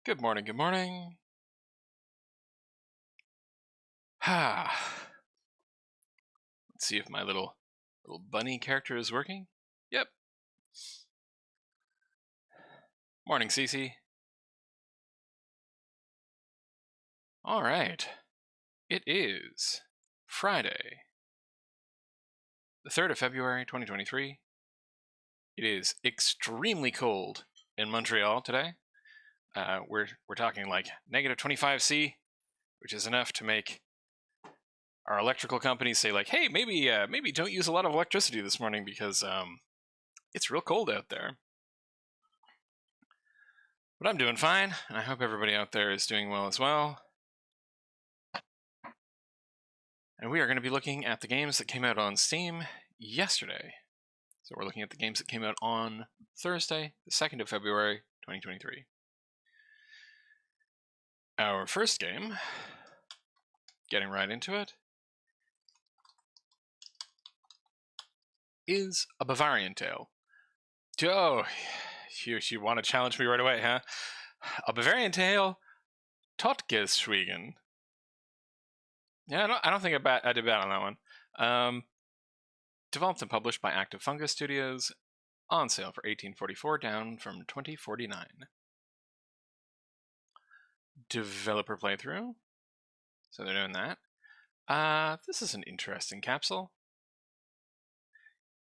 Good morning, good morning. Let's see if my little bunny character is working. Yep. Morning, Cece. All right. It is Friday, the 3rd of February, 2023. It is extremely cold in Montreal today. We're talking like negative 25°C, which is enough to make our electrical companies say like, hey, maybe don't use a lot of electricity this morning because it's real cold out there. But I'm doing fine, and I hope everybody out there is doing well as well. And we are going to be looking at the games that came out on Steam yesterday. So we're looking at the games that came out on Thursday, the 2nd of February, 2023. Our first game, getting right into it, is a Bavarian tale. Oh, you want to challenge me right away, huh? A Bavarian tale, Totgeschwiegen. Yeah, I don't think I did bad on that one. Developed and published by Active Fungus Studios, on sale for $18.44, down from $20.49. Developer playthrough, so they're doing that. This is an interesting capsule.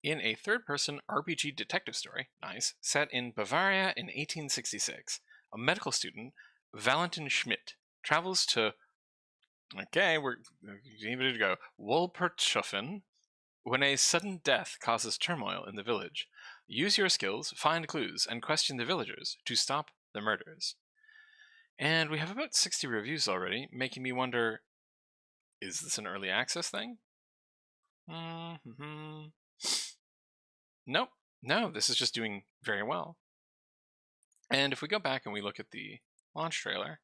In a third-person RPG detective story, nice, set in Bavaria in 1866, a medical student, Valentin Schmidt, travels to, we're giving it a go, Wolpertshofen, when a sudden death causes turmoil in the village. Use your skills, find clues, and question the villagers to stop the murders. And we have about 60 reviews already, making me wonder, is this an early access thing? Nope. No, this is just doing very well. And if we go back and we look at the launch trailer,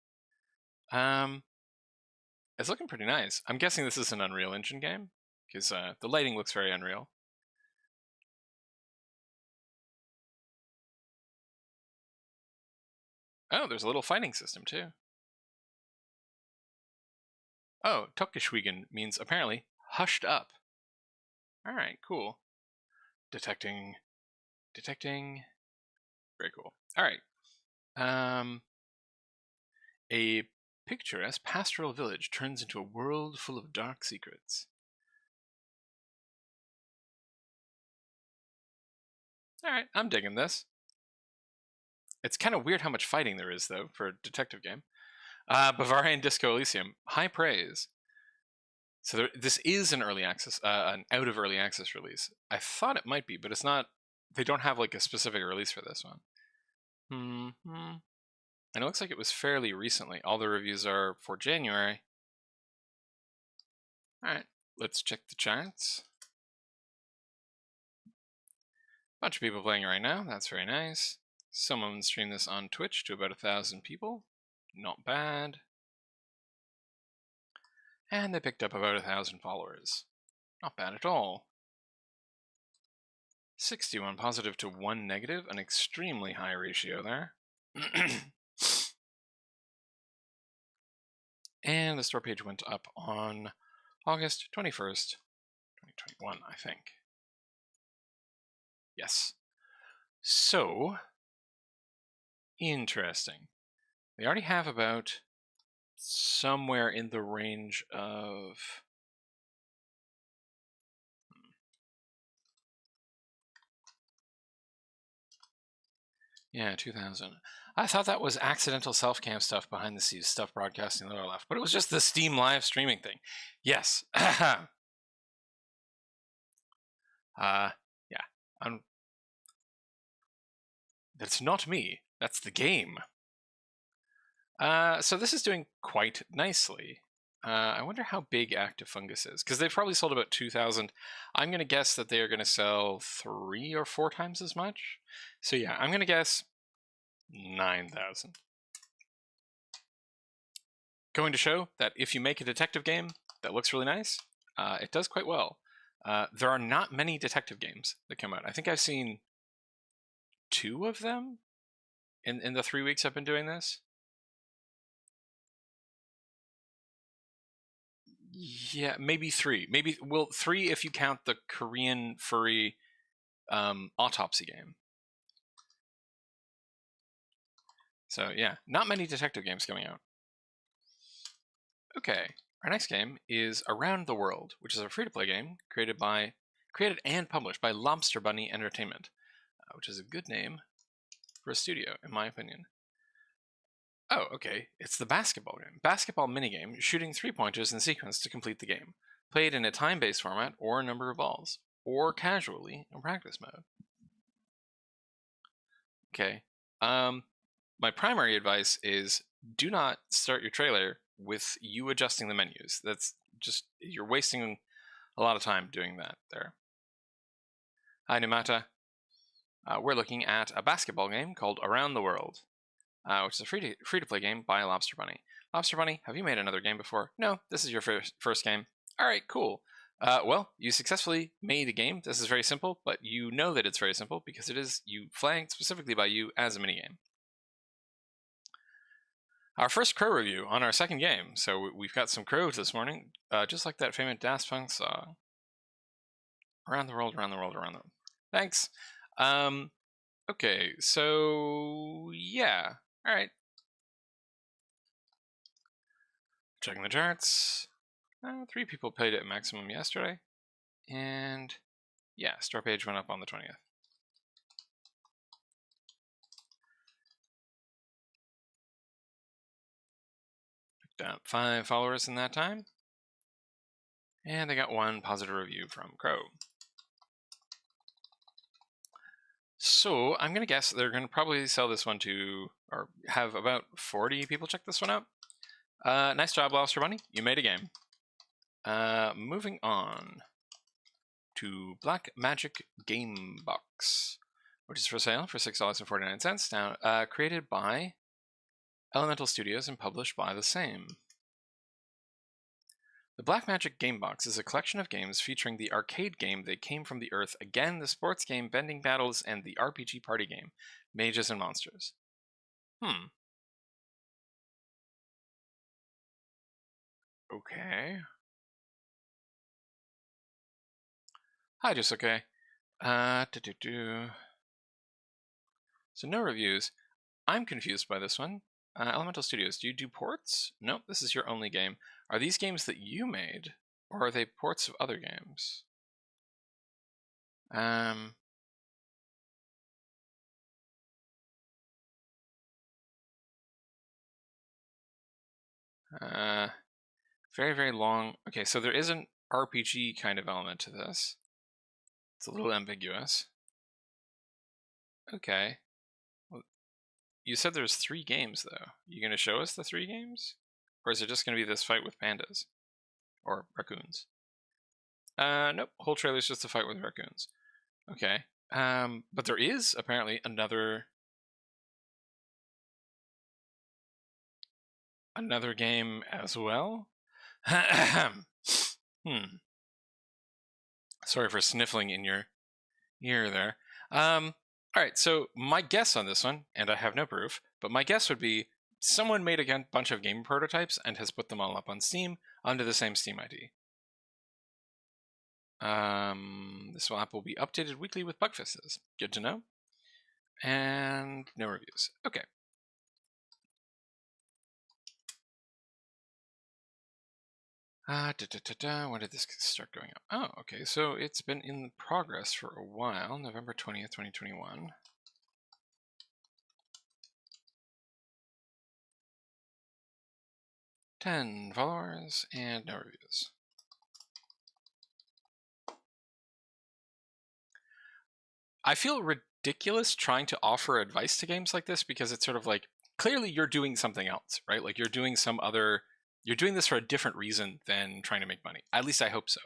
it's looking pretty nice. I'm guessing this is an Unreal Engine game, because the lighting looks very Unreal. Oh, there's a little fighting system too. Oh, Totgeschwiegen means apparently hushed up. Alright, cool. Detecting. Very cool. Alright. A picturesque pastoral village turns into a world full of dark secrets. Alright, I'm digging this. It's kind of weird how much fighting there is, though, for a detective game. Bavarian Disco Elysium, high praise. So this is an early access, an out of early access release. I thought it might be, but it's not. They don't have like a specific release for this one. And it looks like it was fairly recently. All the reviews are for January. All right, let's check the charts. Bunch of people playing right now. That's very nice. Someone streamed this on Twitch to about 1,000 people. Not bad. And they picked up about 1,000 followers. Not bad at all. 61 positive to 1 negative, an extremely high ratio there. And the store page went up on August 21st, 2021, I think. Yes. So, interesting. They already have about somewhere in the range of... Yeah, 2,000. I thought that was accidental self-cam stuff behind the scenes stuff broadcasting the lower left, but it was just the Steam live streaming thing. Yes. Yeah. That's not me. That's the game. So this is doing quite nicely. I wonder how big Active Fungus is, because they've probably sold about 2,000. I'm going to guess that they are going to sell 3 or 4 times as much. So yeah, I'm going to guess 9,000. Going to show that if you make a detective game that looks really nice, it does quite well. There are not many detective games that come out. I think I've seen 2 of them in the 3 weeks I've been doing this. Yeah, maybe 3. Maybe, well, 3 if you count the Korean furry autopsy game. So yeah, not many detective games coming out. Okay, our next game is Around the World, which is a free-to-play game created and published by Lobster Bunny Entertainment, which is a good name for a studio, in my opinion. Oh, okay, it's the basketball game. Basketball minigame, shooting 3-pointers in sequence to complete the game. Played in a time-based format or a number of balls, or casually in practice mode. Okay, my primary advice is do not start your trailer with you adjusting the menus. That's just, you're wasting a lot of time doing that there. Hi, Numata. We're looking at a basketball game called Around the World, which is a free-to-play game by Lobster Bunny. Lobster Bunny, have you made another game before? No, this is your first game. All right, cool. Well, you successfully made a game. This is very simple, but you know that it's very simple because it is flagged specifically by you as a minigame. Our first crow review on our second game. So we've got some crows this morning, just like that famous Daft Punk song. Around the world, around the world, around the world. Thanks. Okay, so yeah. All right. Checking the charts. 3 people played it maximum yesterday. And yeah, store page went up on the 20th. Picked up 5 followers in that time. And they got 1 positive review from Crow. So I'm going to guess they're going to probably sell this one to, or have about 40 people check this one out. Nice job, Lobster Bunny. You made a game. Moving on to Black Magic Gamebox, which is for sale for $6.49 now. Created by Elemental Studios and published by the same. The Black Magic Gamebox is a collection of games featuring the arcade game They Came from the Earth, again the sports game Bending Battles, and the RPG party game Mages and Monsters. Okay. Hi, just okay. So no reviews. I'm confused by this one. Elemental Studios, do you do ports? Nope, this is your only game. Are these games that you made, or are they ports of other games? Very, very long. Okay, so there is an RPG kind of element to this. It's a little ambiguous. Okay. Well, you said there's 3 games, though. You going to show us the 3 games? Or is it just going to be this fight with pandas? Or raccoons? Nope. Whole trailer's just a fight with raccoons. Okay. But there is apparently another game as well. Sorry for sniffling in your ear there. All right, so my guess on this one, and I have no proof, but my guess would be someone made a bunch of game prototypes and has put them all up on Steam under the same Steam ID. This app will be updated weekly with bug fixes. Good to know. And no reviews. Okay. When did this start going up? Oh, okay. So it's been in progress for a while. November 20th, 2021. $10 followers and no reviews. I feel ridiculous trying to offer advice to games like this because it's sort of like, clearly you're doing something else, right? Like you're doing this for a different reason than trying to make money. At least I hope so.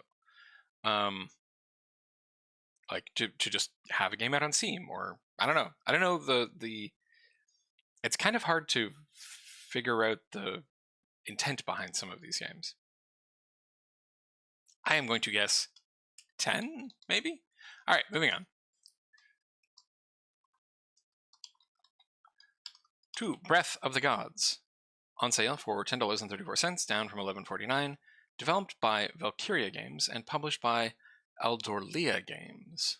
Like to just have a game out on Steam, or I don't know the it's kind of hard to figure out the intent behind some of these games. I am going to guess 10, maybe? All right, moving on. To Breath of the Gods. On sale for $10.34, down from $11.49. developed by Valkyria Games and published by Aldorlia Games.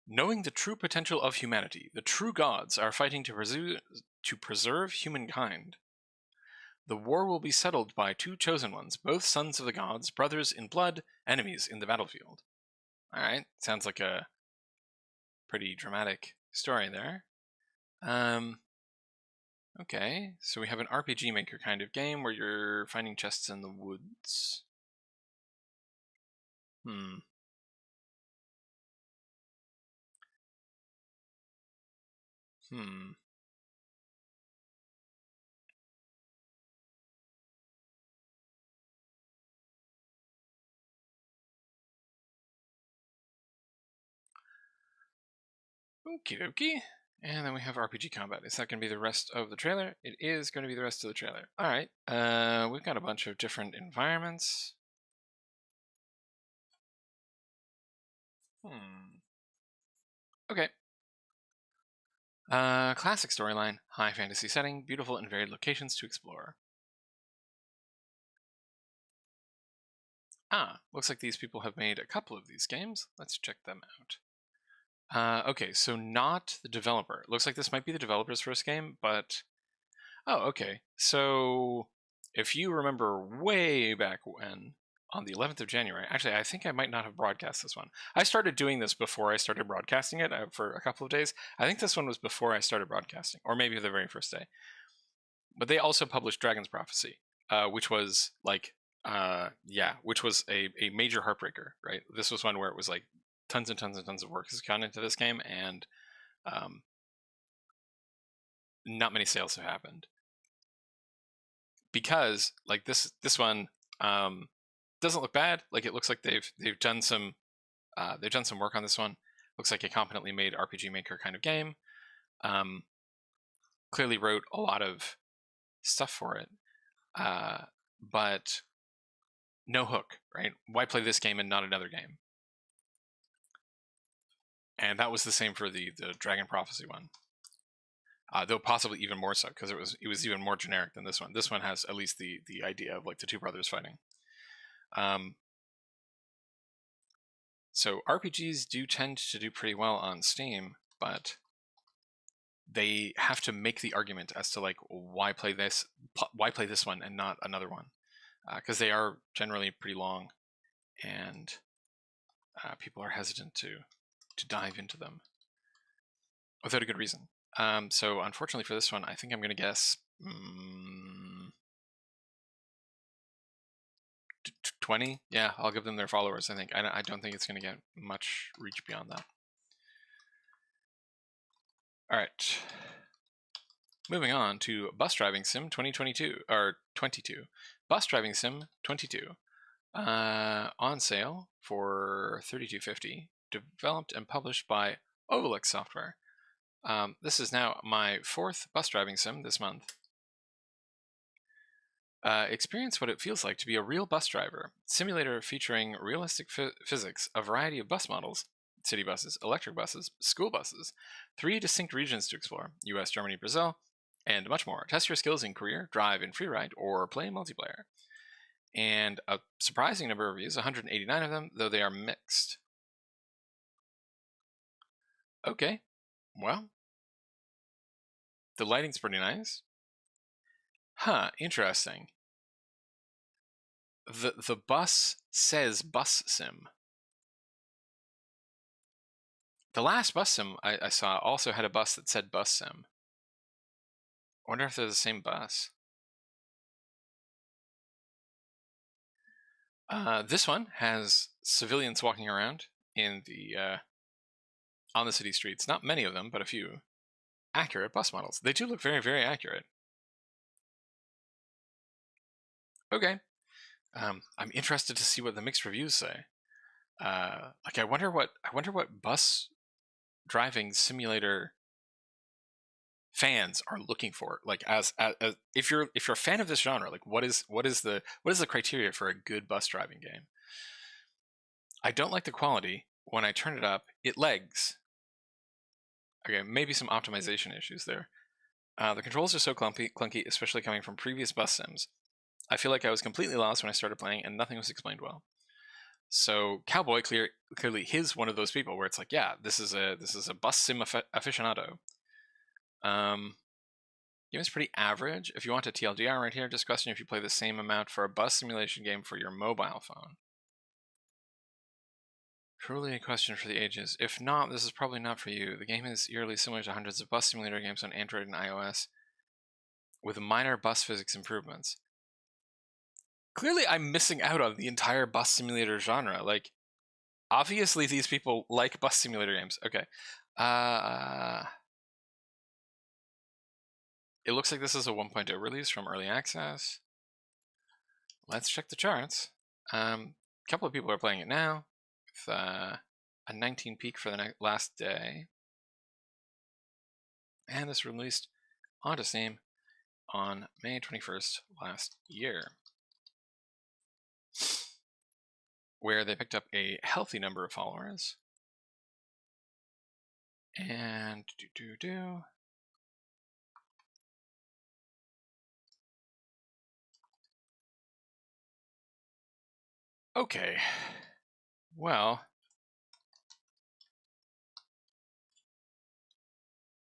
Knowing the true potential of humanity, the true gods are fighting to preserve humankind. The war will be settled by two chosen ones, both sons of the gods, brothers in blood, enemies in the battlefield. Alright, sounds like a pretty dramatic story there. Okay, so we have an RPG Maker kind of game where you're finding chests in the woods. Okie dokie. And then we have RPG combat. Is that going to be the rest of the trailer? It is going to be the rest of the trailer. Alright, we've got a bunch of different environments. Okay. Classic storyline, high fantasy setting, beautiful and varied locations to explore. Looks like these people have made a couple of these games. Let's check them out. Okay, so not the developer. Looks like this might be the developer's first game, but... Oh, okay. So, if you remember way back when, on the 11th of January, actually, I think I might not have broadcast this one. I started doing this before I started broadcasting it for a couple of days. I think this one was before I started broadcasting, or maybe the very first day. But they also published Dragon's Prophecy, which was like... which was a major heartbreaker, right? This was one where it was like tons and tons and tons of work has gone into this game, and not many sales have happened because like this one doesn't look bad. Like it looks like they've done some work on this one. Looks like a competently made RPG Maker kind of game. Clearly wrote a lot of stuff for it, but no hook, right? Why play this game and not another game? And that was the same for the Dragon Prophecy one, though possibly even more so because it was even more generic than this one. This one has at least the idea of like the two brothers fighting. So RPGs do tend to do pretty well on Steam, but they have to make the argument as to like why play this one and not another one, because they are generally pretty long, and people are hesitant to dive into them without a good reason. So unfortunately for this one, I think I'm going to guess 20. Yeah, I'll give them their followers, I think. I don't think it's going to get much reach beyond that. All right. Moving on to Bus Driving Sim 2022, or 22. Bus Driving Sim 22. On sale for $32.50. Developed and published by Overlook Software. This is now my 4th bus driving sim this month. Experience what it feels like to be a real bus driver. Simulator featuring realistic physics, a variety of bus models, city buses, electric buses, school buses, 3 distinct regions to explore, US, Germany, Brazil, and much more. Test your skills in career, drive in free ride, or play multiplayer. And a surprising number of reviews, 189 of them, though they are mixed. Okay, well, the lighting's pretty nice. Huh, interesting. The bus says bus sim. The last bus sim I saw also had a bus that said bus sim. I wonder if they're the same bus. This one has civilians walking around in the on the city streets. Not many of them, but a few. Accurate bus models. They do look very, very accurate. Okay. I'm interested to see what the mixed reviews say. Like I wonder what bus driving simulator fans are looking for. Like as if you're a fan of this genre, like what is the criteria for a good bus driving game? I don't like the quality. When I turn it up, it lags. Okay, maybe some optimization issues there. The controls are so clunky, especially coming from previous bus sims. I feel like I was completely lost when I started playing, and nothing was explained well. So Cowboy clearly he's one of those people where it's like, yeah, this is a bus sim aficionado. Game is pretty average. If you want a TLDR right here, just question if you play the same amount for a bus simulation game for your mobile phone. Truly a question for the ages. If not, this is probably not for you. The game is eerily similar to hundreds of bus simulator games on Android and iOS, with minor bus physics improvements. Clearly, I'm missing out on the entire bus simulator genre. Like, obviously, these people like bus simulator games. Okay. It looks like this is a 1.0 release from Early Access. Let's check the charts. A couple of people are playing it now, with a 19 peak for the last day. And this released onto Steam on May 21st last year, where they picked up a healthy number of followers. And okay. Well,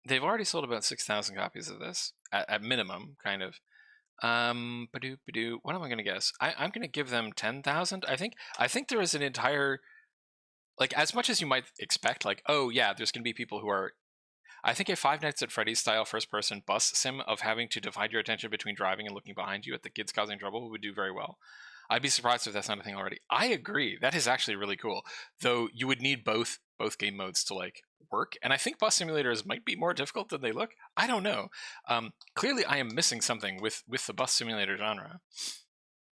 they've already sold about 6,000 copies of this at minimum, kind of. What am I gonna guess? I'm gonna give them 10,000. I think there is an entire, like, as much as you might expect, like, oh yeah, there's gonna be people who are. I think a Five Nights at Freddy's style first-person bus sim of having to divide your attention between driving and looking behind you at the kids causing trouble would do very well. I'd be surprised if that's not a thing already. I agree. That is actually really cool. Though you would need both game modes to like work, and I think bus simulators might be more difficult than they look. I don't know. Clearly, I am missing something with the bus simulator genre.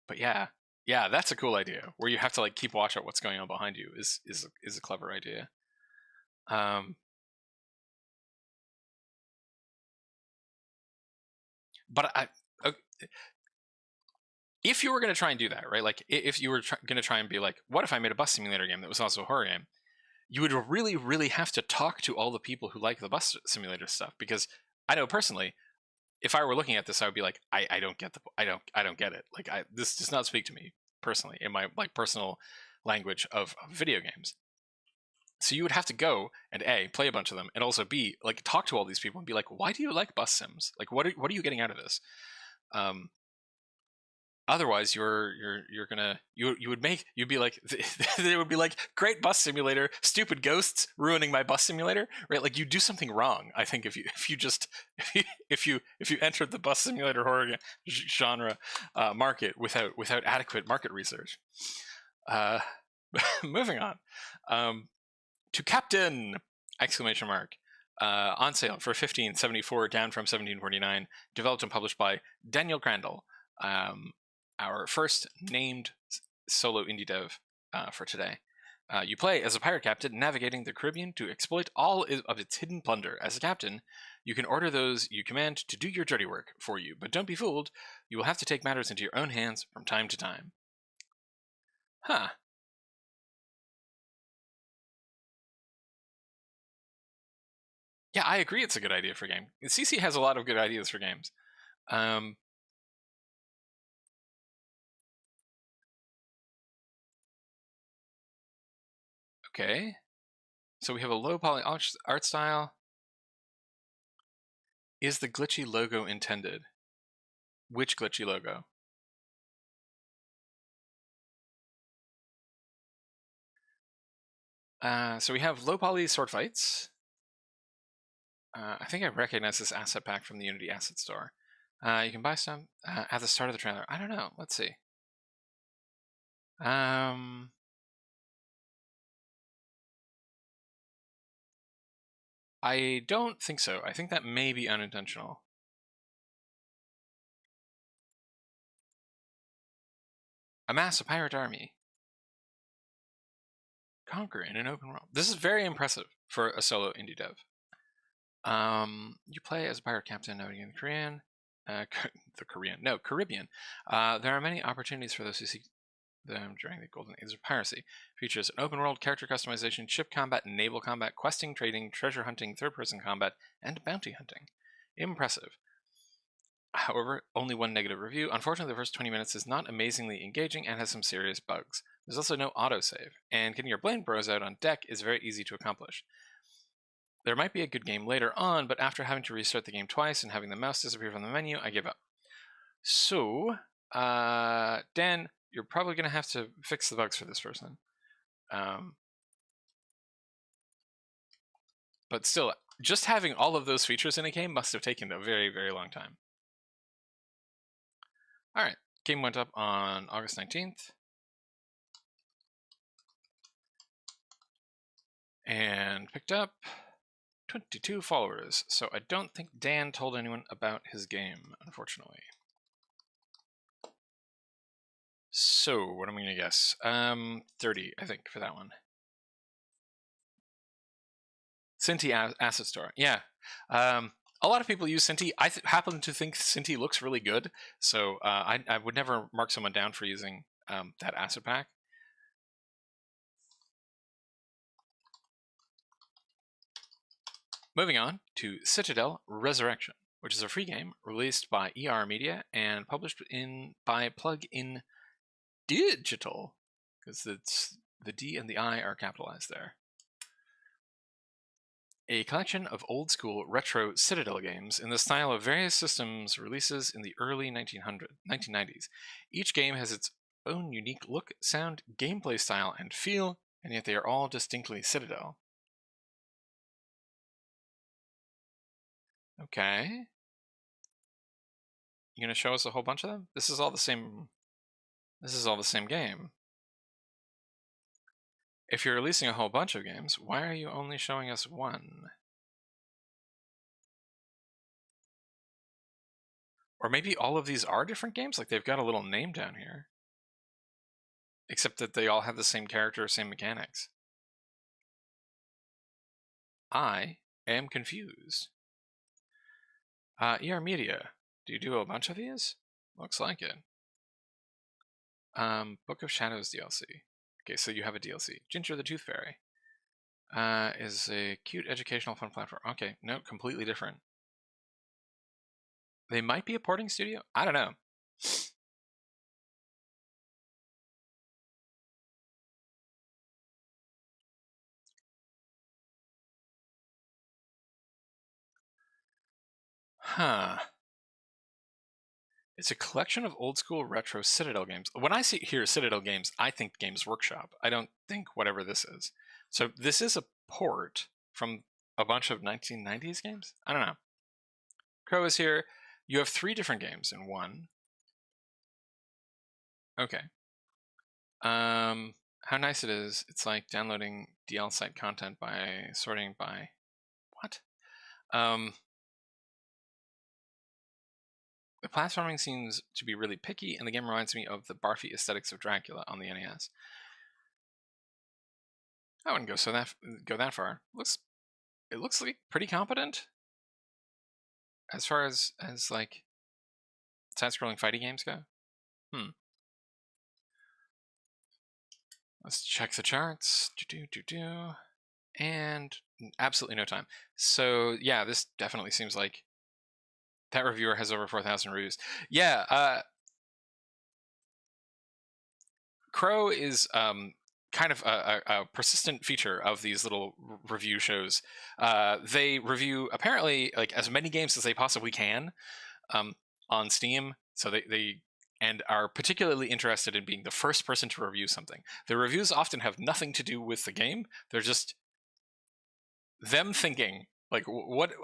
But yeah, that's a cool idea. Where you have to like keep watch out what's going on behind you is a clever idea. But if you were going to try and do that, right? Like, if you were going to try and be like, what if I made a bus simulator game that was also a horror game? You would really, really have to talk to all the people who like the bus simulator stuff, because I know personally, if I were looking at this, I would be like, I don't get I don't get it. Like, this does not speak to me personally in my like personal language of video games. So you would have to go and A, play a bunch of them, and also B, like talk to all these people and be like, why do you like bus sims? Like, what are you getting out of this? Otherwise, you'd be like, they would be like, great bus simulator, stupid ghosts ruining my bus simulator, right? Like, you do something wrong. I think if you entered the bus simulator horror genre market without adequate market research. Moving on to Captain! Exclamation mark. On sale for $15.74, down from $17.49. Developed and published by Daniel Crandall. Our first named solo indie dev for today. You play as a pirate captain navigating the Caribbean to exploit all of its hidden plunder. As a captain, you can order those you command to do your dirty work for you, but don't be fooled. You will have to take matters into your own hands from time to time. Huh. Yeah, I agree it's a good idea for a game. CC has a lot of good ideas for games. Okay. So we have a low poly art style. Is the glitchy logo intended? Which glitchy logo? So we have low poly sword fights. I think I recognize this asset pack from the Unity Asset Store. You can buy some at the start of the trailer. I don't know. Let's see. I don't think so. I think that may be unintentional. Amass a pirate army. Conquer in an open world. This is very impressive for a solo indie dev. You play as a pirate captain navigating the Caribbean. Caribbean. There are many opportunities for those who seek them during the golden age of piracy. Features an open world, character customization, ship combat, naval combat, questing, trading, treasure hunting, third-person combat, and bounty hunting. Impressive. However, only one negative review. Unfortunately, the first 20 minutes is not amazingly engaging and has some serious bugs. There's also no autosave, and getting your Blade Bros out on deck is very easy to accomplish. There might be a good game later on, but after having to restart the game twice and having the mouse disappear from the menu, I give up. So, Dan, you're probably going to have to fix the bugs for this person. But still, just having all of those features in a game must have taken a very, very long time. Alright, game went up on August 19th. And picked up 22 followers. So I don't think Dan told anyone about his game, unfortunately. So, what am I going to guess? 30, I think, for that one. Cinti Asset Store. Yeah. A lot of people use Cinti. I happen to think Cinti looks really good, so I would never mark someone down for using that asset pack. Moving on to Citadale Resurrection, which is a free game released by ER Media and published by Plug-in Digital, because it's the D and the I are capitalized there. A collection of old-school retro Citadel games in the style of various systems releases in the early 1990s. Each game has its own unique look, sound, gameplay style, and feel, and yet they are all distinctly Citadel. Okay. You gonna show us a whole bunch of them? This is all the same. This is all the same game. If you're releasing a whole bunch of games, why are you only showing us one? Or maybe all of these are different games? Like they've got a little name down here. Except that they all have the same character, same mechanics. I am confused. ER Media. Do you do a bunch of these? Looks like it. Book of Shadows DLC. Okay, so you have a DLC. Ginger the Tooth Fairy. Is a cute educational fun platform. Okay, no, completely different. They might be a porting studio? I don't know. Huh. It's a collection of old school retro Citadel games. When I hear Citadel games, I think Games Workshop. I don't think whatever this is. So this is a port from a bunch of 1990s games? I don't know. Crow is here. You have 3 different games in one. Okay. How nice it is. It's like downloading DL site content by sorting by what? The platforming seems to be really picky, and the game reminds me of the barfy aesthetics of Dracula on the NES. I wouldn't go that far. It looks like pretty competent as far as like side-scrolling fighting games go. Let's check the charts. And absolutely no time. So yeah, this definitely seems like that reviewer has over 4,000 reviews. Yeah, Crow is kind of a persistent feature of these little review shows. They review apparently like as many games as they possibly can on Steam. So they and are particularly interested in being the first person to review something. The reviews often have nothing to do with the game. They're just them thinking like,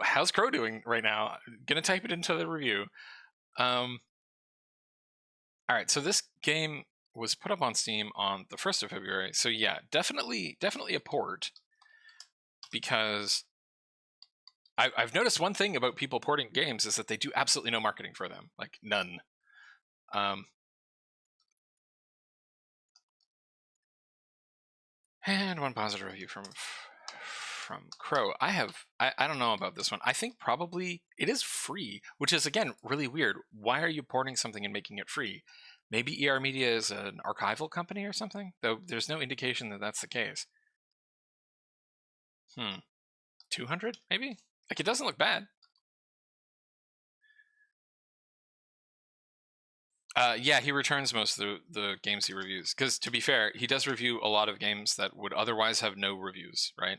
how's Crow doing right now? Gonna type it into the review. All right, so this game was put up on Steam on the 1st of February. So yeah, definitely a port, because I've noticed one thing about people porting games is that they do absolutely no marketing for them, like none. And one positive review from Crow. I don't know about this one. I think probably it is free, which is again really weird. Why are you porting something and making it free? Maybe ER Media is an archival company or something, though there's no indication that that's the case. 200 maybe? Like it doesn't look bad. Yeah, he returns most of the games he reviews. Because to be fair, he does review a lot of games that would otherwise have no reviews, right?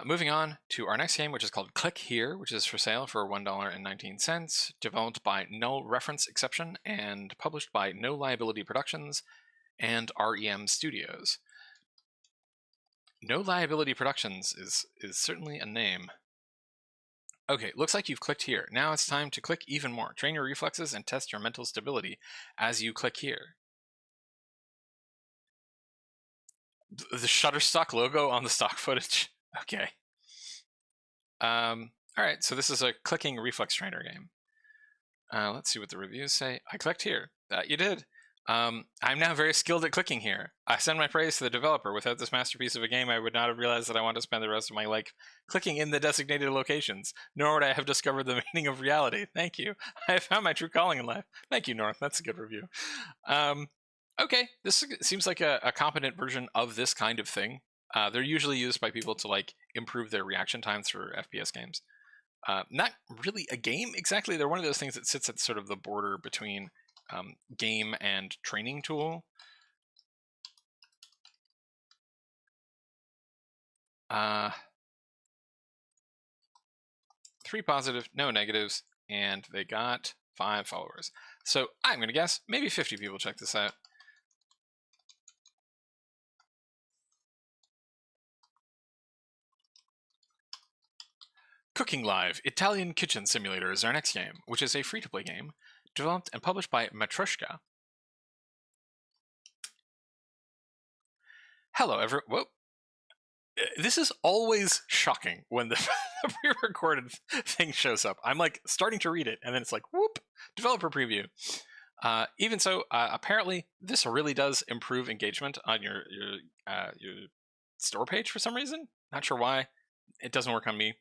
Moving on to our next game, which is called Click Here, which is for sale for $1.19, developed by Null Reference Exception and published by No Liability Productions and REM Studios. No Liability Productions is certainly a name. Okay, looks like you've clicked here. Now it's time to click even more. Train your reflexes and test your mental stability as you click here. The Shutterstock logo on the stock footage. Okay. All right, so this is a clicking reflex trainer game. Let's see what the reviews say. I clicked here. You did. I'm now very skilled at clicking here. I send my praise to the developer. Without this masterpiece of a game, I would not have realized that I want to spend the rest of my life clicking in the designated locations, nor would I have discovered the meaning of reality. Thank you. I have found my true calling in life. Thank you, North. That's a good review. Okay, this seems like a competent version of this kind of thing. They're usually used by people to like improve their reaction times for FPS games. Not really a game exactly. They're one of those things that sits at sort of the border between game and training tool. Three positive, no negatives, and they got 5 followers. So I'm going to guess maybe 50 people check this out. Cooking Live Italian Kitchen Simulator is our next game, which is a free-to-play game developed and published by Matryoshka. Hello, everyone. Whoa. This is always shocking when the pre-recorded thing shows up. I'm like starting to read it, and then it's like, whoop, developer preview. Even so, apparently this really does improve engagement on your store page for some reason. Not sure why. It doesn't work on me.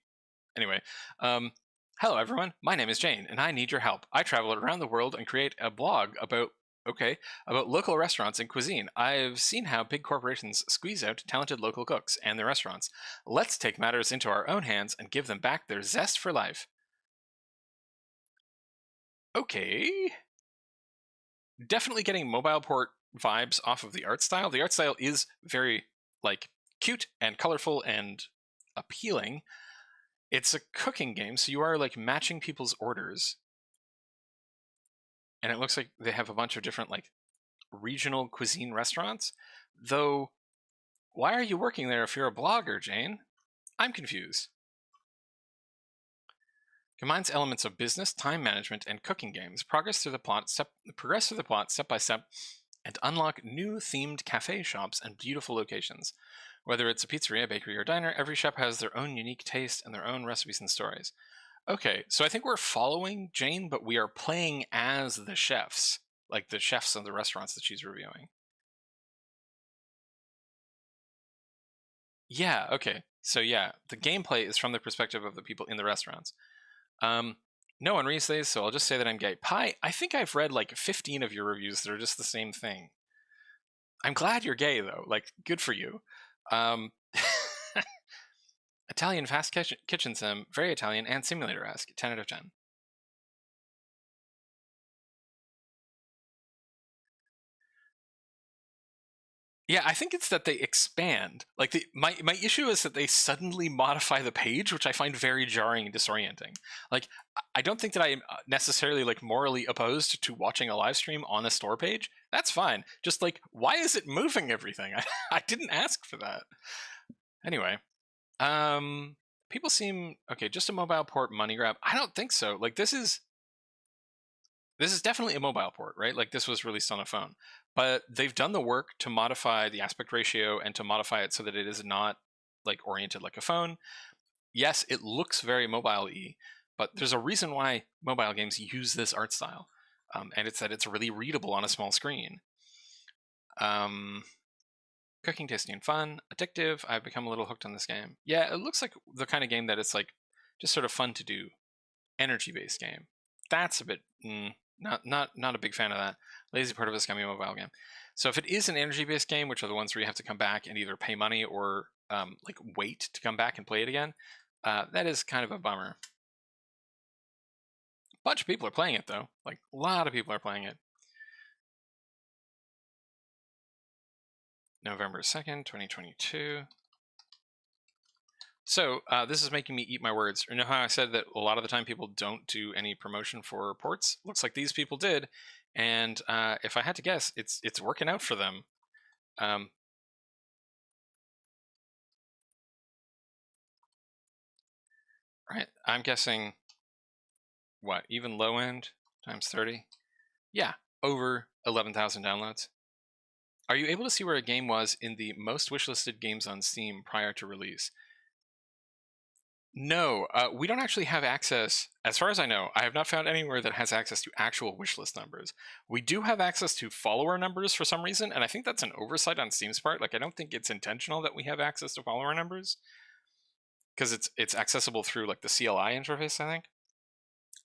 Anyway, hello everyone. My name is Jane, and I need your help. I travel around the world and create a blog about local restaurants and cuisine. I've seen how big corporations squeeze out talented local cooks and their restaurants. Let's take matters into our own hands and give them back their zest for life. Okay. Definitely getting mobile port vibes off of the art style. The art style is very, like, cute and colorful and appealing. It's a cooking game, so you are, like, matching people's orders. And it looks like they have a bunch of different, like, regional cuisine restaurants. Though, why are you working there if you're a blogger, Jane? I'm confused. Combines elements of business, time management, and cooking games. Progress through the plot step by step, and unlock new themed cafe shops and beautiful locations. Whether it's a pizzeria, bakery, or diner, every shop has their own unique taste and their own recipes and stories. Okay, so I think we're following Jane, but we are playing as the chefs, like the chefs of the restaurants that she's reviewing. Yeah, okay. So yeah, the gameplay is from the perspective of the people in the restaurants. No one reads these, so I'll just say that I'm gay. Pi, I think I've read like 15 of your reviews that are just the same thing. I'm glad you're gay, though. Like, good for you. Italian fast kitchen sim, very Italian and simulator-esque. 10 out of 10. Yeah, I think it's that they expand. Like my issue is that they suddenly modify the page, which I find very jarring and disorienting. Like I don't think that I am necessarily like morally opposed to watching a live stream on a store page. That's fine. Just like why is it moving everything? I didn't ask for that. Anyway, people seem okay. Just a mobile port money grab. I don't think so. Like this is definitely a mobile port, right? Like this was released on a phone, but they've done the work to modify the aspect ratio and to modify it so that it is not like oriented like a phone. Yes, it looks very mobile-y, but there's a reason why mobile games use this art style, and it's that it's really readable on a small screen. Cooking, tasty, and fun, addictive. I've become a little hooked on this game. Yeah, it looks like the kind of game that it's like just sort of fun to do. Energy-based game. That's a bit not a big fan of that. Lazy part of a scummy mobile game. So if it is an energy-based game, which are the ones where you have to come back and either pay money or like wait to come back and play it again, that is kind of a bummer. bunch of people are playing it, though. Like, a lot of people are playing it. November 2nd, 2022. So, this is making me eat my words. You know how I said that a lot of the time people don't do any promotion for ports? Looks like these people did. And if I had to guess, it's working out for them. Right, I'm guessing, what, even low end times 30? Yeah, over 11,000 downloads. Are you able to see where a game was in the most wishlisted games on Steam prior to release? No, we don't actually have access. As far as I know, I have not found anywhere that has access to actual wishlist numbers. We do have access to follower numbers for some reason, and I think that's an oversight on Steam's part. Like, I don't think it's intentional that we have access to follower numbers, because it's accessible through like the CLI interface, I think.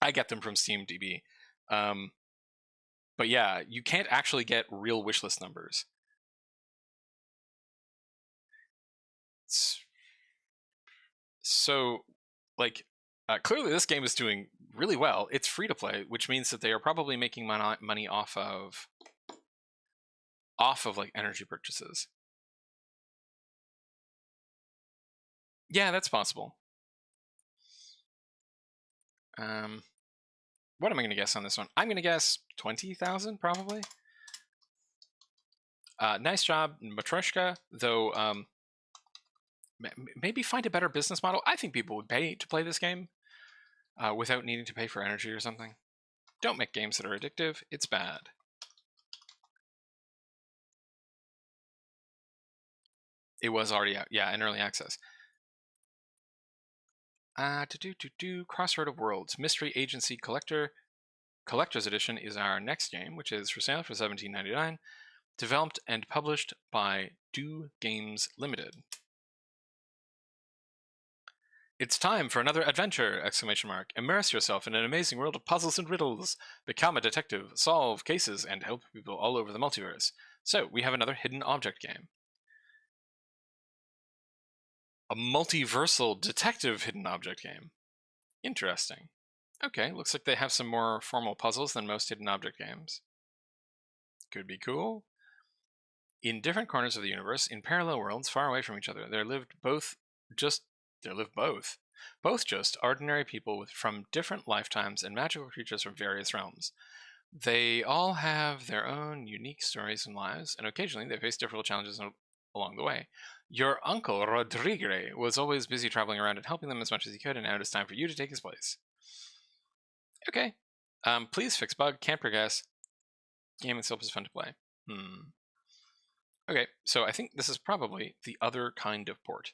I get them from SteamDB. But yeah, you can't actually get real wishlist numbers. So, like, clearly this game is doing really well. It's free to play, which means that they are probably making money off of like energy purchases. Yeah, that's possible. What am I going to guess on this one? I'm going to guess 20,000, probably. Nice job, Matryoshka, though. Maybe find a better business model. I think people would pay to play this game without needing to pay for energy or something. Don't make games that are addictive. It's bad. It was already out. Yeah, in early access. Crossroad of Worlds. Mystery Agency Collector's Edition is our next game, which is for sale for $17.99. Developed and published by Do Games Limited. It's time for another adventure! ! Immerse yourself in an amazing world of puzzles and riddles. Become a detective, solve cases, and help people all over the multiverse. So, we have another hidden object game. A multiversal detective hidden object game. Interesting. Okay, looks like they have some more formal puzzles than most hidden object games. Could be cool. In different corners of the universe, in parallel worlds far away from each other, there live both ordinary people from different lifetimes and magical creatures from various realms. They all have their own unique stories and lives, and occasionally they face difficult challenges along the way. Your uncle, Rodrigue, was always busy traveling around and helping them as much as he could, and now it is time for you to take his place. Okay. Please fix bug, can't progress. Game itself is fun to play. Okay, so I think this is probably the other kind of port.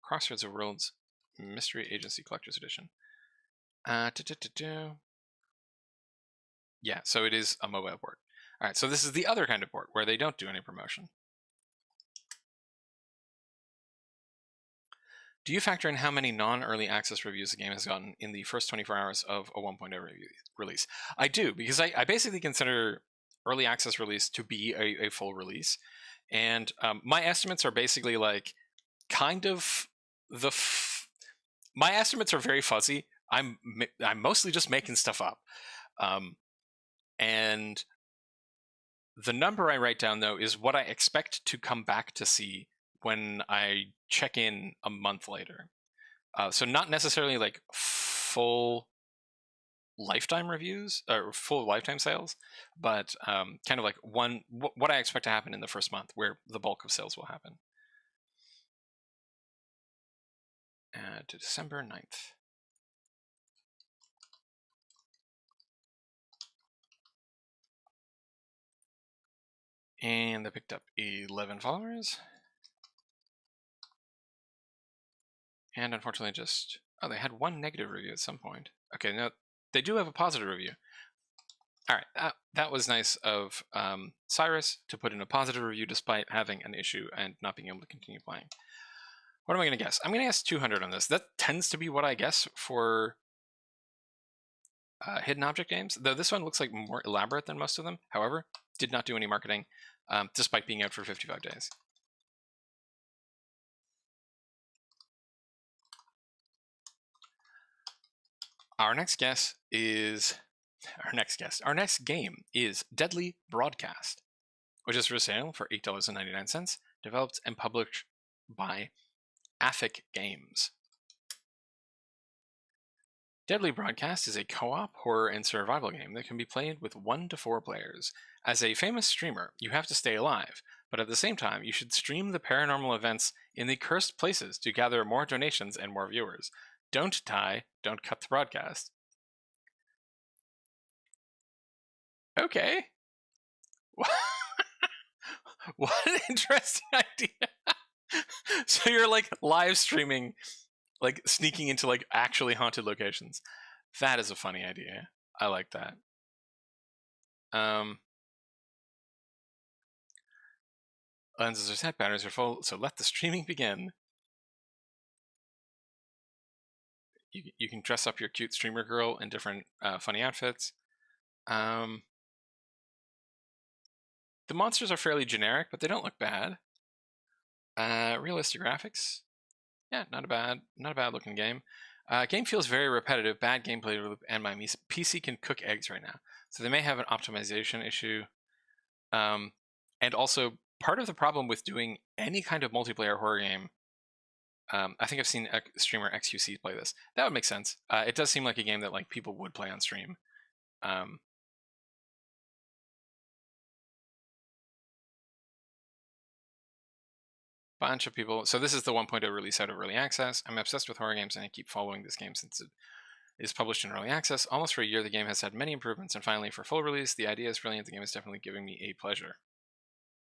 Crossroads of Worlds Mystery Agency Collector's Edition. Yeah, so it is a mobile port. Alright, so this is the other kind of port, where they don't do any promotion. Do you factor in how many non-early access reviews the game has gotten in the first 24 hours of a 1.0 release? I do, because I basically consider early access release to be a full release. And my estimates are basically like, kind of my estimates are very fuzzy. I'm mostly just making stuff up. And the number I write down, though, is what I expect to come back to see when I check in a month later. So not necessarily like full lifetime reviews or full lifetime sales, but kind of like what I expect to happen in the first month, where the bulk of sales will happen. To December 9th. And they picked up 11 followers. And unfortunately they had one negative review at some point. Okay, now they do have a positive review. All right, that was nice of Cyrus to put in a positive review despite having an issue and not being able to continue playing. What am I going to guess? I'm going to guess 200 on this. That tends to be what I guess for hidden object games, though this one looks like more elaborate than most of them. However, did not do any marketing, despite being out for 55 days. Our next game is Deadly Broadcast, which is for sale for $8.99, developed and published by IDIOTIC Games. Deadly Broadcast is a co-op horror and survival game that can be played with 1 to 4 players. As a famous streamer, you have to stay alive, but at the same time, you should stream the paranormal events in the cursed places to gather more donations and more viewers. Don't die, don't cut the broadcast. Okay. What an interesting idea. So you're like live streaming, like sneaking into like actually haunted locations. That is a funny idea. I like that. Lenses are set, batteries are full, so let the streaming begin. You can dress up your cute streamer girl in different funny outfits. The monsters are fairly generic, but they don't look bad. Realistic graphics. Yeah, not a bad looking game. Game feels very repetitive, bad gameplay loop, and my PC can cook eggs right now. So they may have an optimization issue. And also, part of the problem with doing any kind of multiplayer horror game, I think I've seen streamer XQC play this. That would make sense. It does seem like a game that like people would play on stream. Bunch of people. So this is the 1.0 release out of early access. I'm obsessed with horror games and I keep following this game since it is published in early access. Almost for a year, the game has had many improvements, and finally for full release, the idea is brilliant. The game is definitely giving me a pleasure.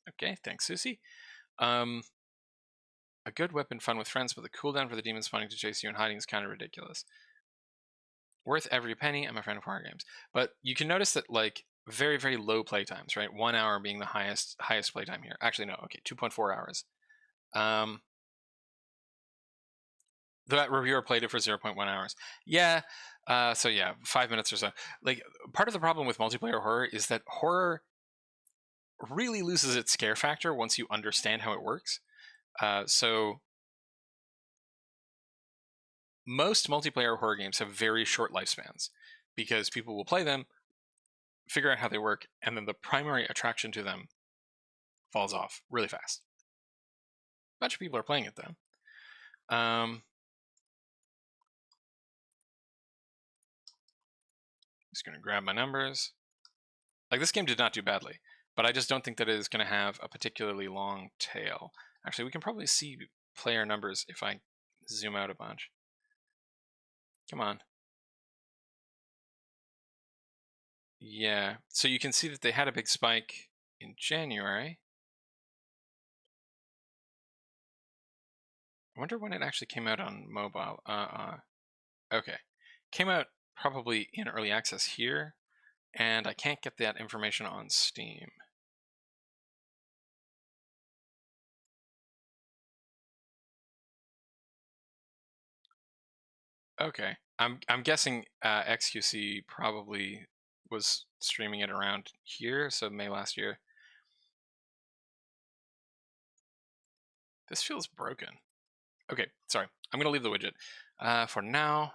Okay, thanks, Susie. A good weapon, fun with friends, but the cooldown for the demons spawning to chase you and hiding is kind of ridiculous. Worth every penny. I'm a fan of horror games. But you can notice that like very, very low play times, right? 1 hour being the highest playtime here. Actually, no, okay, 2.4 hours. That reviewer played it for 0.1 hours. Yeah, so yeah, 5 minutes or so. Like, part of the problem with multiplayer horror is that horror really loses its scare factor once you understand how it works. So most multiplayer horror games have very short lifespans because people will play them, figure out how they work, and then the primary attraction to them falls off really fast. A bunch of people are playing it though. Just going to grab my numbers. Like, this game did not do badly, but I just don't think that it is going to have a particularly long tail. Actually, we can probably see player numbers if I zoom out a bunch. Come on. Yeah, so you can see that they had a big spike in January. I wonder when it actually came out on mobile. Okay. Came out probably in early access here, and I can't get that information on Steam. Okay. I'm guessing XQC probably was streaming it around here, so May last year. This feels broken. Okay, sorry. I'm going to leave the widget for now.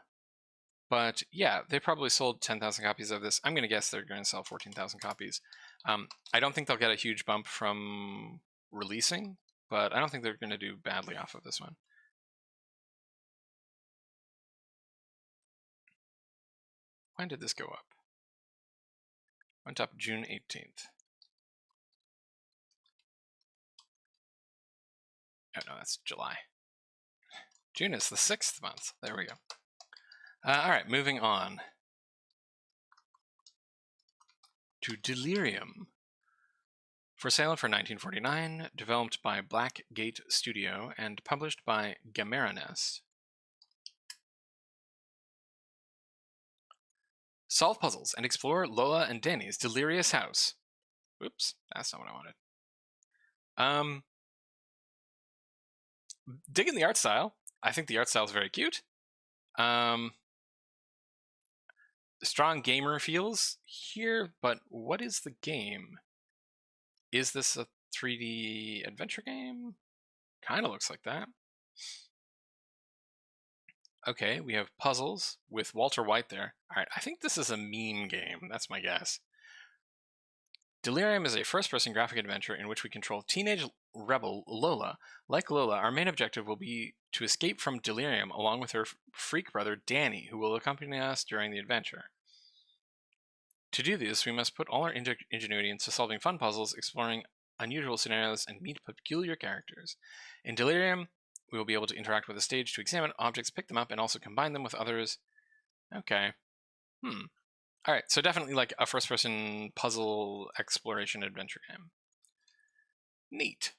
But yeah, they probably sold 10,000 copies of this. I'm going to guess they're going to sell 14,000 copies. I don't think they'll get a huge bump from releasing, but I don't think they're going to do badly off of this one. When did this go up? Went up June 18th. Oh no, that's July. June is the 6th month. There we go. All right, moving on to Delirium. For sale for $19.49, developed by Blackgate Studio and published by Gameranes. Solve puzzles and explore Lola and Danny's delirious house. Oops, that's not what I wanted. Digging the art style. I think the art style is very cute. Strong gamer feels here, but what is the game? Is this a 3D adventure game? Kind of looks like that. Okay, we have puzzles with Walter White there. All right, I think this is a meme game. That's my guess. Delirium is a first-person graphic adventure in which we control teenage rebel Lola. Like Lola, our main objective will be to escape from Delirium along with her freak brother Danny, who will accompany us during the adventure. To do this, we must put all our ingenuity into solving fun puzzles, exploring unusual scenarios, and meet peculiar characters. In Delirium, we will be able to interact with the stage to examine objects, pick them up, and also combine them with others. Okay. Alright, so definitely like a first-person puzzle exploration adventure game. Neat.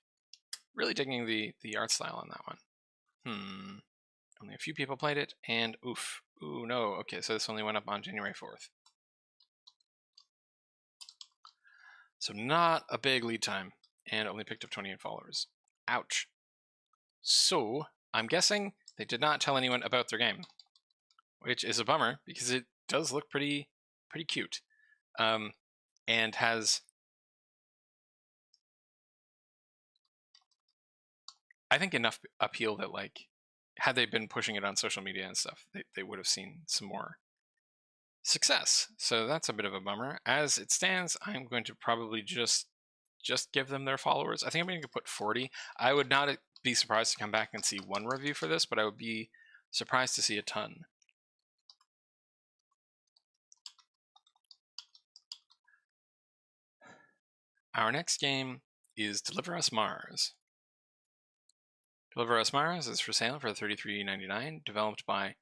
Really digging the art style on that one. Only a few people played it, and oof. Ooh, no. Okay, so this only went up on January 4th. So not a big lead time, and only picked up 28 followers. Ouch. So, I'm guessing they did not tell anyone about their game, which is a bummer, because it does look pretty cute. And has, I think, enough appeal that, like, had they been pushing it on social media and stuff, they would have seen some more success. So that's a bit of a bummer. As it stands, I'm going to probably just give them their followers. I think I'm going to put 40. I would not be surprised to come back and see one review for this, but I would be surprised to see a ton. Our next game is Deliver Us Mars. Deliver Us Mars is for sale for $33.99, developed by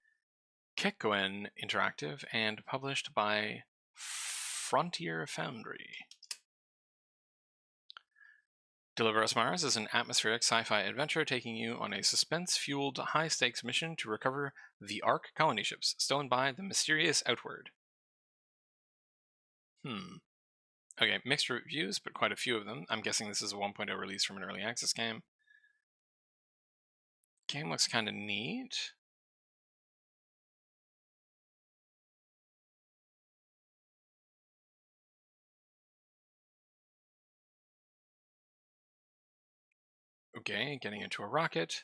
Kekkoen Interactive and published by Frontier Foundry. Deliver Us Mars is an atmospheric sci-fi adventure taking you on a suspense-fueled, high-stakes mission to recover the Ark colony ships stolen by the mysterious Outward. Okay, mixed reviews, but quite a few of them. I'm guessing this is a 1.0 release from an early access game. Game looks kind of neat. Okay, getting into a rocket.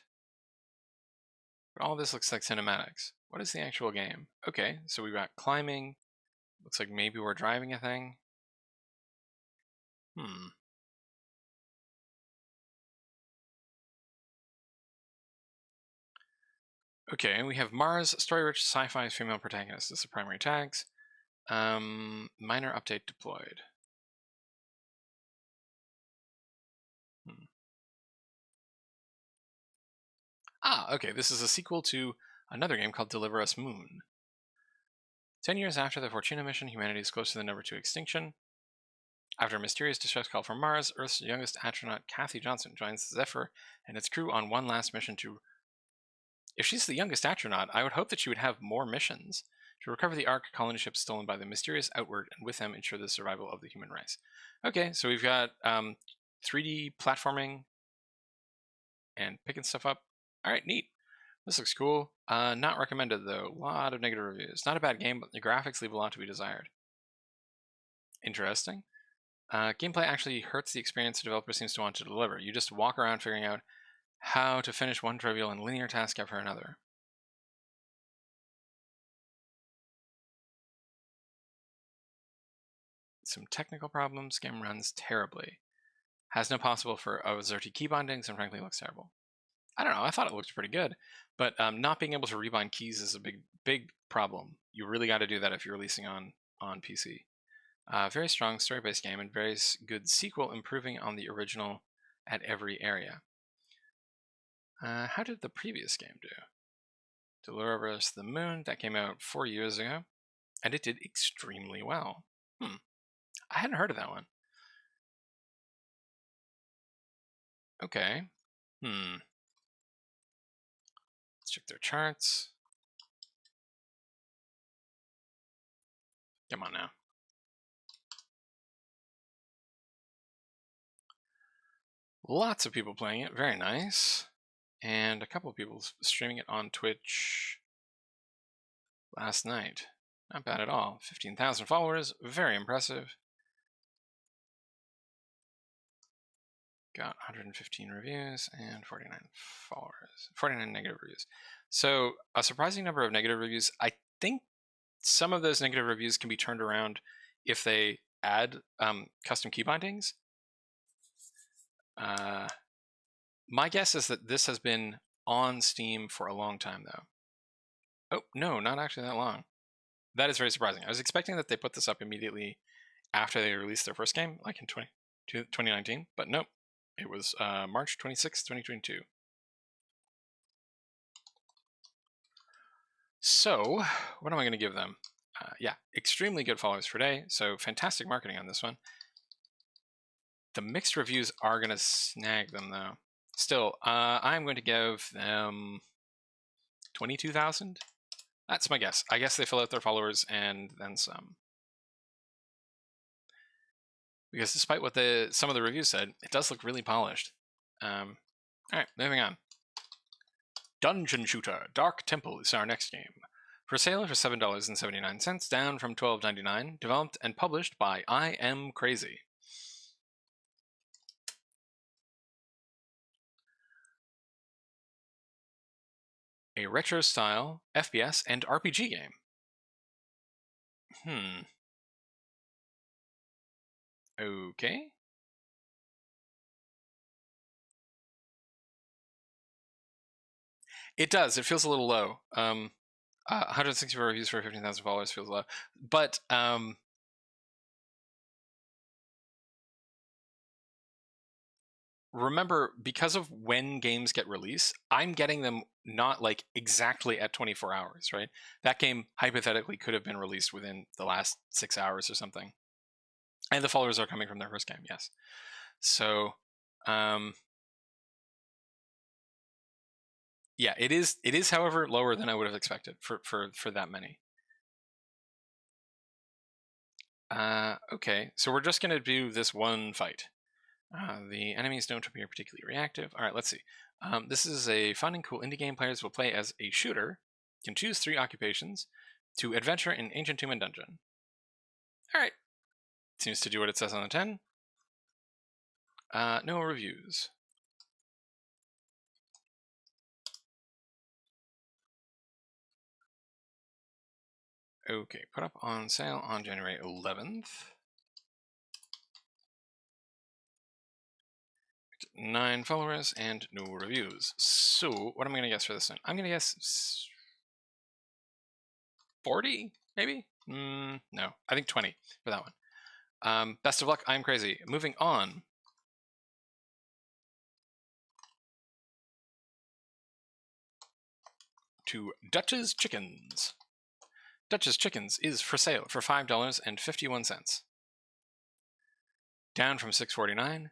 But all this looks like cinematics. What is the actual game? Okay, so we've got climbing. Looks like maybe we're driving a thing. Okay, we have Mars, story-rich sci-fi female protagonist as the primary tags. Minor update deployed. Okay, this is a sequel to another game called Deliver Us Moon. 10 years after the Fortuna mission, humanity is close to the number 2 extinction. After a mysterious distress call from Mars, Earth's youngest astronaut, Kathy Johnson, joins Zephyr and its crew on one last mission to... If she's the youngest astronaut, I would hope that she would have more missions to recover the Ark colony ships stolen by the mysterious Outward and with them ensure the survival of the human race. Okay, so we've got 3D platforming and picking stuff up. Alright, neat. This looks cool. Not recommended, though. A lot of negative reviews. Not a bad game, but the graphics leave a lot to be desired. Interesting. Gameplay actually hurts the experience the developer seems to want to deliver. You just walk around figuring out how to finish one trivial and linear task after another. Some technical problems. Game runs terribly. Has no possible for Xerti key bindings and frankly looks terrible. I don't know, I thought it looked pretty good, but not being able to rebind keys is a big problem. You really got to do that if you're releasing on PC. Very strong story-based game and very good sequel, improving on the original at every area. How did the previous game do? Deliver Us the Moon, that came out 4 years ago, and it did extremely well. I hadn't heard of that one. Okay. Let's check their charts. Come on now. Lots of people playing it, very nice. And a couple of people streaming it on Twitch last night. Not bad at all. 15,000 followers, very impressive. got 115 reviews and 49 followers, 49 negative reviews. So a surprising number of negative reviews. I think some of those negative reviews can be turned around if they add custom key bindings. My guess is that this has been on Steam for a long time, though. Oh, no, not actually that long. That is very surprising. I was expecting that they put this up immediately after they released their first game, like in 2019, but nope. It was March 26, 2022. So, what am I going to give them? Yeah, extremely good followers per day, so fantastic marketing on this one. The mixed reviews are going to snag them, though. Still, I'm going to give them 22,000. That's my guess. I guess they fill out their followers and then some. Because despite what some of the reviews said, it does look really polished. Alright, moving on. Dungeon Shooter Dark Temple is our next game. For sale for $7.79, down from $12.99, developed and published by I Am Crazy. A retro-style FPS and RPG game. Okay. It does. It feels a little low. 164 reviews for 15,000 followers feels low. But remember, because of when games get released, I'm getting them not like exactly at 24 hours, right? That game hypothetically could have been released within the last 6 hours or something. And the followers are coming from their first game, yes. So, yeah, it is, however, lower than I would have expected for that many. Okay, so we're just going to do this one fight. The enemies don't appear particularly reactive. All right, let's see. This is a fun and cool indie game. Players will play as a shooter, can choose 3 occupations, to adventure in Ancient Tomb and Dungeon. All right. Seems to do what it says on the tin. No reviews. Okay, put up on sale on January 11th. 9 followers and no reviews. So, what am I going to guess for this one? I'm going to guess 40, maybe? No, I think 20 for that one. Best of luck, I'm crazy. Moving on. To Dutch's Chickens. Dutch's Chickens is for sale for $5.51. Down from $6.49.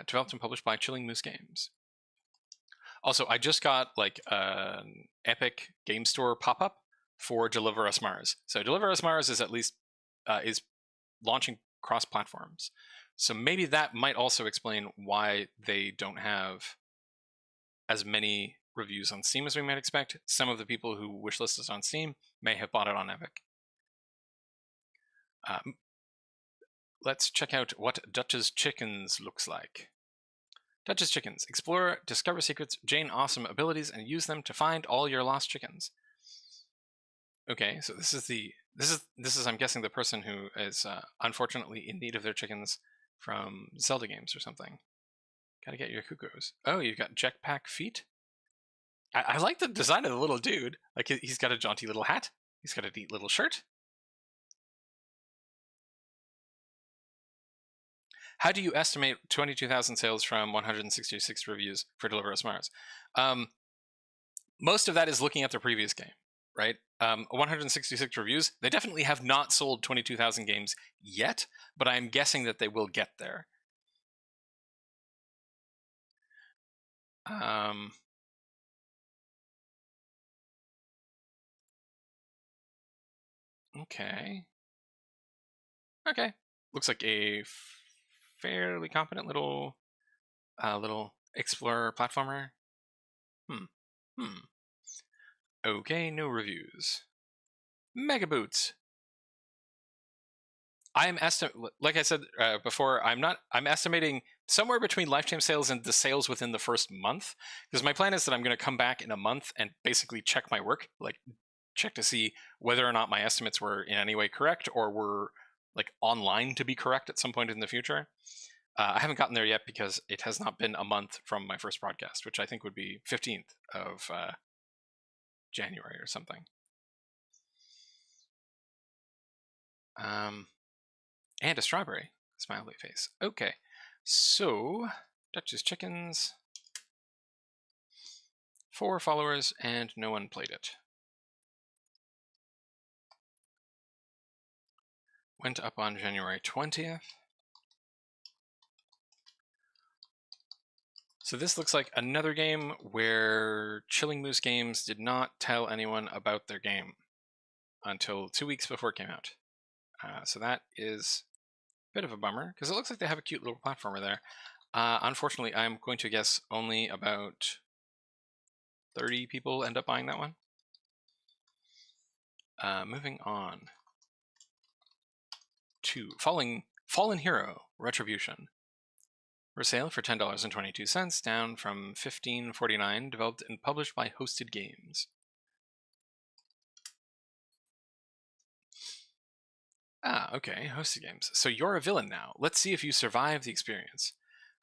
Developed and published by Chilling Moose Games. Also, I just got like an Epic Game Store pop-up for Deliver Us Mars. So Deliver Us Mars is at least is launching cross platforms. So maybe that might also explain why they don't have as many reviews on Steam as we might expect. Some of the people who wishlist this on Steam may have bought it on Epic. Let's check out what Dutch's Chickens looks like. Dutch's Chickens. Explore, discover secrets, gain awesome abilities, and use them to find all your lost chickens. Okay, so this is I'm guessing the person who is unfortunately in need of their chickens from Zelda games or something. Gotta get your cuckoos. Oh, you've got jetpack feet? I like the design of the little dude. Like, he's got a jaunty little hat. He's got a neat little shirt. How do you estimate 22,000 sales from 166 reviews for Deliver Us Mars? Most of that is looking at their previous game, right? 166 reviews. They definitely have not sold 22,000 games yet, but I'm guessing that they will get there. Okay. Okay. Looks like a fairly competent little explorer platformer. Okay, no reviews. Mega Boots. I'm like I said before, I'm estimating somewhere between lifetime sales and the sales within the first month. Because my plan is that I'm going to come back in a month and basically check my work, like check to see whether or not my estimates were in any way correct or were like online to be correct at some point in the future. I haven't gotten there yet because it has not been a month from my first broadcast, which I think would be 15th of January or something. And a strawberry. Smiley face. Okay. So, Dutch's Chickens. 4 followers and no one played it. Went up on January 20th. So this looks like another game where Chilling Moose Games did not tell anyone about their game until 2 weeks before it came out. So that is a bit of a bummer, because it looks like they have a cute little platformer there. Unfortunately, I'm going to guess only about 30 people end up buying that one. Moving on to Fallen Hero Retribution. For sale for $10.22, down from $15.49, developed and published by Hosted Games. Okay, Hosted Games. So you're a villain now. Let's see if you survive the experience.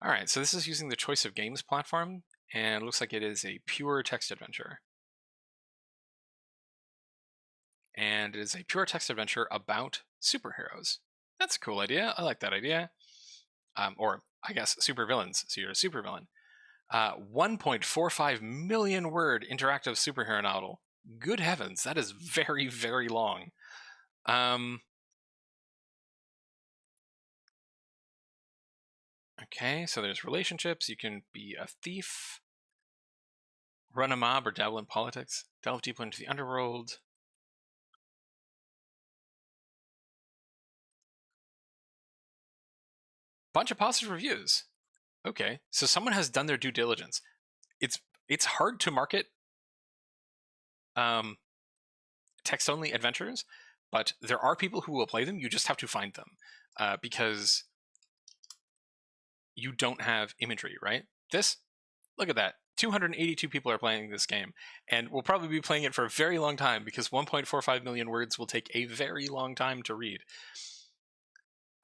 Alright, so this is using the Choice of Games platform, and it looks like it is a pure text adventure. And it is a pure text adventure about superheroes. That's a cool idea. I like that idea. Or, I guess, supervillains. So you're a supervillain. 1.45 million word interactive superhero novel. Good heavens, that is very, very long. Okay, so there's relationships. You can be a thief, run a mob, or dabble in politics. Delve deeper into the underworld. Bunch of positive reviews. Okay, so someone has done their due diligence. It's hard to market text-only adventures, but there are people who will play them. You just have to find them because you don't have imagery, right? Look at that. 282 people are playing this game, and we'll probably be playing it for a very long time because 1.45 million words will take a very long time to read.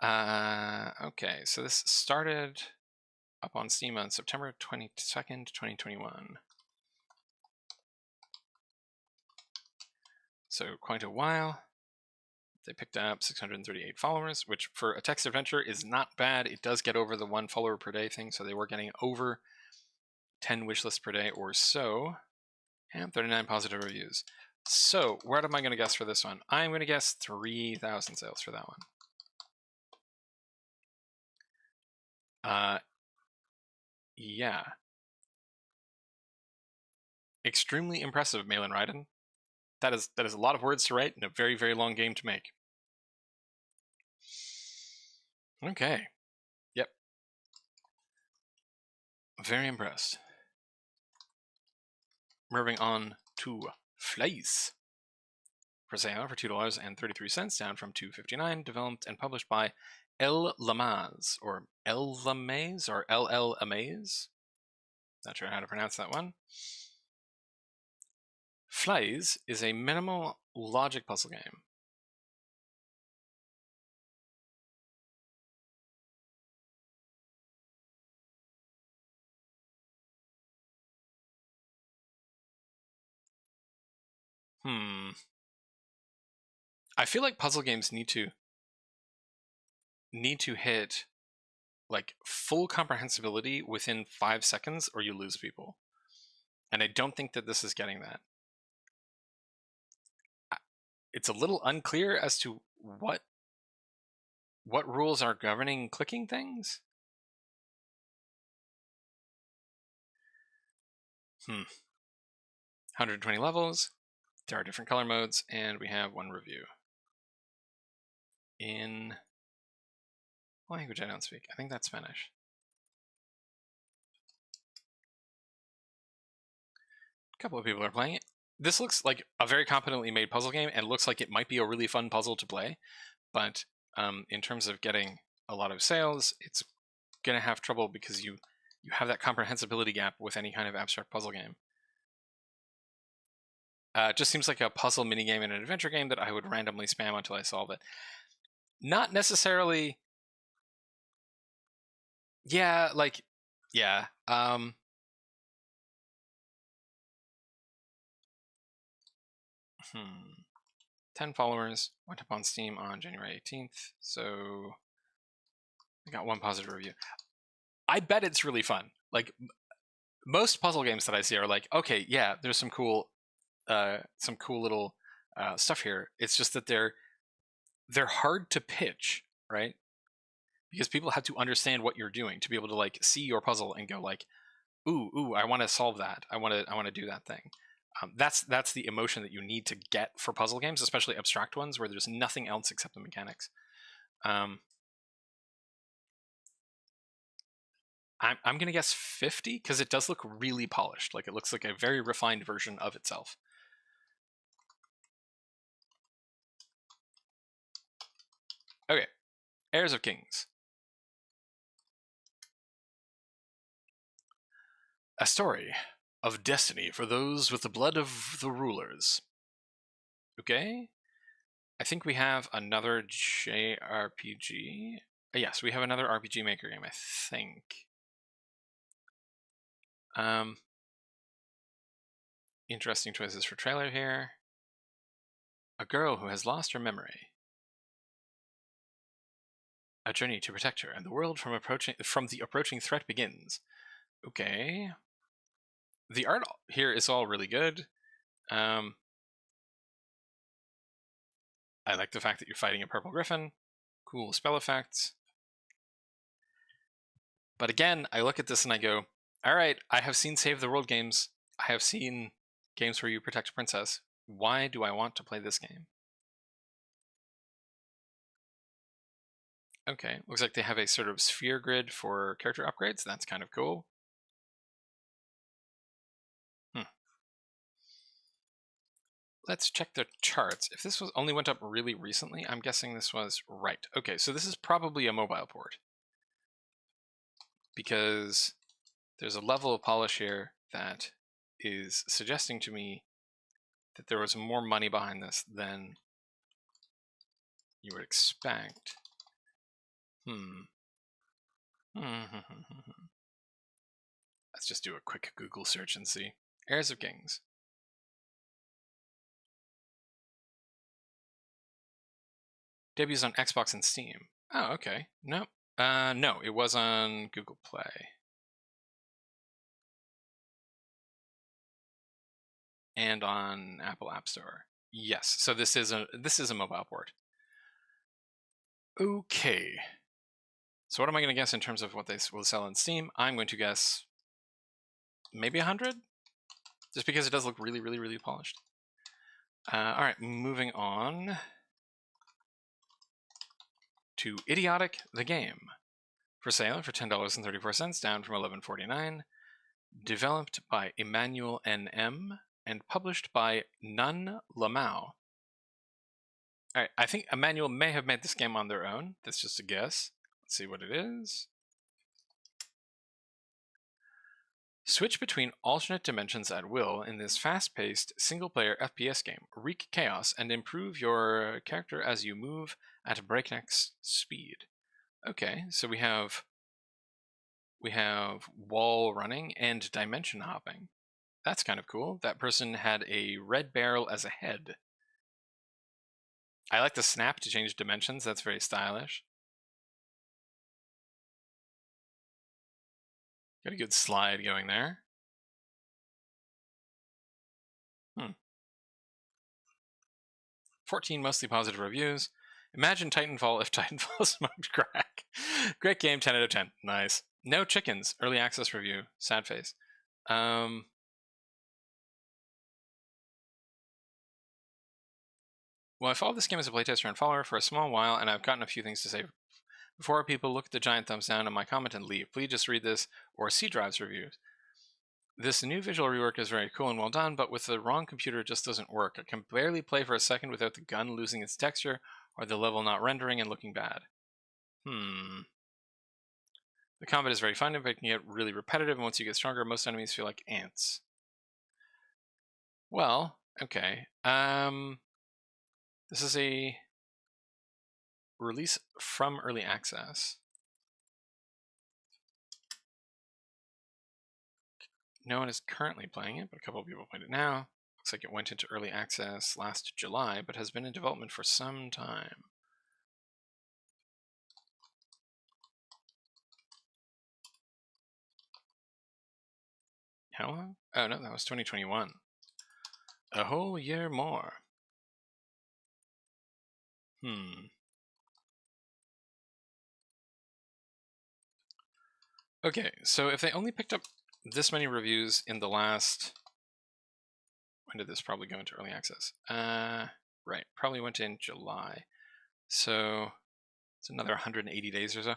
Okay, so this started up on Steam on September 22nd, 2021. So quite a while. They picked up 638 followers, which for a text adventure is not bad. It does get over the 1 follower per day thing, so they were getting over 10 wishlists per day or so, and 39 positive reviews. So what am I going to guess for this one? I'm going to guess 3,000 sales for that one. Yeah. Extremely impressive, Malin Ryden. That is a lot of words to write and a very, very long game to make. Okay. Yep. Very impressed. Moving on to Fliese. For sale for $2.33, down from $2.59, developed and published by El Lamaz, or El Lamaz, or LL Amaze. Not sure how to pronounce that one. Fliese is a minimal logic puzzle game. I feel like puzzle games need to hit like full comprehensibility within 5 seconds or you lose people. And I don't think that this is getting that. It's a little unclear as to what rules are governing clicking things. 120 levels. There are different color modes, and we have 1 review. In language I don't speak. I think that's Spanish. A couple of people are playing it. This looks like a very competently made puzzle game and looks like it might be a really fun puzzle to play. But in terms of getting a lot of sales, it's gonna have trouble because you have that comprehensibility gap with any kind of abstract puzzle game. It just seems like a puzzle minigame in an adventure game that I would randomly spam until I solve it. Not necessarily. Yeah, like, yeah. 10 followers, went up on Steam on January 18th, so I got 1 positive review. I bet it's really fun. Like, most puzzle games that I see are like, okay, yeah, there's some cool little stuff here. It's just that they're hard to pitch, right? Because people have to understand what you're doing to be able to like see your puzzle and go like, ooh, I want to solve that. I want to do that thing. That's the emotion that you need to get for puzzle games, especially abstract ones where there's nothing else except the mechanics. I'm gonna guess 50 because it does look really polished. Like it looks like a very refined version of itself. Okay, Heirs of Kings. A story of destiny for those with the blood of the rulers. Okay. I think we have another JRPG. Yes, we have another RPG Maker game, I think. Interesting choices for trailer here. A girl who has lost her memory. A journey to protect her, and the world from the approaching threat begins. Okay. The art here is all really good. I like the fact that you're fighting a purple griffin. Cool spell effects. But again, I look at this and I go, all right, I have seen Save the World games. I have seen games where you protect a princess. Why do I want to play this game? Okay, looks like they have a sort of sphere grid for character upgrades. That's kind of cool. Let's check the charts. If this was only went up really recently, I'm guessing this was right. Okay, so this is probably a mobile port. Because there's a level of polish here that is suggesting to me that there was more money behind this than you would expect. Let's just do a quick Google search and see. Heirs of Kings. Debuts on Xbox and Steam. Oh, okay. No. No, it was on Google Play. And on Apple App Store. Yes, so this is a mobile port. Okay. So what am I going to guess in terms of what they will sell on Steam? I'm going to guess maybe 100? Just because it does look really, really, really polished. Alright, moving on to IDIOTIC, the game. For sale for $10.34, down from $11.49. Developed by Emmanuel N.M. and published by Nun Lamau. Alright, I think Emmanuel may have made this game on their own. That's just a guess. Let's see what it is. Switch between alternate dimensions at will in this fast-paced, single-player FPS game. Wreak chaos and improve your character as you move at breakneck speed. Okay, so we have wall running and dimension hopping. That's kind of cool. That person had a red barrel as a head. I like the snap to change dimensions. That's very stylish. Got a good slide going there. 14 mostly positive reviews. Imagine Titanfall if Titanfall smoked crack. Great game, 10 out of 10. Nice. No chickens. Early access review. Sad face. Well, I followed this game as a playtester and follower for a small while, and I've gotten a few things to say. Before people look at the giant thumbs down on my comment and leave, please just read this or see Drive's reviews. This new visual rework is very cool and well done, but with the wrong computer it just doesn't work. I can barely play for a second without the gun losing its texture or the level not rendering and looking bad. The combat is very fun, but it can get really repetitive, and once you get stronger, most enemies feel like ants. Well, okay. This is a release from early access. No one is currently playing it, but a couple of people played it now. Looks like it went into early access last July, but has been in development for some time. How long? Oh no, that was 2021. A whole year more. Okay, so if they only picked up this many reviews in the last... When did this probably go into early access? Right, probably went in July. So it's another 180 days or so.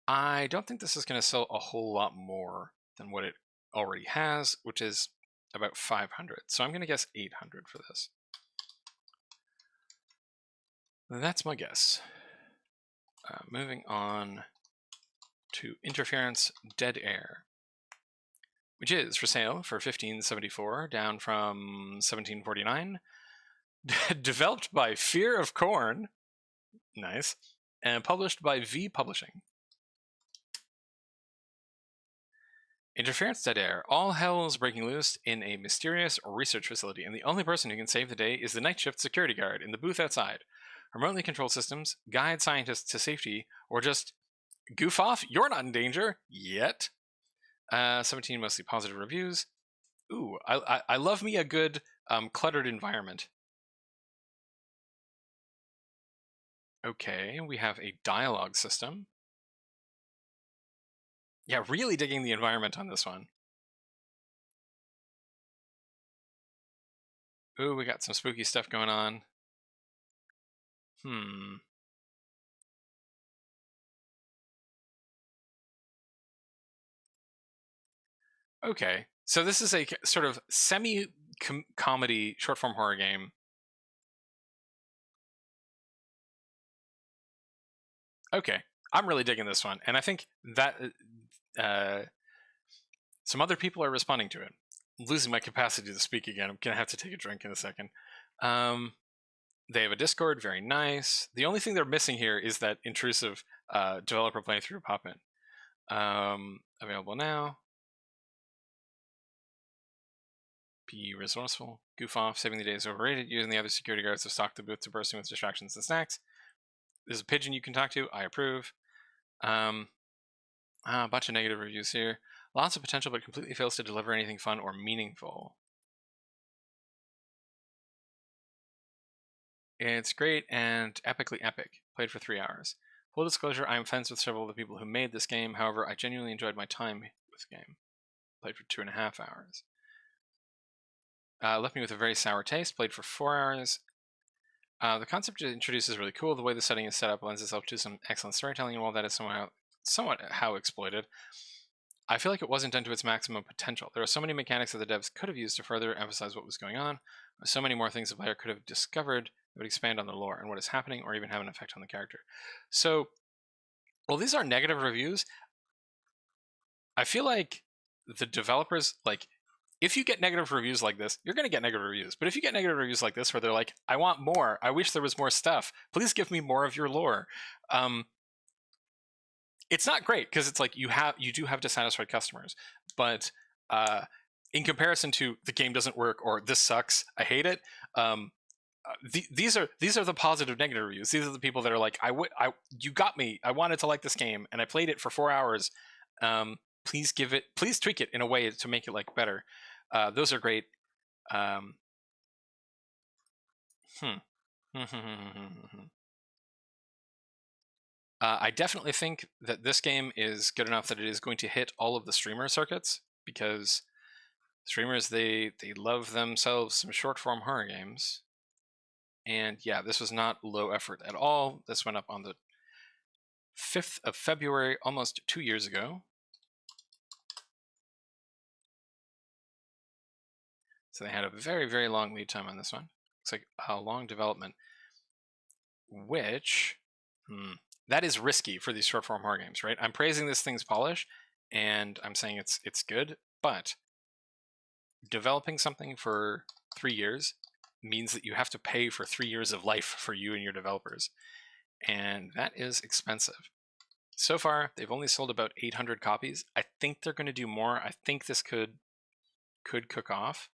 I don't think this is going to sell a whole lot more than what it already has, which is about 500. So I'm going to guess 800 for this. That's my guess. Moving on to Interference Dead Air, which is for sale for $15.74, down from $17.49. Developed by Fear of Corn, nice, and published by V Publishing. Interference Dead Air. All hell is breaking loose in a mysterious research facility, and the only person who can save the day is the night shift security guard in the booth outside. Remotely controlled systems, guide scientists to safety, or just goof off, you're not in danger yet. 17 mostly positive reviews. Ooh, I love me a good cluttered environment. Okay, we have a dialogue system. Yeah, really digging the environment on this one. Ooh, we got some spooky stuff going on. Okay, so this is a sort of semi-comedy short-form horror game. Okay, I'm really digging this one, and I think that some other people are responding to it. I'm losing my capacity to speak again. I'm gonna have to take a drink in a second. They have a Discord, very nice. The only thing they're missing here is that intrusive developer playthrough pop-in. Available now. Be resourceful. Goof off. Saving the day is overrated. Using the other security guards to stock the booth to bursting with distractions and snacks. There's a pigeon you can talk to. I approve. A bunch of negative reviews here. Lots of potential, but completely fails to deliver anything fun or meaningful. It's great and epically epic. Played for 3 hours. Full disclosure, I am friends with several of the people who made this game. However, I genuinely enjoyed my time with the game. Played for 2.5 hours. Left me with a very sour taste. Played for 4 hours. The concept it introduces is really cool. The way the setting is set up lends itself to some excellent storytelling, and while that is somewhat how exploited, I feel like it wasn't done to its maximum potential. There are so many mechanics that the devs could have used to further emphasize what was going on. So many more things the player could have discovered that would expand on the lore and what is happening, or even have an effect on the character. So, well, these are negative reviews. I feel like the developers, like, if you get negative reviews like this, you're going to get negative reviews. But if you get negative reviews like this, where they're like, I want more, I wish there was more stuff, please give me more of your lore. It's not great, because it's like you do have dissatisfied customers. But in comparison to the game doesn't work or this sucks, I hate it, these are the positive negative reviews. These are the people that are like, you got me, I wanted to like this game, and I played it for 4 hours. Please tweak it in a way to make it like better. Those are great. I definitely think that this game is good enough that it is going to hit all of the streamer circuits, because streamers, they love themselves some short form horror games. And yeah, this was not low effort at all. This went up on the 5th of February, almost 2 years ago. So they had a very, very long lead time on this one. Looks like a long development, which that is risky for these short form horror games, right? I'm praising this thing's polish, and I'm saying it's good, but developing something for 3 years means that you have to pay for 3 years of life for you and your developers, and that is expensive. So far, they've only sold about 800 copies. I think they're going to do more. I think this could cook off,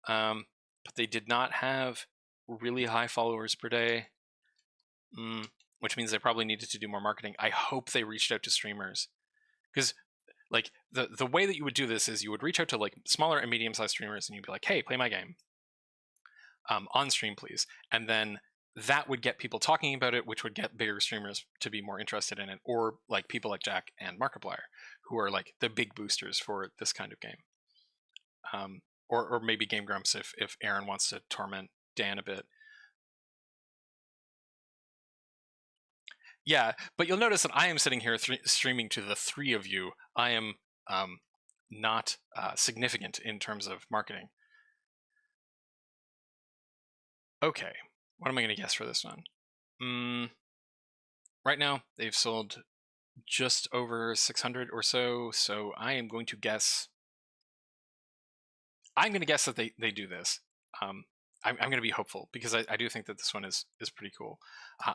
but they did not have really high followers per day, which means they probably needed to do more marketing. I hope they reached out to streamers, because like the way that you would do this is you would reach out to like smaller and medium-sized streamers, and you'd be like, hey, play my game on stream, please. And then that would get people talking about it, which would get bigger streamers to be more interested in it, or like people like Jack and Markiplier, who are like the big boosters for this kind of game. Or maybe Game Grumps if Aaron wants to torment Dan a bit. Yeah, but you'll notice that I am sitting here streaming to the three of you. I am not significant in terms of marketing. Okay, what am I going to guess for this one? Right now, they've sold just over 600 or so, so I am going to guess... I'm going to guess that they do this. I'm going to be hopeful, because I do think that this one is pretty cool.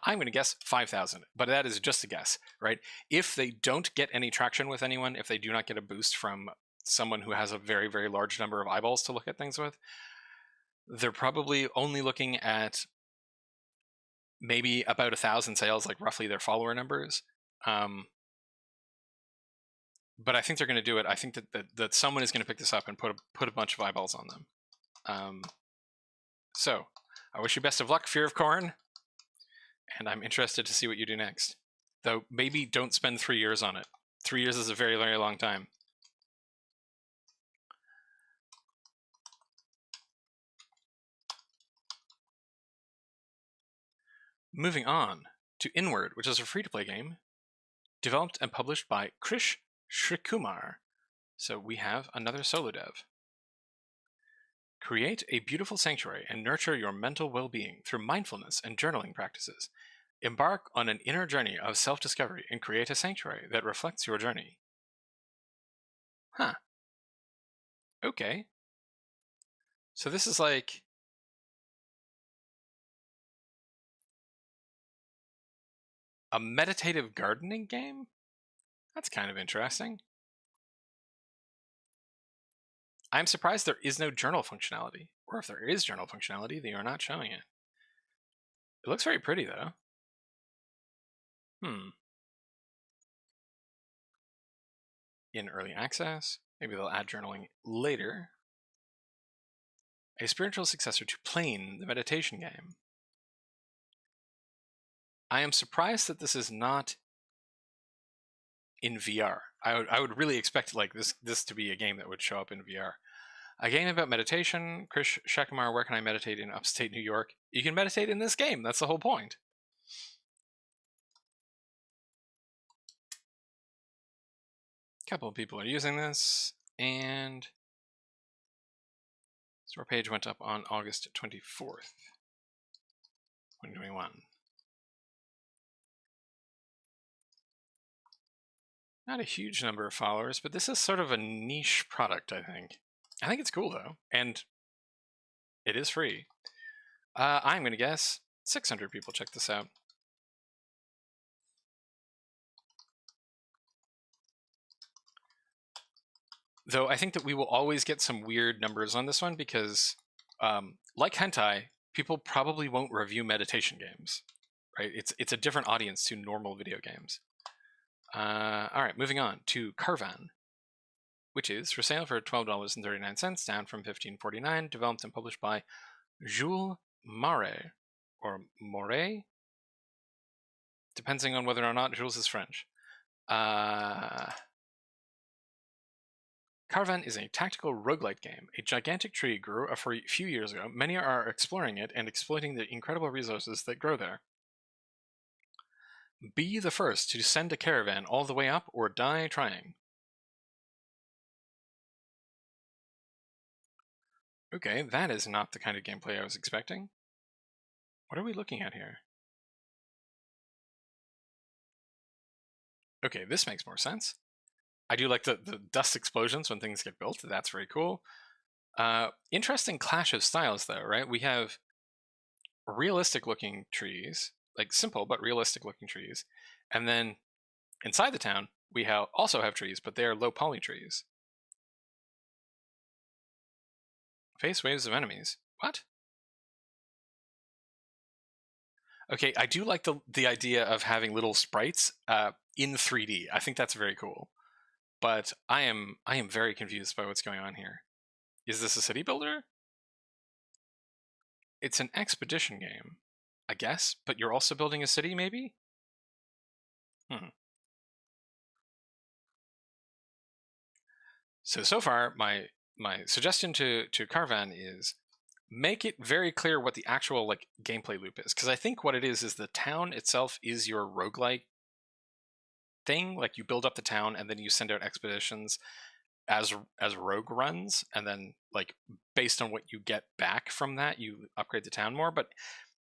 I'm going to guess 5,000, but that is just a guess, right? If they don't get any traction with anyone, if they do not get a boost from someone who has a very, very large number of eyeballs to look at things with, they're probably only looking at maybe about 1,000 sales, like roughly their follower numbers. But I think they're going to do it. I think that someone is going to pick this up and put a bunch of eyeballs on them. So I wish you best of luck, Fear of Corn, and I'm interested to see what you do next. Though maybe don't spend 3 years on it. 3 years is a very, very long time. Moving on to Inward, which is a free-to-play game developed and published by Krish Shrikumar. So we have another solo dev. Create a beautiful sanctuary and nurture your mental well-being through mindfulness and journaling practices. Embark on an inner journey of self-discovery and create a sanctuary that reflects your journey. Huh. Okay. So this is like... a meditative gardening game? That's kind of interesting. I'm surprised there is no journal functionality. Or if there is journal functionality, they are not showing it. It looks very pretty, though. In early access. Maybe they'll add journaling later. A spiritual successor to Plane, the meditation game. I am surprised that this is not in VR. I would really expect like this to be a game that would show up in VR. A game about meditation. Krish Shakumar, where can I meditate in upstate New York? You can meditate in this game. That's the whole point. A couple of people are using this, and store page went up on August 24th, 2021. Not a huge number of followers, but this is sort of a niche product, I think. I think it's cool, though, and it is free. I'm going to guess 600 people check this out. Though I think that we will always get some weird numbers on this one because, like hentai, people probably won't review meditation games, right? It's a different audience to normal video games. All right, moving on to Karvan, which is for sale for $12.39, down from $15.49, developed and published by Jules Marais, or Moret, depending on whether or not Jules is French. Karvan is a tactical roguelite game. A gigantic tree grew a few years ago. Many are exploring it and exploiting the incredible resources that grow there. Be the first to send a caravan all the way up or die trying. Okay, that is not the kind of gameplay I was expecting. What are we looking at here? Okay, this makes more sense. I do like the dust explosions when things get built. That's very cool. Interesting clash of styles, though, right? We have realistic-looking trees, like simple but realistic-looking trees, and then inside the town we also have trees, but they are low poly trees. Face waves of enemies. What? Okay, I do like the idea of having little sprites in 3D. I think that's very cool. But I am very confused by what's going on here. Is this a city builder? It's an expedition game, I guess, but you're also building a city, maybe? So far, my suggestion to Karvan is make it very clear what the actual like gameplay loop is, because I think what it is the town itself is your roguelike thing. Like you build up the town and then you send out expeditions as rogue runs, and then like based on what you get back from that, you upgrade the town more. But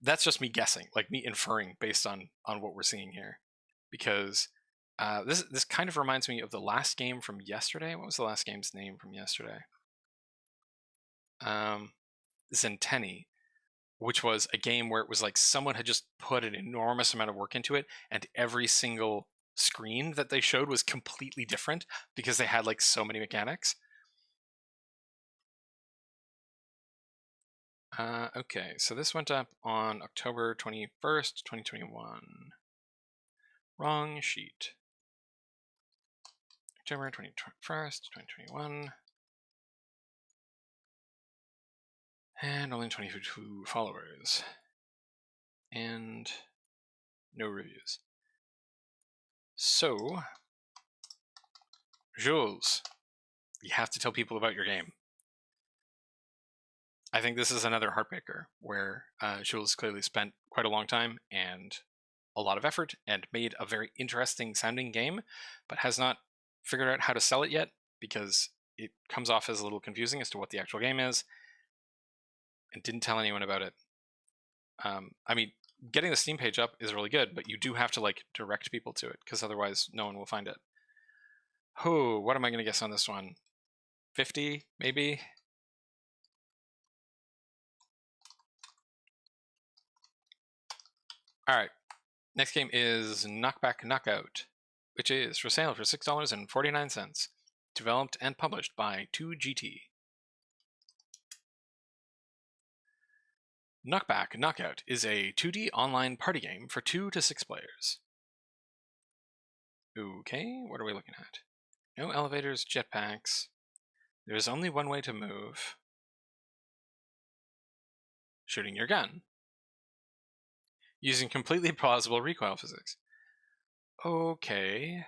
that's just me guessing, like me inferring based on what we're seeing here, because this kind of reminds me of the last game from yesterday. What was the last game's name from yesterday? Zenteni, which was a game where it was like someone had just put an enormous amount of work into it, and every single screen that they showed was completely different because they had like so many mechanics. Okay, so this went up on October 21st, 2021. Wrong sheet. October 21st, 2021. And only 22 followers. And no reviews. So, Jules, you have to tell people about your game. I think this is another heartbreaker where Jules clearly spent quite a long time and a lot of effort and made a very interesting sounding game, but has not figured out how to sell it yet because it comes off as a little confusing as to what the actual game is, and didn't tell anyone about it. I mean, getting the Steam page up is really good, but you do have to like direct people to it because otherwise no one will find it. Oh, what am I going to guess on this one? 50, maybe? All right. Next game is Knockback Knockout, which is for sale for $6.49. Developed and published by 2GT. Knockback Knockout is a 2D online party game for 2 to 6 players. Okay, what are we looking at? No elevators, jetpacks. There's only one way to move. Shooting your gun. Using completely plausible recoil physics. Okay.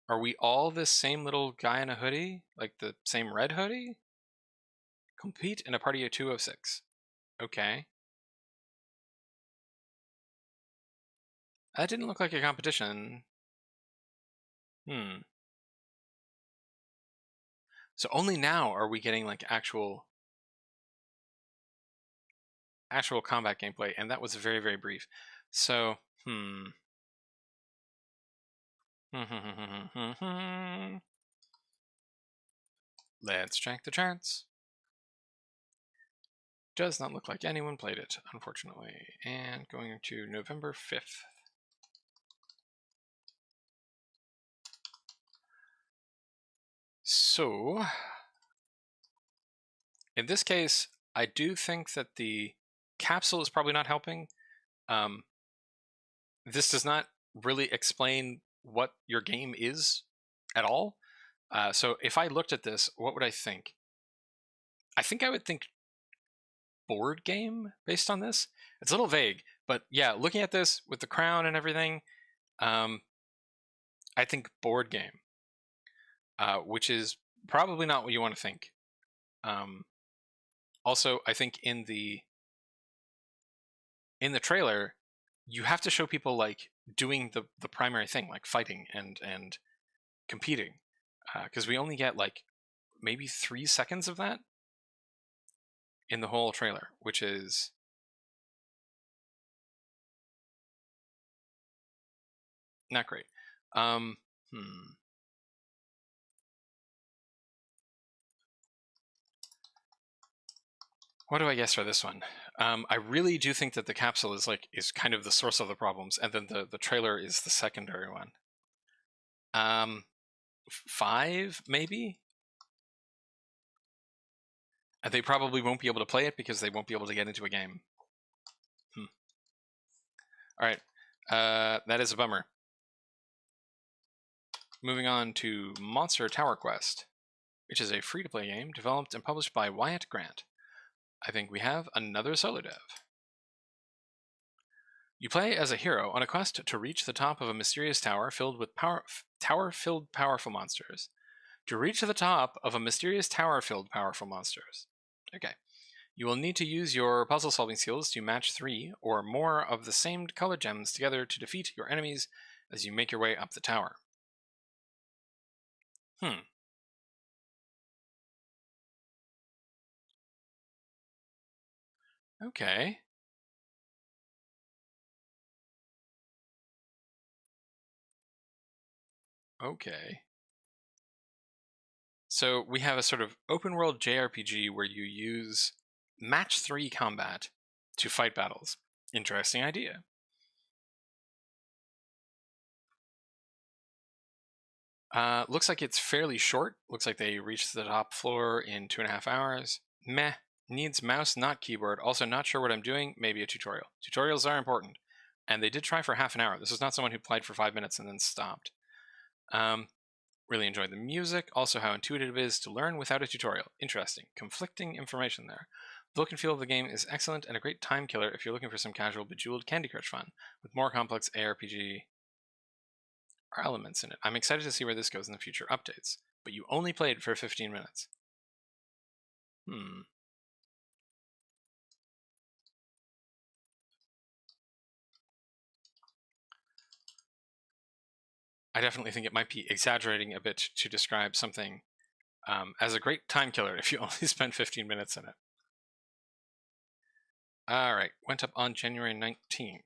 Are we all this same little guy in a hoodie? Like the same red hoodie? Compete in a party of 2 of 6. Okay. That didn't look like a competition. So only now are we getting like actual combat gameplay, and that was very, very brief. So, let's check the charts. Does not look like anyone played it, unfortunately. And going to November 5th. So, in this case, I do think that the capsule is probably not helping. This does not really explain what your game is at all. So if I looked at this, what would I think? I think I would think board game based on this. It's a little vague, but yeah, looking at this with the crown and everything, I think board game, which is probably not what you want to think. Also, I think in the trailer, you have to show people like doing the primary thing, like fighting and competing, because we only get like maybe 3 seconds of that in the whole trailer, which is Not great. What do I guess for this one? I really do think that the capsule is kind of the source of the problems, and then the trailer is the secondary one. 5 maybe. And they probably won't be able to play it because they won't be able to get into a game. All right, that is a bummer. Moving on to Monster Tower Quest, which is a free-to-play game developed and published by Wyatt Grant. I think we have another solo dev. You play as a hero on a quest to reach the top of a mysterious tower filled with powerful monsters. To reach the top of a mysterious tower-filled powerful monsters. Okay. You will need to use your puzzle-solving skills to match 3 or more of the same color gems together to defeat your enemies as you make your way up the tower. Okay. Okay. So we have a sort of open-world JRPG where you use match 3 combat to fight battles. Interesting idea. Looks like it's fairly short. Looks like they reached the top floor in 2.5 hours. Meh. Needs mouse, not keyboard. Also not sure what I'm doing. Maybe a tutorial. Tutorials are important. And they did try for half an hour. This is not someone who played for 5 minutes and then stopped. Really enjoyed the music. Also how intuitive it is to learn without a tutorial. Interesting. Conflicting information there. The look and feel of the game is excellent and a great time killer if you're looking for some casual Bejeweled Candy Crush fun, with more complex ARPG elements in it. I'm excited to see where this goes in the future updates, but you only played for 15 minutes. I definitely think it might be exaggerating a bit to describe something as a great time killer if you only spent 15 minutes in it. Alright, went up on January 19th.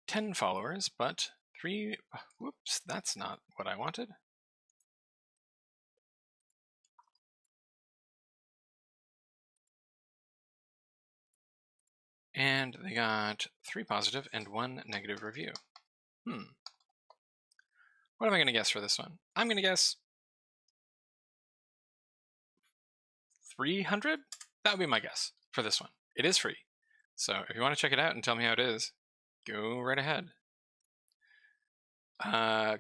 $10 followers, but 3... Whoops, that's not what I wanted. And they got 3 positive and 1 negative review. What am I going to guess for this one? I'm going to guess 300? That would be my guess for this one. It is free. So if you want to check it out and tell me how it is, go right ahead.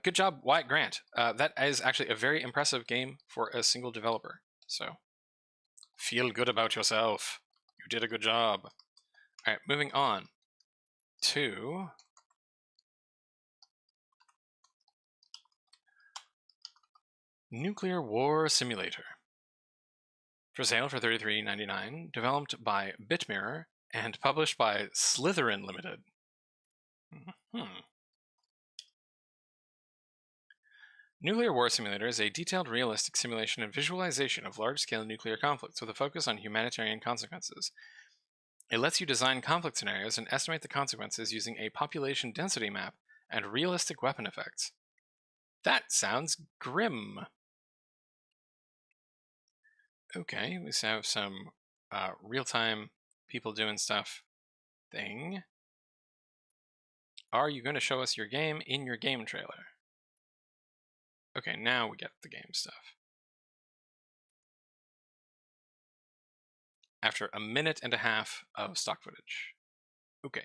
Good job, Wyatt Grant. That is actually a very impressive game for a single developer. So feel good about yourself. You did a good job. All right, moving on to Nuclear War Simulator. For sale for $33.99, developed by Bitmirror and published by Slytherin Limited. Nuclear War Simulator is a detailed, realistic simulation and visualization of large-scale nuclear conflicts with a focus on humanitarian consequences. It lets you design conflict scenarios and estimate the consequences using a population density map and realistic weapon effects. That sounds grim. Okay, we have some real-time people doing stuff thing. Are you going to show us your game in your game trailer? Okay, now we get the game stuff. After 1.5 minutes of stock footage. Okay.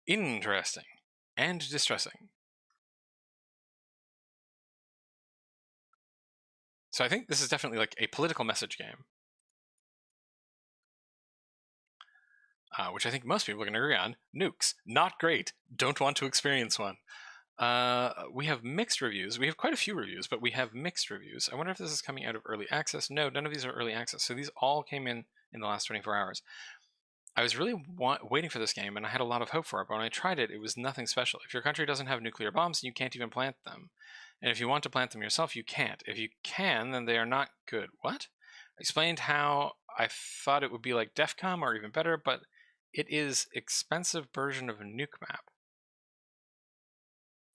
Interesting. And distressing. So I think this is definitely like a political message game. Which I think most people are going to agree on. Nukes. Not great. Don't want to experience one. We have mixed reviews. We have quite a few reviews, but we have mixed reviews. I wonder if this is coming out of early access. No, none of these are early access. So these all came in the last 24 hours. I was really waiting for this game, and I had a lot of hope for it, but when I tried it, it was nothing special. If your country doesn't have nuclear bombs, you can't even plant them. And if you want to plant them yourself, you can't. If you can, then they are not good. What? I explained how I thought it would be like DEFCON or even better, but it is expensive version of a nuke map.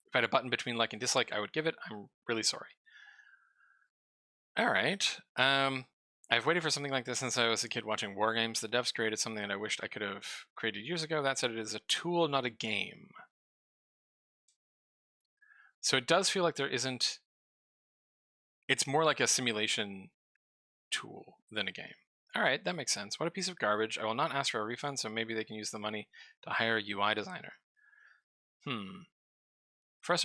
If I had a button between like and dislike, I would give it. I'm really sorry. All right. I've waited for something like this since I was a kid watching war games. The devs created something that I wished I could have created years ago. That said, it is a tool, not a game. So it does feel like there isn't... It's more like a simulation tool than a game. All right, that makes sense. What a piece of garbage. I will not ask for a refund, so maybe they can use the money to hire a UI designer. First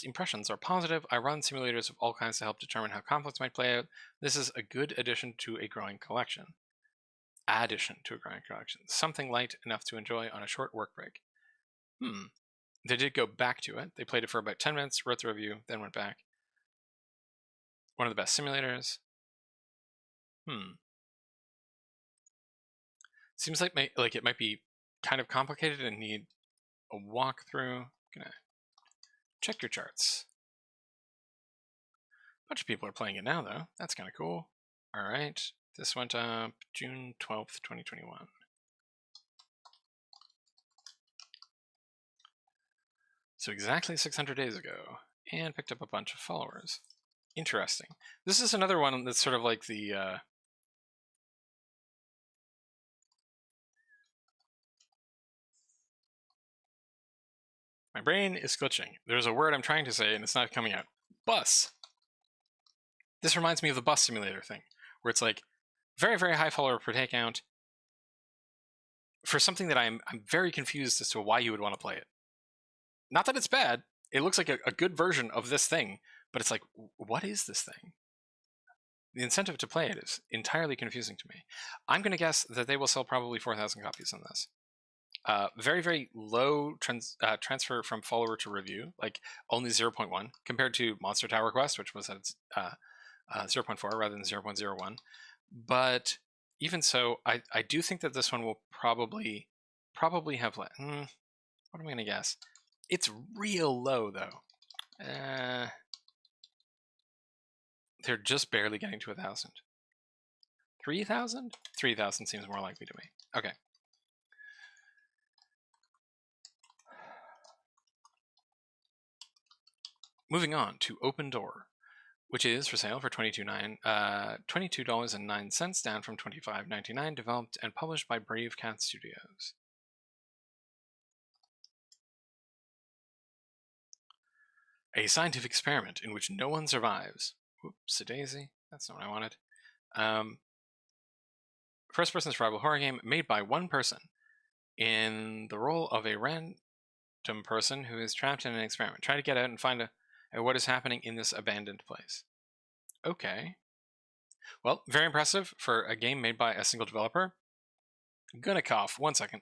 impressions are positive. I run simulators of all kinds to help determine how conflicts might play out. This is a good addition to a growing collection. Something light enough to enjoy on a short work break. They did go back to it. They played it for about 10 minutes, wrote the review, then went back. One of the best simulators. Seems like it might be kind of complicated and need a walkthrough. Gonna check your charts. A bunch of people are playing it now, though. That's kind of cool. All right, this went up June 12th, 2021. So exactly 600 days ago, and picked up a bunch of followers. Interesting. This is another one that's sort of like the my brain is glitching. There's a word I'm trying to say and it's not coming out. Bus. This reminds me of the bus simulator thing, where it's like very, very high follower per day count for something that I'm very confused as to why you would want to play it. Not that it's bad. It looks like a good version of this thing, but it's like, what is this thing? The incentive to play it is entirely confusing to me. I'm going to guess that they will sell probably 4,000 copies on this. Very, very low transfer from follower to review, like only 0.1 compared to Monster Tower Quest, which was at 0.4 rather than 0.01. But even so, I do think that this one will probably have... what am I going to guess? It's real low, though. They're just barely getting to 1,000. 3,000? 3,000 seems more likely to me. Okay. Moving on to Open Door, which is for sale for $22.09, down from $25.99, developed and published by Brave Cat Studios. A scientific experiment in which no one survives. Whoops-a-daisy. That's not what I wanted. First-person survival horror game made by one person in the role of a random person who is trapped in an experiment. Try to get out and find out what is happening in this abandoned place. Okay. Well, very impressive for a game made by a single developer. I'm gonna cough. 1 second.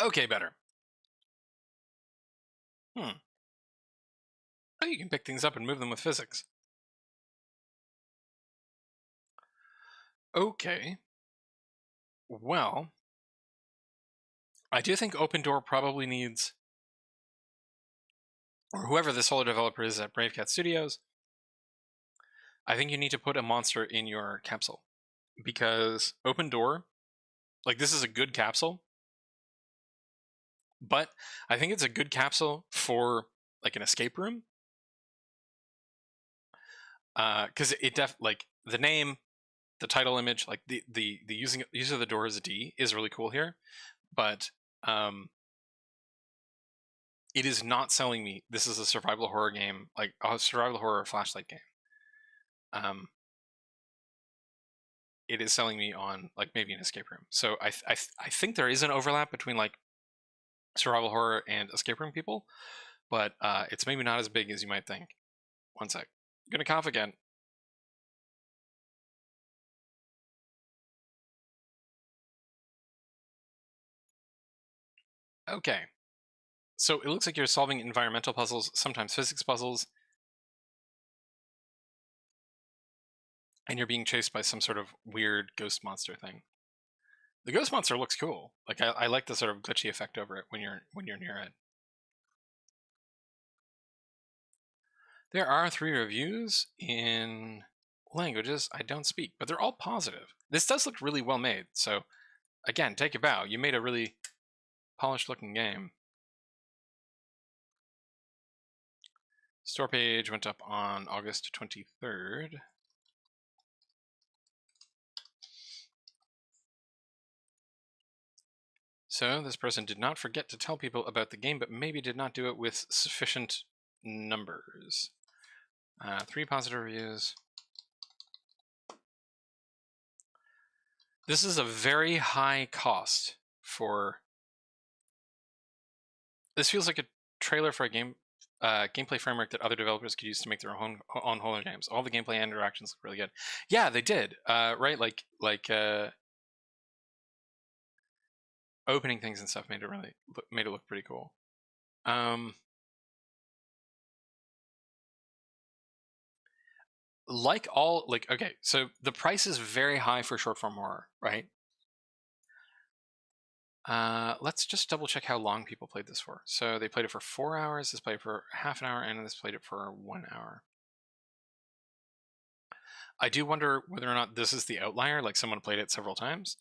Okay, better. Oh, you can pick things up and move them with physics. Okay. Well, I do think Open Door probably needs, or whoever the solo developer is at Brave Cat Studios, I think you need to put a monster in your capsule. Because Open Door, like, this is a good capsule, but I think it's a good capsule for like an escape room. Because like the name, the title image, like the use of the door as a D is really cool here, but it is not selling me this is a survival horror game, like a survival horror flashlight game. It is selling me on like maybe an escape room. So I think there is an overlap between like survival horror and escape room people, but it's maybe not as big as you might think. 1 sec. I'm gonna cough again. Okay. So it looks like you're solving environmental puzzles, sometimes physics puzzles, and you're being chased by some sort of weird ghost monster thing. The ghost monster looks cool. Like I like the sort of glitchy effect over it when you're near it. There are 3 reviews in languages I don't speak, but they're all positive. This does look really well made, so again, take a bow. You made a really polished looking game. Store page went up on August 23rd. So this person did not forget to tell people about the game, but maybe did not do it with sufficient numbers. 3 positive reviews. This is a very high cost for... This feels like a trailer for a game, gameplay framework that other developers could use to make their own whole games. All the gameplay and interactions look really good. Yeah, they did. Right, like opening things and stuff made it look pretty cool. Okay, so the price is very high for short form horror, right? Let's just double check how long people played this for. So they played it for 4 hours, this played it for half an hour, and this played it for 1 hour. I do wonder whether or not this is the outlier, like someone played it several times.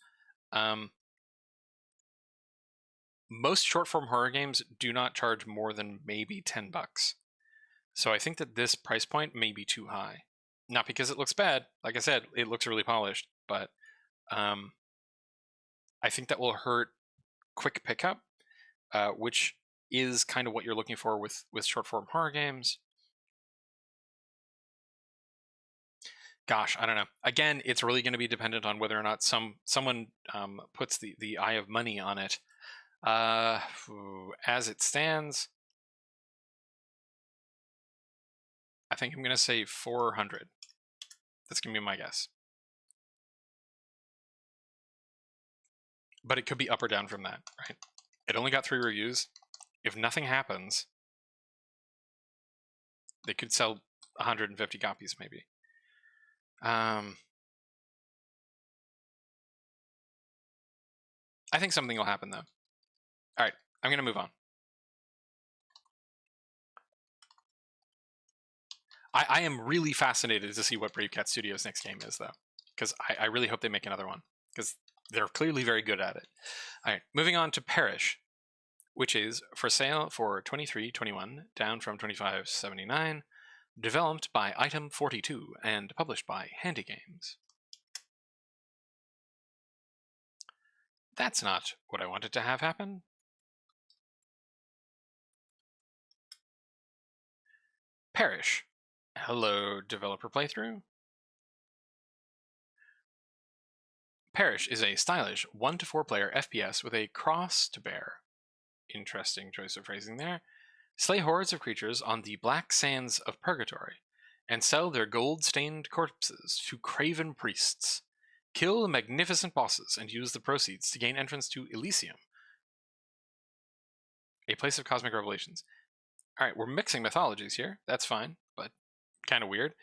Most short form horror games do not charge more than maybe $10. So I think that this price point may be too high. Not because it looks bad. Like I said, it looks really polished, but I think that will hurt quick pickup, which is kind of what you're looking for with short form horror games. Gosh, I don't know. Again, it's really going to be dependent on whether or not someone puts the eye of money on it. As it stands, I think I'm going to say 400. That's going to be my guess. But it could be up or down from that, right? It only got 3 reviews. If nothing happens, they could sell 150 copies maybe. I think something will happen though. All right, I'm going to move on. I am really fascinated to see what Brave Cat Studios' next game is though, because I really hope they make another one, because they're clearly very good at it. All right, moving on to Perish, which is for sale for $23.21, down from $25.79, developed by Item 42 and published by Handy Games. That's not what I wanted to have happen. Perish. Hello, developer playthrough. Perish is a stylish 1 to 4 player FPS with a cross to bear. Interesting choice of phrasing there. Slay hordes of creatures on the black sands of purgatory, and sell their gold-stained corpses to craven priests. Kill magnificent bosses and use the proceeds to gain entrance to Elysium, a place of cosmic revelations. Alright, we're mixing mythologies here. That's fine, but kind of weird.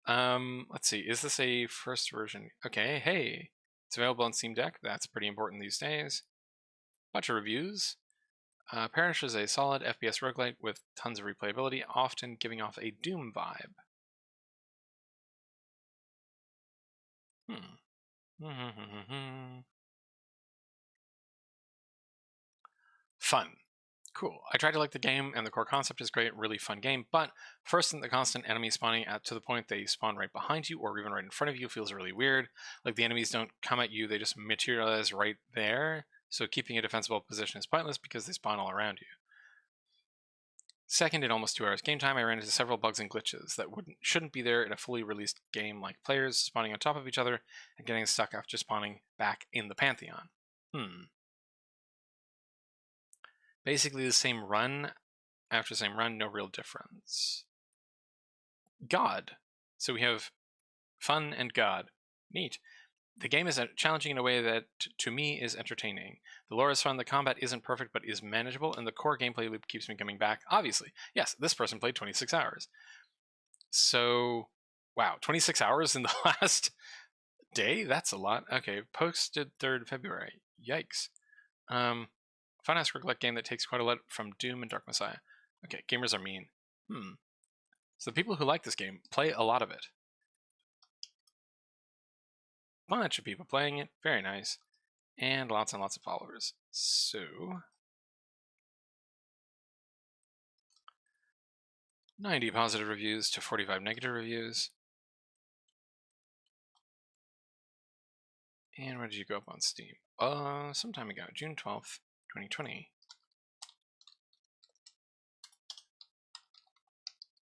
Let's see, is this a first version? Okay, hey, it's available on Steam Deck. That's pretty important these days. Bunch of reviews. Perish is a solid FPS roguelite with tons of replayability, often giving off a Doom vibe. Fun. Cool. I tried to like the game, and the core concept is great, really fun game, but first, the constant enemy spawning to the point they spawn right behind you or even right in front of you feels really weird. Like the enemies don't come at you, they just materialize right there, so keeping a defensible position is pointless because they spawn all around you. Second, in almost 2 hours game time, I ran into several bugs and glitches that shouldn't be there in a fully released game, like players spawning on top of each other and getting stuck after spawning back in the Pantheon. Basically the same run after the same run, no real difference. God. So we have fun and God. Neat. The game is challenging in a way that, to me, is entertaining. The lore is fun, the combat isn't perfect, but is manageable, and the core gameplay loop keeps me coming back. Obviously. Yes, this person played 26 hours. So, wow, 26 hours in the last day? That's a lot. Okay, posted 3rd February. Yikes. Fun-ass roguelike game that takes quite a lot from Doom and Dark Messiah. Okay, gamers are mean. So the people who like this game play a lot of it. Bunch of people playing it. Very nice. And lots of followers. So 90 positive reviews to 45 negative reviews. And where did you go up on Steam? Some time ago, June 12th, 2020.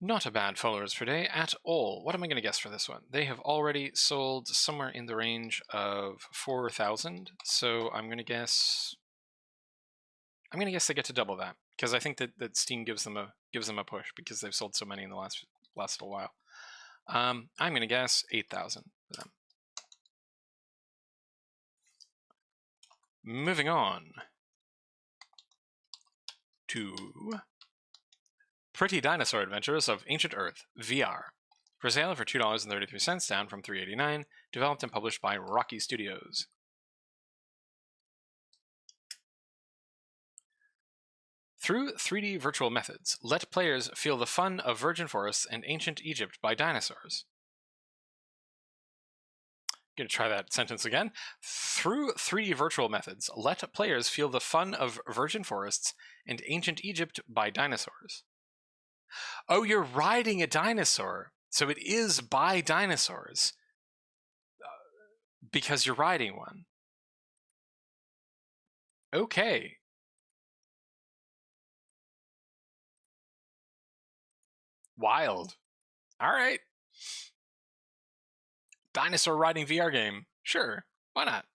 Not a bad followers per day at all. What am I going to guess for this one? They have already sold somewhere in the range of 4,000. So I'm going to guess they get to double that, because I think that Steam gives them a push because they've sold so many in the last little while. I'm going to guess 8,000 for them. Moving on to Pretty Dinosaur Adventures of Ancient Earth VR. For sale for $2.33, down from $3.89. Developed and published by Rocky Studios. Through 3D virtual methods, let players feel the fun of virgin forests and ancient Egypt by dinosaurs. I'm going to try that sentence again. Through 3D virtual methods, let players feel the fun of virgin forests and ancient Egypt by dinosaurs. Oh, you're riding a dinosaur. So it is by dinosaurs. Because you're riding one. Okay. Wild. All right. Dinosaur riding VR game. Sure. Why not?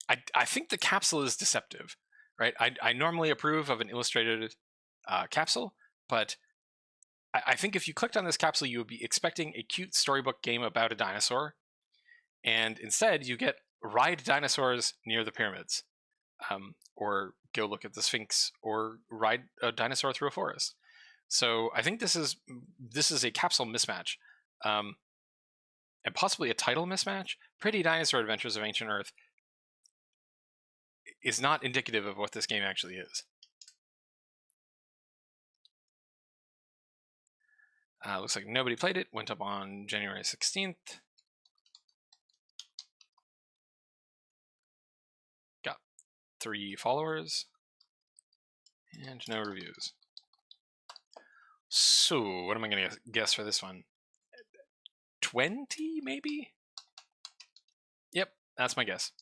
I think the capsule is deceptive, right? I normally approve of an illustrated capsule, but I think if you clicked on this capsule, you would be expecting a cute storybook game about a dinosaur, and instead you get ride dinosaurs near the pyramids, or go look at the Sphinx, or ride a dinosaur through a forest. So I think this is a capsule mismatch, and possibly a title mismatch. Pretty Dinosaur Adventures of Ancient Earth is not indicative of what this game actually is. Looks like nobody played it. Went up on January 16th. Got 3 followers. And no reviews. So, what am I going to guess for this one? 20, maybe? Yep, that's my guess.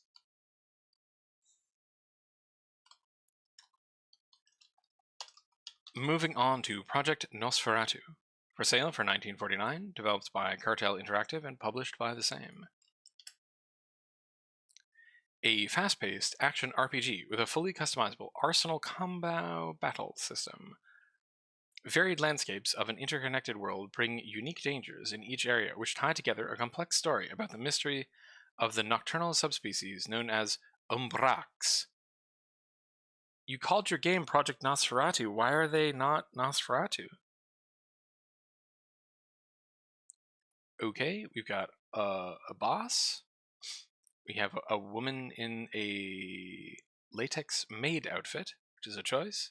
Moving on to Project Nosferatu. For sale for $19.49, developed by Cartel Interactive and published by the same. A fast-paced action RPG with a fully customizable arsenal combo battle system. Varied landscapes of an interconnected world bring unique dangers in each area, which tie together a complex story about the mystery of the nocturnal subspecies known as Umbrax. You called your game Project Nosferatu. Why are they not Nosferatu? Okay, we've got a boss. We have a woman in a latex maid outfit, which is a choice.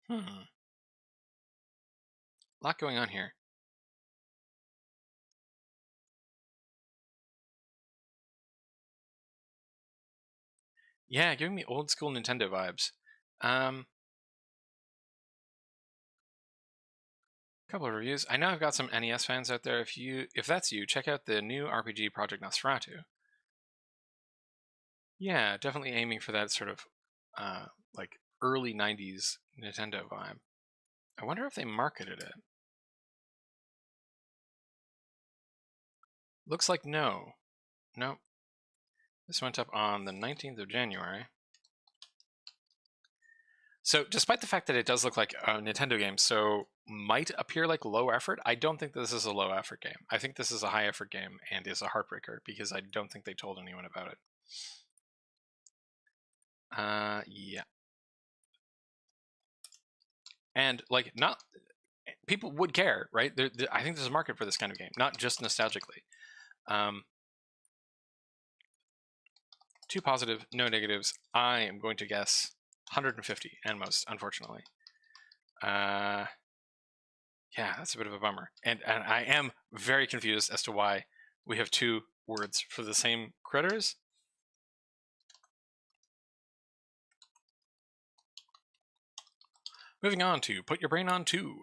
A lot going on here. Yeah, giving me old school Nintendo vibes. Couple of reviews. I know I've got some NES fans out there. If that's you, check out the new RPG Project Nosferatu. Yeah, definitely aiming for that sort of like early 90s Nintendo vibe. I wonder if they marketed it. Looks like no. Nope. This went up on the 19th of January. So, despite the fact that it does look like a Nintendo game, so might appear like low effort, I don't think this is a low effort game. I think this is a high effort game and is a heartbreaker because I don't think they told anyone about it. Yeah. And like, not people would care, right? I think there's a market for this kind of game, not just nostalgically. 2 positive, no negatives. I am going to guess 150 and most, unfortunately. Yeah, that's a bit of a bummer. And I am very confused as to why we have 2 words for the same critters. Moving on to Put Your Brain on 2,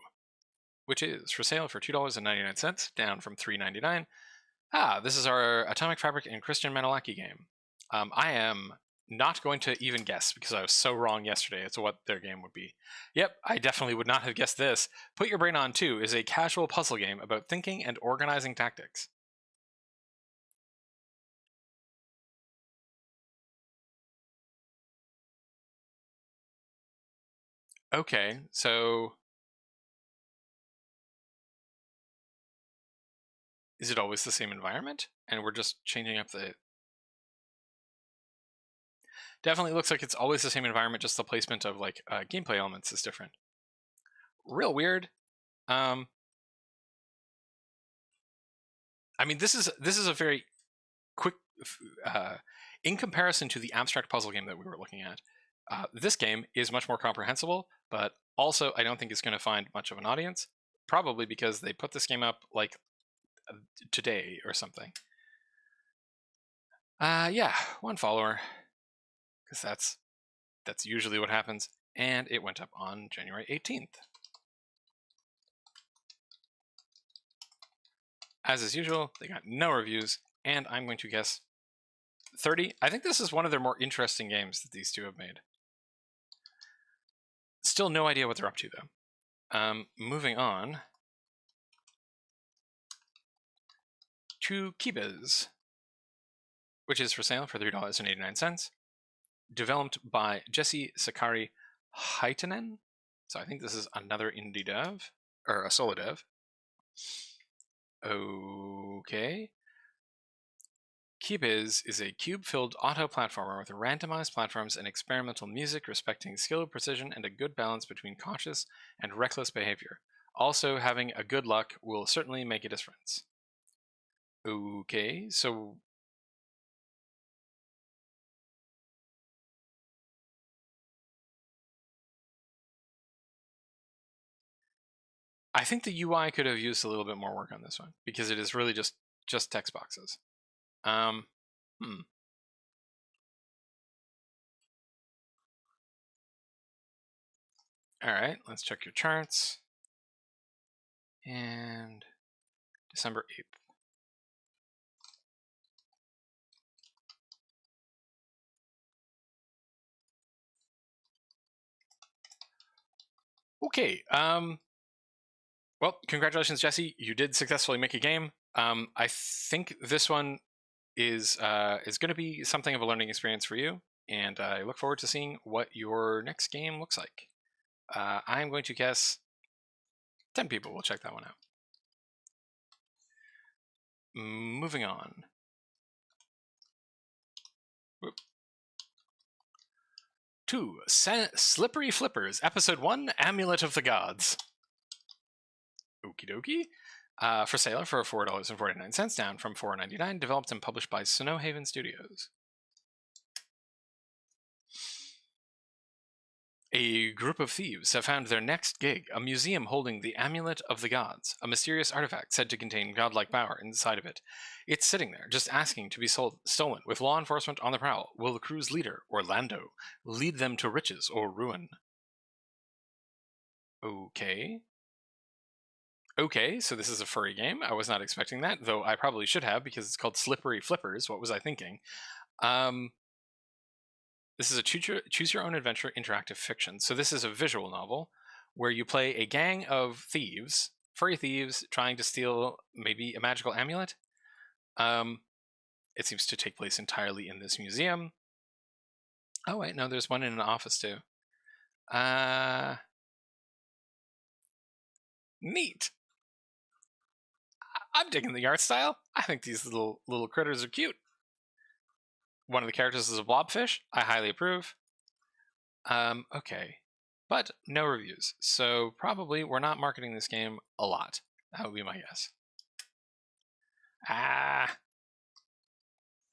which is for sale for $2.99, down from $3.99. This is our Atomic Fabric and Christian Manolaki game. I am not going to even guess because I was so wrong yesterday as to what their game would be. Yep, I definitely would not have guessed this. Put Your Brain on 2 is a casual puzzle game about thinking and organizing tactics. Okay, so is it always the same environment? And we're just changing up the... Definitely looks like it's always the same environment, just the placement of like gameplay elements is different. Real weird. I mean, this is a very quick, in comparison to the abstract puzzle game that we were looking at. This game is much more comprehensible, but also I don't think it's going to find much of an audience. Probably because they put this game up like today or something. Yeah, 1 follower, because that's usually what happens. And it went up on January 18th. As is usual, they got no reviews, and I'm going to guess 30. I think this is one of their more interesting games that these 2 have made. Still no idea what they're up to, though. Moving on to Qiybz, which is for sale for $3.89. Developed by Jesse Sakari Haitanen. So I think this is another indie dev, or a solo dev. Okay. Qiybz is a cube-filled auto platformer with randomized platforms and experimental music respecting skill, precision, and a good balance between cautious and reckless behavior. Also, having a good luck will certainly make a difference. Okay, so... I think the UI could have used a little bit more work on this one, because it is really just text boxes. All right, let's check your charts. And December 8th. Okay, well, congratulations, Jesse. You did successfully make a game. I think this one is going to be something of a learning experience for you, and I look forward to seeing what your next game looks like. I'm going to guess 10 people will check that one out. Moving on. Whoop. 2. Slippery Flippers, Episode 1, Amulet of the Gods. Okie dokie. For sale for $4.49, down from $4.99, developed and published by Snowhaven Studios. A group of thieves have found their next gig, a museum holding the Amulet of the Gods, a mysterious artifact said to contain godlike power inside of it. It's sitting there, just asking to be stolen, with law enforcement on the prowl. Will the crew's leader, Orlando, lead them to riches or ruin? Okay. Okay, so this is a furry game. I was not expecting that, though I probably should have, because it's called Slippery Flippers. What was I thinking? This is a choose your own adventure interactive fiction. So this is a visual novel where you play a gang of thieves, furry thieves, trying to steal maybe a magical amulet. It seems to take place entirely in this museum. Oh wait, no, there's one in an office too. Neat. I'm digging the art style. I think these little critters are cute. One of the characters is a blobfish. I highly approve. Okay. But no reviews. So probably we're not marketing this game a lot. That would be my guess.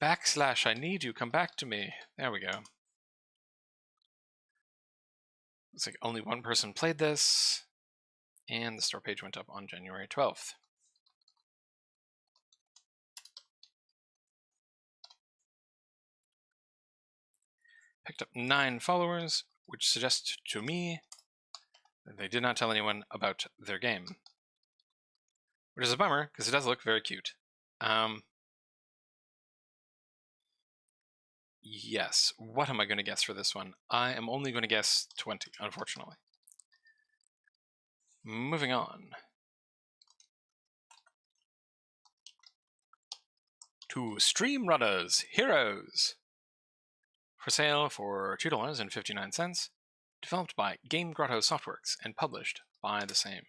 Backslash, I need you. Come back to me. There we go. Looks like only one person played this. And the store page went up on January 12th. Picked up 9 followers, which suggests to me that they did not tell anyone about their game. Which is a bummer, because it does look very cute. Yes, what am I going to guess for this one? I am only going to guess 20, unfortunately. Moving on. To Stream Runners Heroes. For sale for $2.59, developed by Game Grotto Softworks and published by the same.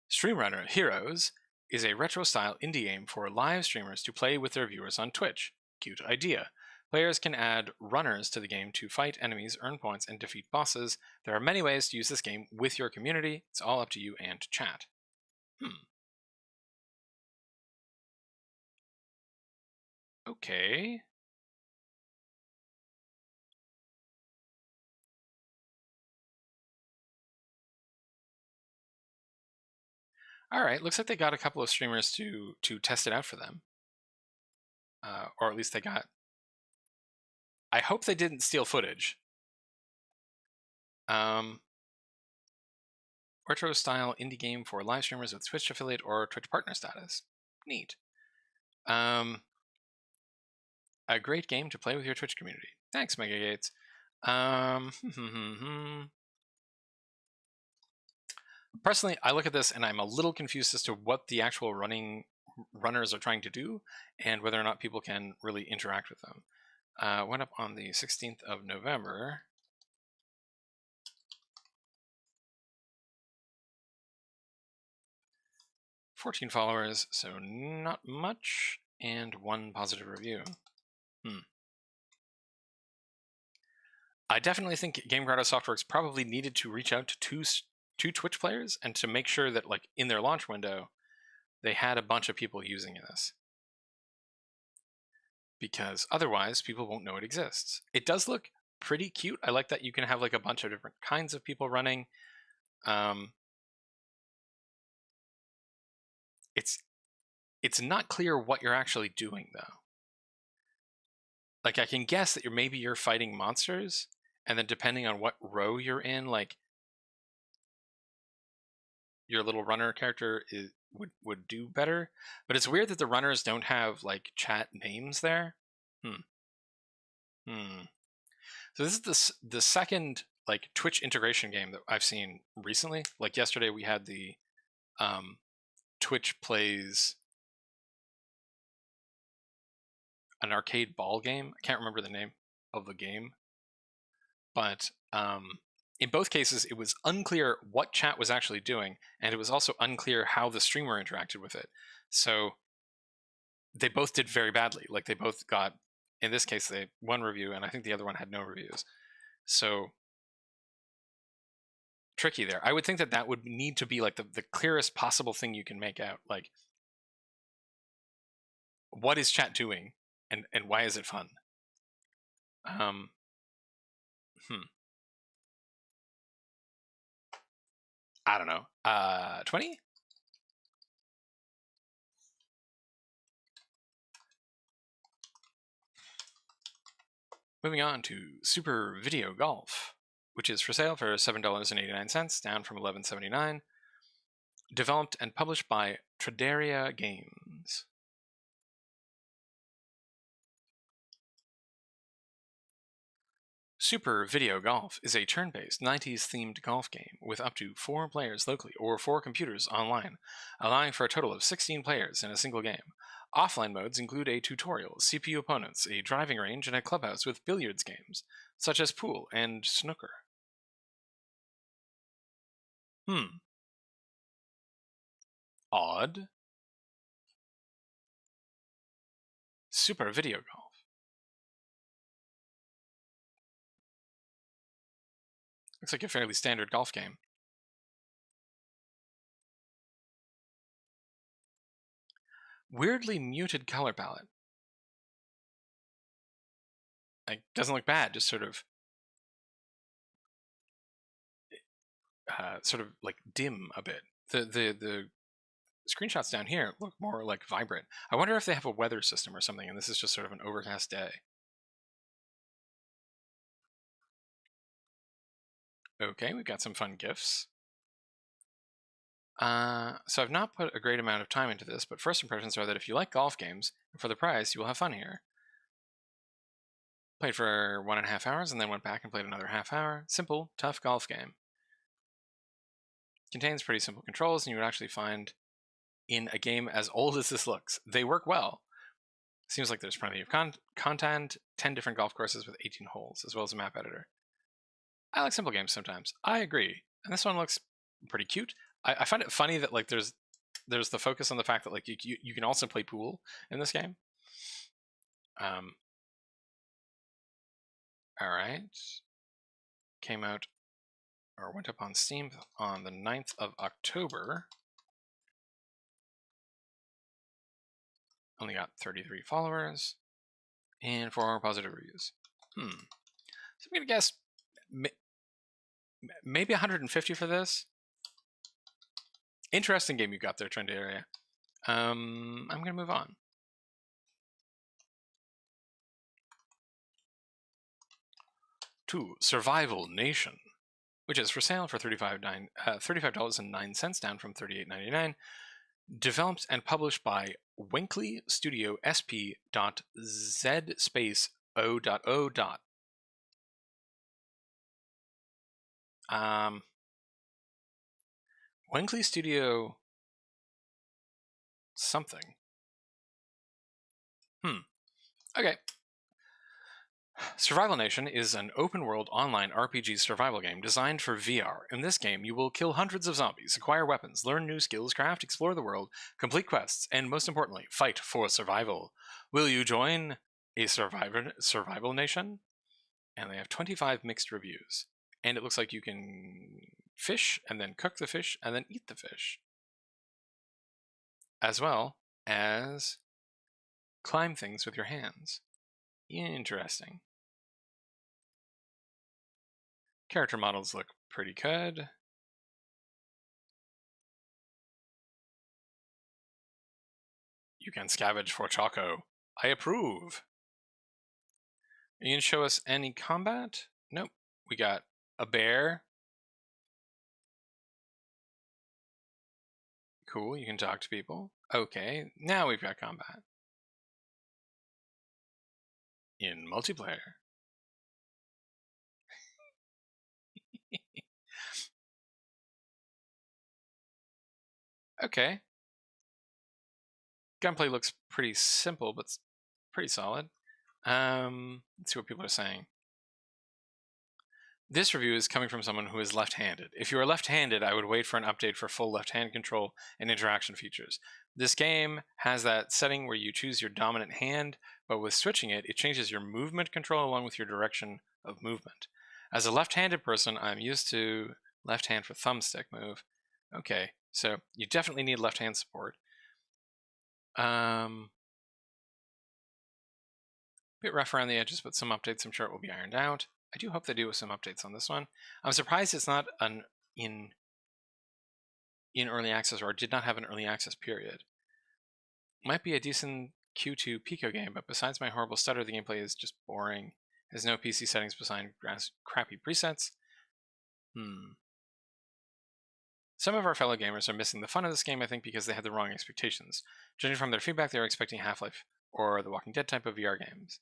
Stream Runner Heroes is a retro-style indie game for live streamers to play with their viewers on Twitch. Cute idea. Players can add runners to the game to fight enemies, earn points, and defeat bosses. There are many ways to use this game with your community. It's all up to you and chat. Okay. Alright, looks like they got a couple of streamers to test it out for them. Or at least they got... I hope they didn't steal footage. Retro-style indie game for live streamers with Twitch affiliate or Twitch partner status. Neat. A great game to play with your Twitch community. Thanks, Megagates. Personally, I look at this and I'm a little confused as to what the actual runners are trying to do and whether or not people can really interact with them. Went up on the 16th of November. $14 followers, so not much, and 1 positive review. I definitely think Game Grotto Softworks probably needed to reach out to two Twitch players and to make sure that, like, in their launch window, they had a bunch of people using this. Because otherwise, people won't know it exists. It does look pretty cute. I like that you can have, like, a bunch of different kinds of people running. It's not clear what you're actually doing, though. Like, I can guess that maybe you're fighting monsters, and then depending on what row you're in, like, your little runner character would do better. But it's weird that the runners don't have, like, chat names there. So this is the second, like, Twitch integration game that I've seen recently. Like, yesterday we had the Twitch plays an arcade ball game. I can't remember the name of the game, but in both cases it was unclear what chat was actually doing, and it was also unclear how the streamer interacted with it. So they both did very badly. Like, they both got, in this case, they 1 review, and I think the other one had no reviews. So tricky there. I would think that would need to be, like, the clearest possible thing you can make out. Like, what is chat doing, and why is it fun? I don't know. 20? Moving on to Super Video Golf, which is for sale for $7.89, down from $11.79. Developed and published by Totgeschwiegen Games. Super Video Golf is a turn-based 90s-themed golf game with up to 4 players locally or 4 computers online, allowing for a total of 16 players in a single game. Offline modes include a tutorial, CPU opponents, a driving range, and a clubhouse with billiards games, such as pool and snooker. Odd. Super Video Golf. Looks like a fairly standard golf game. Weirdly muted color palette. Like, doesn't look bad, just sort of like dim a bit. The screenshots down here look more like vibrant. I wonder if they have a weather system or something, and this is just sort of an overcast day. Okay, we've got some fun GIFs. So I've not put a great amount of time into this, but first impressions are that if you like golf games, and for the price, you will have fun here. Played for 1.5 hours and then went back and played another half hour. Simple, tough golf game. Contains pretty simple controls, and you would actually find in a game as old as this looks, they work well. Seems like there's plenty of content, 10 different golf courses with 18 holes, as well as a map editor. I like simple games sometimes. I agree. And this one looks pretty cute. I find it funny that like there's the focus on the fact that like you can also play pool in this game. All right. Came out or went up on Steam on the 9th of October. Only got 33 followers and 4 positive reviews. So I'm gonna guess maybe 150 for this. Interesting game you got there, Trend Area. I'm gonna move on. To Survival Nation, which is for sale for $35.09, down from $38.99. Developed and published by Winkley Studio SP.Z space O.O. Winkley Studio something. Okay. Survival Nation is an open-world online RPG survival game designed for VR. In this game, you will kill hundreds of zombies, acquire weapons, learn new skills, craft, explore the world, complete quests, and most importantly, fight for survival. Will you join a survival nation? And they have 25 mixed reviews. And it looks like you can fish, and then cook the fish, and then eat the fish. As well as climb things with your hands. Interesting. Character models look pretty good. You can scavenge for Choco. I approve. You can show us any combat? Nope. We got a bear. Cool, you can talk to people. Okay, now we've got combat. In multiplayer. Okay. Gunplay looks pretty simple, but it's pretty solid. Let's see what people are saying. This review is coming from someone who is left-handed. If you are left-handed, I would wait for an update for full left-hand control and interaction features. This game has that setting where you choose your dominant hand, but with switching it, it changes your movement control along with your direction of movement. As a left-handed person, I'm used to left hand for thumbstick move. Okay, so you definitely need left-hand support. Bit rough around the edges, but some updates I'm sure it will be ironed out. I do hope they do with some updates on this one. I'm surprised it's not in early access, or did not have an early access period. Might be a decent Q2 Pico game, but besides my horrible stutter, the gameplay is just boring. There's no PC settings besides crappy presets. Some of our fellow gamers are missing the fun of this game, I think, because they had the wrong expectations. Judging from their feedback, they were expecting Half-Life or The Walking Dead type of VR games.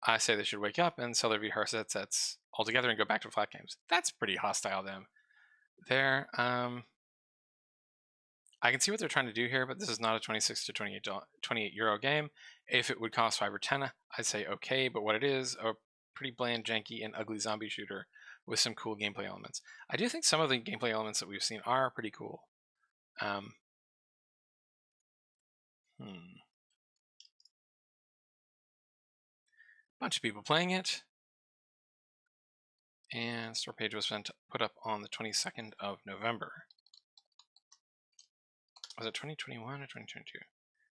I say they should wake up and sell their VR headsets altogether and go back to flat games. That's pretty hostile, them. There, I can see what they're trying to do here, but this is not a 26 to 28 euro game. If it would cost 5 or 10, I'd say okay, but what it is, a pretty bland, janky, and ugly zombie shooter with some cool gameplay elements. I do think some of the gameplay elements that we've seen are pretty cool. Bunch of people playing it. And store page was put up on the 22nd of November. Was it 2021 or 2022?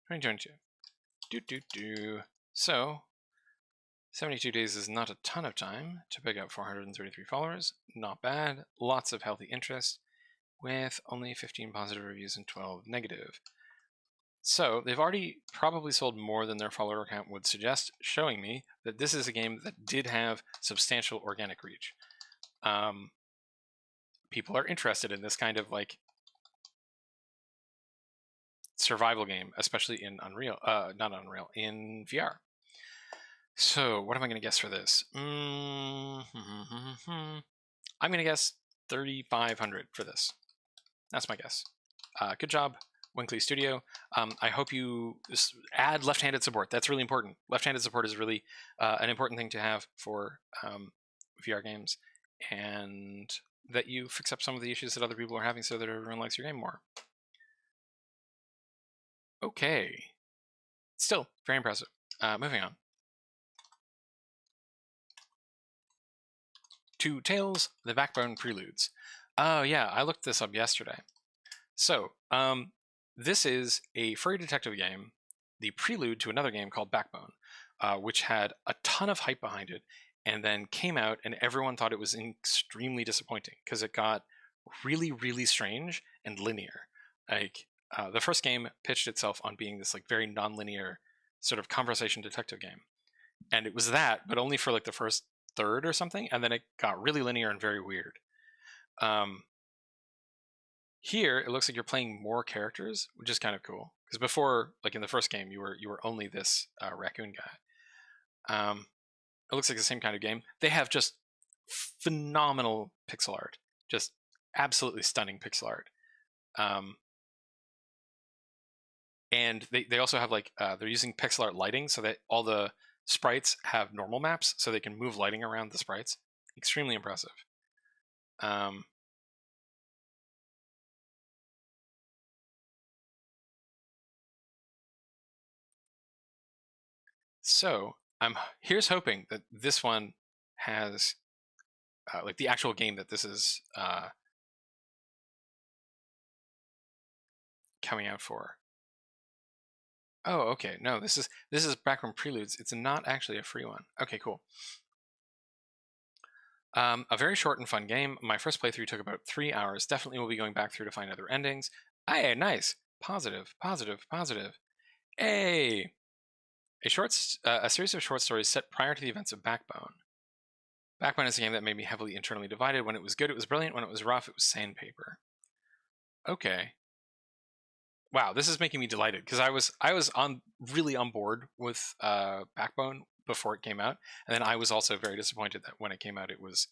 2022. So, 72 days is not a ton of time to pick up 433 followers. Not bad. Lots of healthy interest with only 15 positive reviews and 12 negative. So they've already probably sold more than their follower count would suggest, showing me that this is a game that did have substantial organic reach. People are interested in this kind of like survival game, especially in Unreal, not Unreal, in VR. So what am I going to guess for this? I'm going to guess 3,500 for this. That's my guess. Good job, Winkley Studio. I hope you add left-handed support. That's really important. Left-handed support is really an important thing to have for VR games, and that you fix up some of the issues that other people are having so that everyone likes your game more. Okay. Still, very impressive. Moving on. To Tales, the Backbone Preludes. Oh yeah, I looked this up yesterday. So, this is a furry detective game, the prelude to another game called Backbone, which had a ton of hype behind it, and then came out and everyone thought it was extremely disappointing because it got really, really strange and linear. Like, the first game pitched itself on being this like very non-linear sort of conversation detective game. And it was that, but only for like the first third or something, and then it got really linear and very weird. Here, it looks like you're playing more characters, which is kind of cool. Because before, like in the first game, you were only this raccoon guy. It looks like the same kind of game. They have just phenomenal pixel art, just absolutely stunning pixel art. And they also have like they're using pixel art lighting so that all the sprites have normal maps, so they can move lighting around the sprites. Extremely impressive. So here's hoping that this one has like the actual game that this is coming out for. Oh, okay. No, this is Backbone Preludes. It's not actually a free one. Okay, cool. A very short and fun game. My first playthrough took about 3 hours. Definitely will be going back through to find other endings. Hey, nice. Positive. Hey! A series of short stories set prior to the events of Backbone. Backbone is a game that made me heavily internally divided. When it was good, it was brilliant. When it was rough, it was sandpaper. Okay. Wow, this is making me delighted because I was really on board with Backbone before it came out, and then I was also very disappointed that when it came out, it was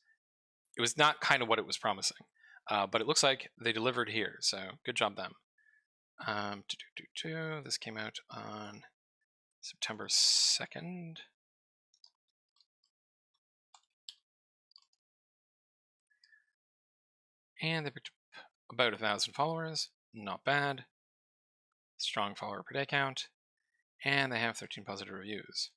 not kind of what it was promising. But it looks like they delivered here, so good job them. This came out on September 2nd. And they picked up about 1,000 followers. Not bad. Strong follower per day count. And they have 13 positive reviews.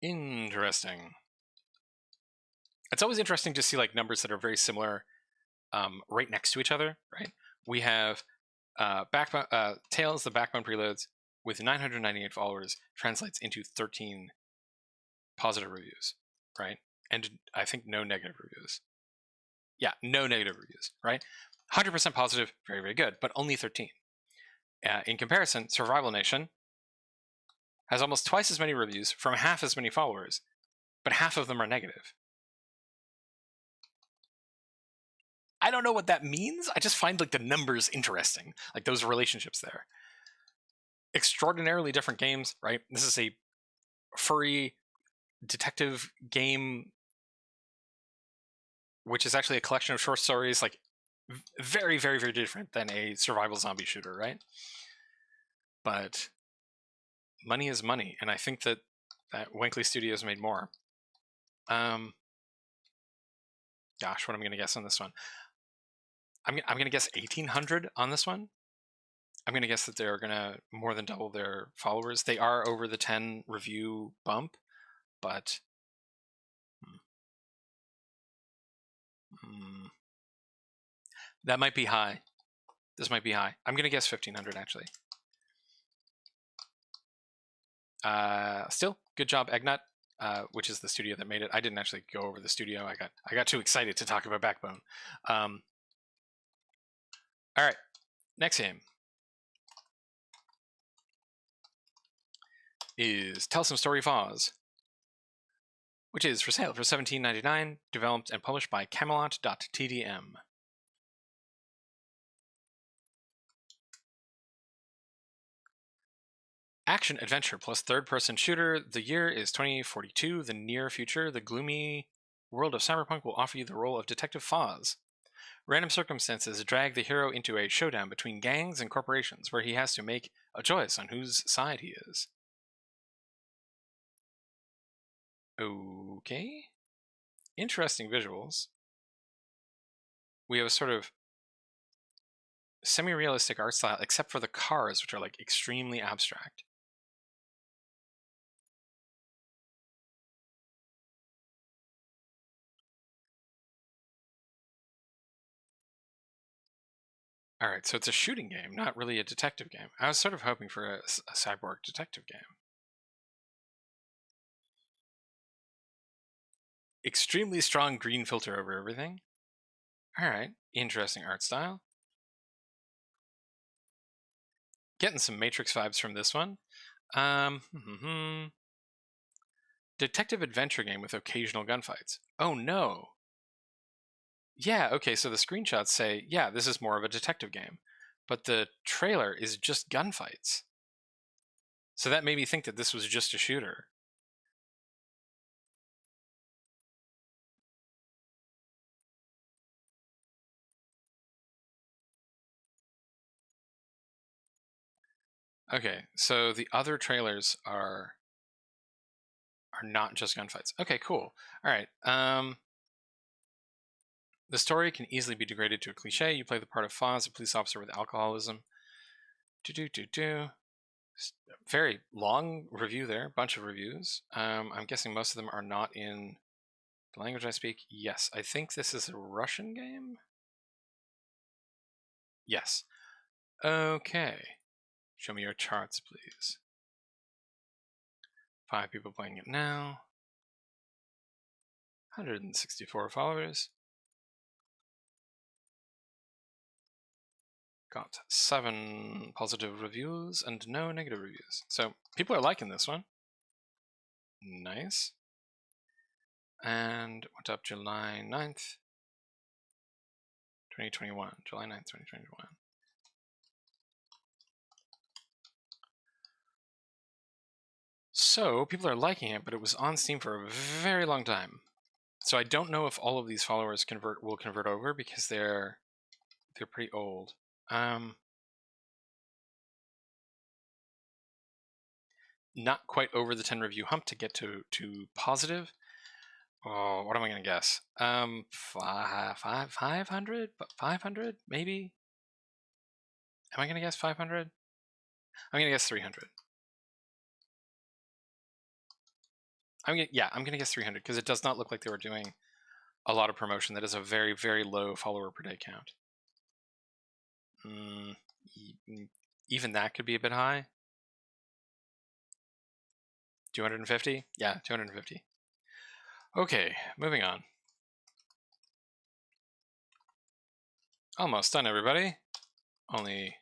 Interesting. It's always interesting to see like numbers that are very similar right next to each other, right? We have Tales, the Backbone Preludes, with 998 followers, translates into 13 positive reviews, right? And I think no negative reviews. Yeah, no negative reviews, right? 100% positive, very, very good, but only 13. In comparison, Survival Nation has almost twice as many reviews from half as many followers, but half of them are negative. I don't know what that means. I just find like the numbers interesting, like those relationships there. Extraordinarily different games, right? This is a furry detective game, which is actually a collection of short stories, like very, very, very different than a survival zombie shooter, right? but money is money, and I think that Winkley Studios made more. Gosh, what am I going to guess on this one? I'm going to guess 1,800 on this one. I'm going to guess that they're going to more than double their followers. They are over the 10 review bump, but that might be high. This might be high. I'm going to guess 1,500 actually. Still, good job, Eggnut, which is the studio that made it. I didn't actually go over the studio. I got too excited to talk about Backbone. All right, next game is Tell Some Story Foz, which is for sale for $17.99, developed and published by Camelot.tdm. Action adventure plus third-person shooter. The year is 2042. The near future, the gloomy world of cyberpunk will offer you the role of Detective Foz. Random circumstances drag the hero into a showdown between gangs and corporations, where he has to make a choice on whose side he is. Okay. Interesting visuals. We have a sort of semi-realistic art style, except for the cars, which are like extremely abstract. All right, so it's a shooting game, not really a detective game. I was sort of hoping for a cyborg detective game. Extremely strong green filter over everything. All right, interesting art style. Getting some Matrix vibes from this one. Detective adventure game with occasional gunfights. Oh no. Yeah, okay, so the screenshots say, yeah, this is more of a detective game. But the trailer is just gunfights. So that made me think that this was just a shooter. Okay, so the other trailers are not just gunfights. Okay, cool. All right. The story can easily be degraded to a cliche. You play the part of Foz, a police officer with alcoholism. Very long review there, bunch of reviews. I'm guessing most of them are not in the language I speak. Yes, I think this is a Russian game. Yes. Okay. Show me your charts, please. 5 people playing it now. 164 followers. Got 7 positive reviews and no negative reviews. So people are liking this one. Nice. And went up July 9th, 2021. July 9th, 2021. So people are liking it, but it was on Steam for a very long time. So I don't know if all of these followers will convert over because they're pretty old. Not quite over the 10 review hump to get to positive. Oh, what am I gonna guess? 500, 500 maybe. Am I gonna guess 500? I'm gonna guess 300. I'm gonna guess 300 because it does not look like they were doing a lot of promotion. That is a very, very low follower per day count. Even that could be a bit high. 250? Yeah, 250. Okay, moving on. Almost done, everybody. Only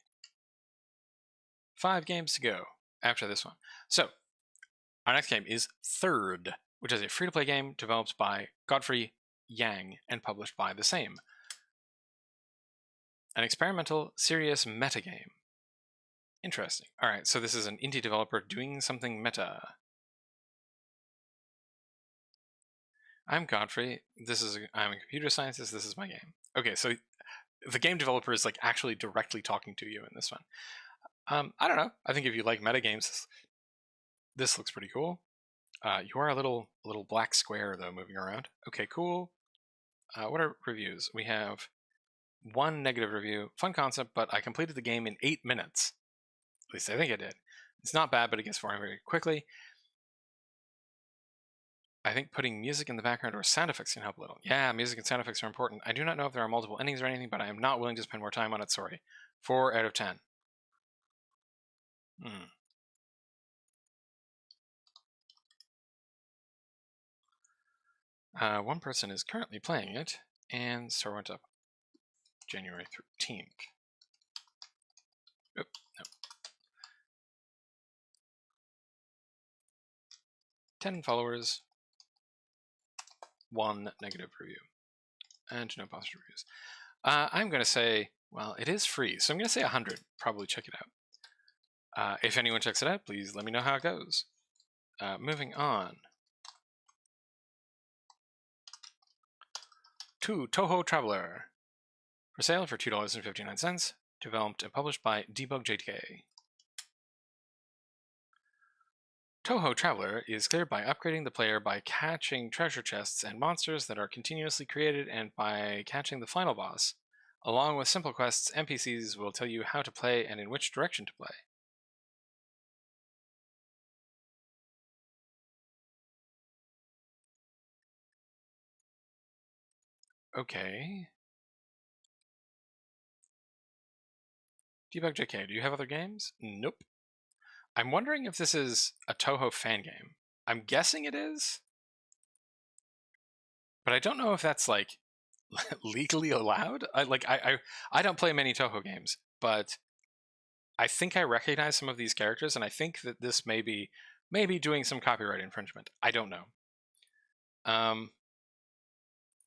5 games to go after this one. So, our next game is Third, which is a free-to-play game developed by Godfrey Yang and published by the same. An experimental, serious meta game. Interesting. All right, so this is an indie developer doing something meta. I'm Godfrey. I'm a computer scientist. This is my game. Okay, so the game developer is like actually directly talking to you in this one. I don't know. I think if you like metagames, this looks pretty cool. You are a little black square though, moving around. Okay, cool. What are reviews? We have one negative review. Fun concept, but I completed the game in 8 minutes. At least I think I did. It's not bad, but it gets boring very quickly. I think putting music in the background or sound effects can help a little. Yeah, music and sound effects are important. I do not know if there are multiple endings or anything, but I am not willing to spend more time on it. Sorry. 4 out of 10. One person is currently playing it, and store went up January 13th. Oop, no. 10 followers, 1 negative review, and no positive reviews. I'm going to say, well, it is free, so I'm going to say 100. Probably check it out. If anyone checks it out, please let me know how it goes. Moving on to TouhouTraveler. For sale for $2.59. Developed and published by DebugJK. TouhouTraveler is cleared by upgrading the player by catching treasure chests and monsters that are continuously created, and by catching the final boss. Along with simple quests, NPCs will tell you how to play and in which direction to play. Okay. DebugJK, do you have other games? Nope. I'm wondering if this is a Touhou fan game. I'm guessing it is, but I don't know if that's like legally allowed. I don't play many Touhou games, but I think I recognize some of these characters, and I think that this may be doing some copyright infringement. I don't know.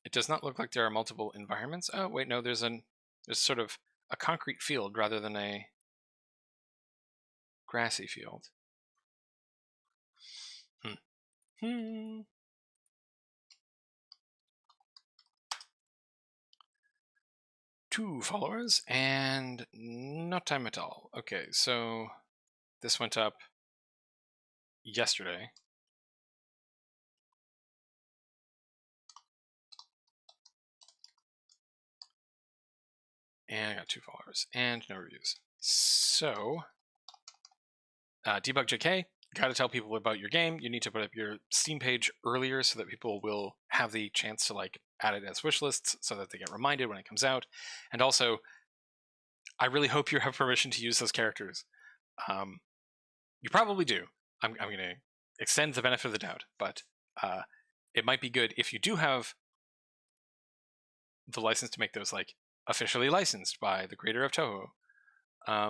It does not look like there are multiple environments. Oh wait, no, there's sort of a concrete field rather than a grassy field. 2 followers and no time at all. Okay, so this went up yesterday. And I got 2 followers and no reviews. So, DebugJK, got to tell people about your game. You need to put up your Steam page earlier so that people will have the chance to like add it as wish lists so that they get reminded when it comes out. And also, I really hope you have permission to use those characters. You probably do. I'm going to extend the benefit of the doubt, but it might be good if you do have the license to make those like officially licensed by the creator of Touhou. I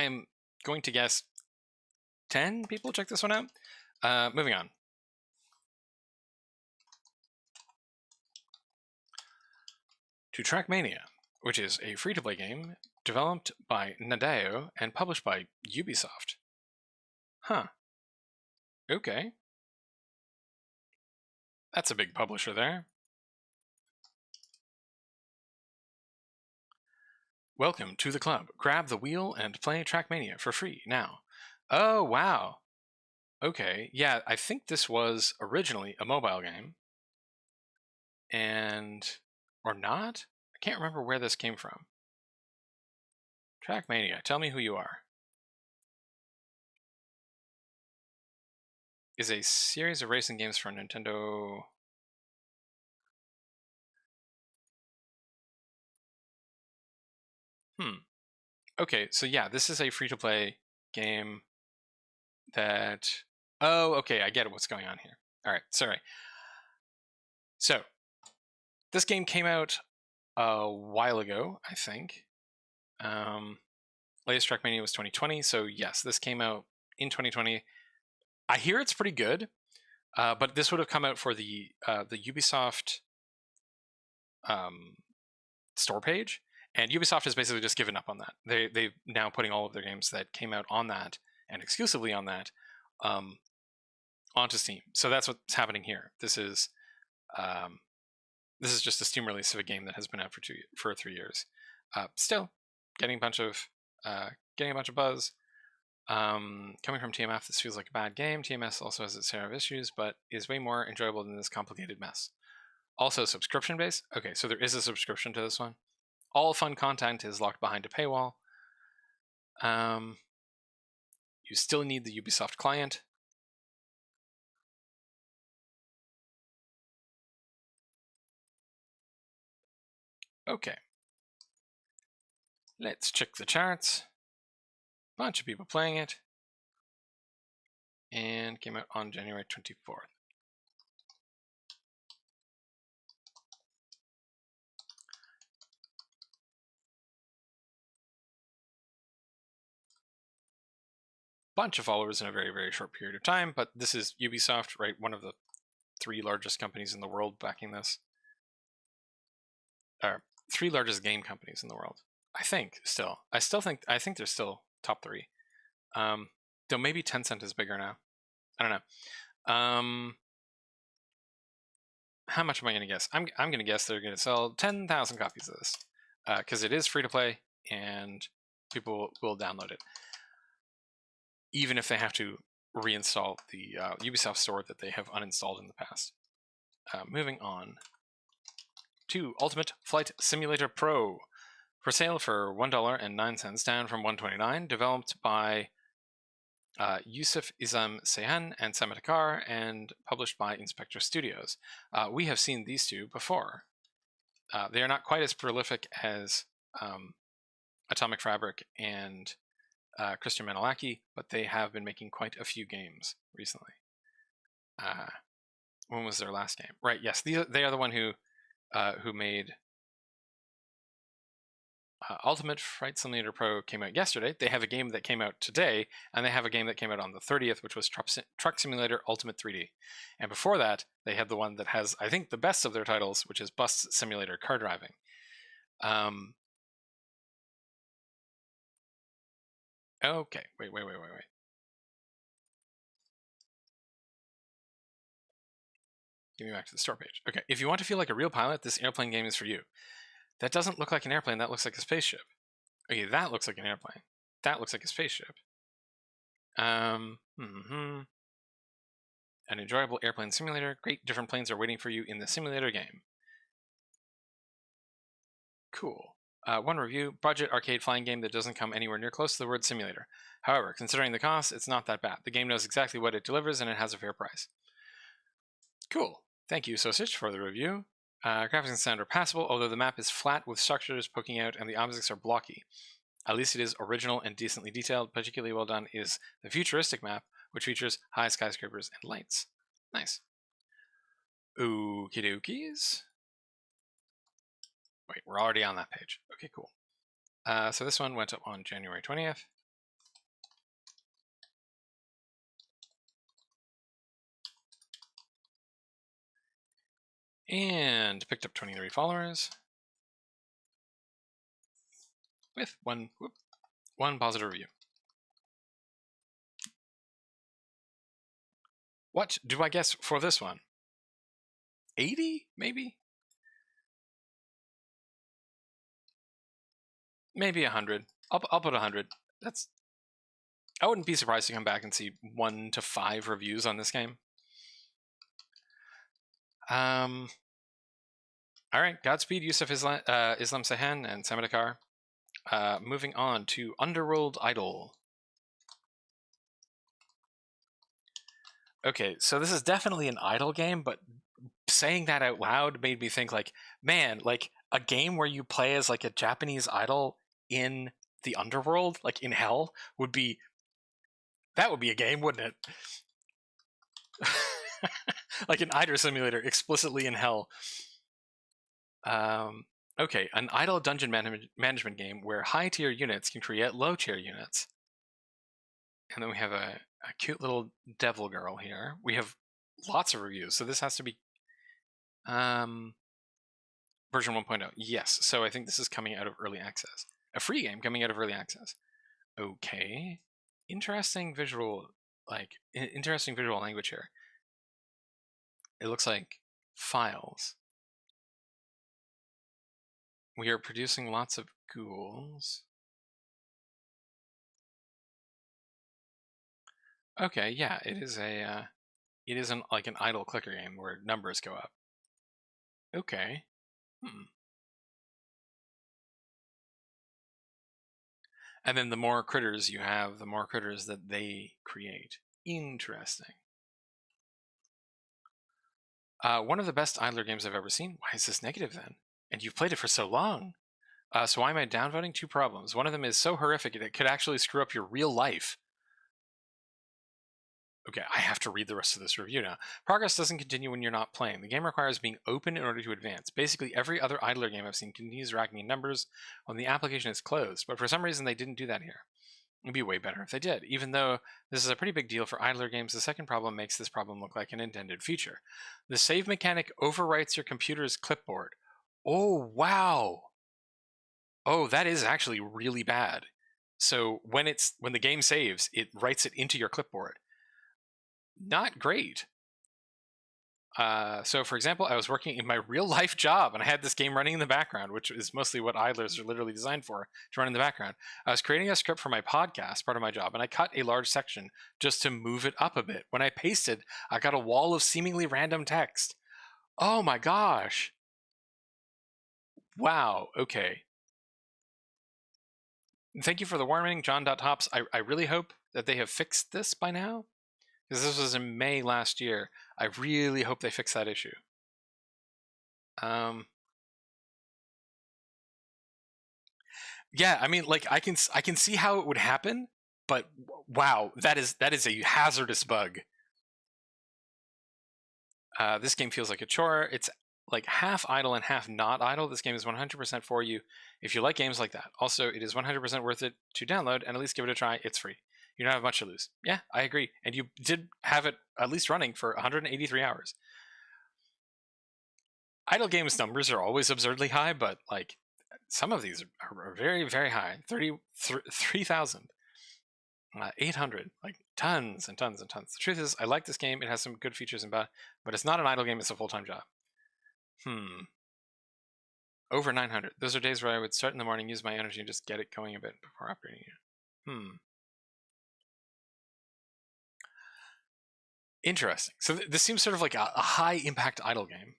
am going to guess 10 people check this one out. Moving on. To Trackmania, which is a free-to-play game developed by Nadeo and published by Ubisoft. Huh. Okay. That's a big publisher there. Welcome to the club. Grab the wheel and play Trackmania for free now. Oh, wow. Okay, yeah, I think this was originally a mobile game. Or not? I can't remember where this came from. Trackmania, tell me who you are. Is a series of racing games for Nintendo. Okay, so yeah, this is a free-to-play game that... Oh, okay, I get what's going on here. All right, sorry. So, this game came out a while ago, I think. Latest Trackmania was 2020, so yes, this came out in 2020. I hear it's pretty good, but this would have come out for the Ubisoft store page, and Ubisoft has basically just given up on that. They've now putting all of their games that came out on that and exclusively on that onto Steam. So that's what's happening here. This is just a Steam release of a game that has been out for 3 years. Still, getting a bunch of buzz. Coming from TMF, this feels like a bad game. TMS also has its share of issues, but is way more enjoyable than this complicated mess. Also subscription based. Okay, so there is a subscription to this one. All fun content is locked behind a paywall. You still need the Ubisoft client. Okay. Let's check the charts. Bunch of people playing it. And came out on January 24th. Bunch of followers in a very, very short period of time, but this is Ubisoft, right? One of the 3 largest companies in the world backing this. 3 largest game companies in the world. I think still. I think they're still top 3. Though maybe Tencent is bigger now. I don't know. How much am I going to guess? I'm going to guess they're going to sell 10,000 copies of this because it is free to play and people will download it, even if they have to reinstall the Ubisoft store that they have uninstalled in the past. Moving on to Ultimate Flight Simulator Pro, for sale for $1.09, down from $1.29, developed by Yusuf Islam Seyhan and Samatakar, and published by Inspector Studios. We have seen these two before. They are not quite as prolific as Atomic Fabric and Christian Manolaki, but they have been making quite a few games recently. When was their last game? Right, yes, they are the one who made Ultimate Flight Simulator Pro came out yesterday. They have a game that came out today, and they have a game that came out on the 30th, which was Truck Simulator Ultimate 3D. And before that, they had the one that has, I think, the best of their titles, which is Bus Simulator Car Driving. Okay, wait. Give me back to the store page. Okay, if you want to feel like a real pilot, this airplane game is for you. That doesn't look like an airplane, that looks like a spaceship. Okay, that looks like an airplane. That looks like a spaceship. An enjoyable airplane simulator. Great different planes are waiting for you in the simulator game. Cool. One review, budget arcade flying game that doesn't come anywhere near close to the word simulator. However, considering the cost, it's not that bad. The game knows exactly what it delivers and it has a fair price. Cool. Thank you, Sausage, for the review. Graphics and sound are passable, although the map is flat with structures poking out and the objects are blocky. At least it is original and decently detailed. Particularly well done is the futuristic map, which features high skyscrapers and lights. Nice. Okie dokies. Wait, we're already on that page. Okay, cool. So this one went up on January 20th. And picked up 23 followers. With one positive review. What do I guess for this one? 80, maybe? Maybe 100. I'll put 100. I wouldn't be surprised to come back and see 1 to 5 reviews on this game. All right, Godspeed, Yusuf Islam Seyhan and Samatakar. Moving on to Underworld Idle. Okay, so this is definitely an idle game, but saying that out loud made me think like, man, like a game where you play as like a Japanese idol in the underworld, like in hell, would be a game, wouldn't it? Like an idol simulator explicitly in hell. Okay, an idle dungeon management game where high-tier units can create low-tier units. And then we have a cute little devil girl here. We have lots of reviews, so this has to be version 1.0. Yes, so I think this is coming out of early access. A free game coming out of early access. Okay. Interesting visual language here. It looks like files. We are producing lots of ghouls. Okay, yeah, it is a it isn't like an idle clicker game where numbers go up. Okay. And then the more critters you have, the more critters that they create. Interesting. One of the best idler games I've ever seen. Why is this negative then? And you've played it for so long. So why am I downvoting? Two problems. One of them is so horrific it could actually screw up your real life. Okay, I have to read the rest of this review now. Progress doesn't continue when you're not playing. The game requires being open in order to advance. Basically, every other idler game I've seen continues racking in numbers when the application is closed, but for some reason they didn't do that here. It'd be way better if they did. Even though this is a pretty big deal for idler games, the second problem makes this problem look like an intended feature. The save mechanic overwrites your computer's clipboard. Oh, wow. Oh, that is actually really bad. So when the game saves, it writes it into your clipboard. Not great. So, for example, I was working in my real life job and I had this game running in the background, which is mostly what idlers are literally designed for, to run in the background. I was creating a script for my podcast, part of my job, and I cut a large section just to move it up a bit. When I pasted, I got a wall of seemingly random text. Oh my gosh. Wow. Okay. Thank you for the warning, John.Hops. I really hope that they have fixed this by now, because this was in May last year. I really hope they fix that issue. Yeah, I mean, like I can see how it would happen, but wow, that is a hazardous bug. This game feels like a chore. It's like half idle and half not idle. This game is 100% for you if you like games like that. Also, it is 100% worth it to download and at least give it a try. It's free. You don't have much to lose. Yeah, I agree. And you did have it at least running for 183 hours. Idle games numbers are always absurdly high, but like some of these are very, very high. 3,000. 800, like tons and tons and tons. The truth is, I like this game. It has some good features and bad, but it's not an idle game. It's a full-time job. Over 900. Those are days where I would start in the morning, use my energy, and just get it going a bit before upgrading it. Interesting. So this seems sort of like a high-impact idle game.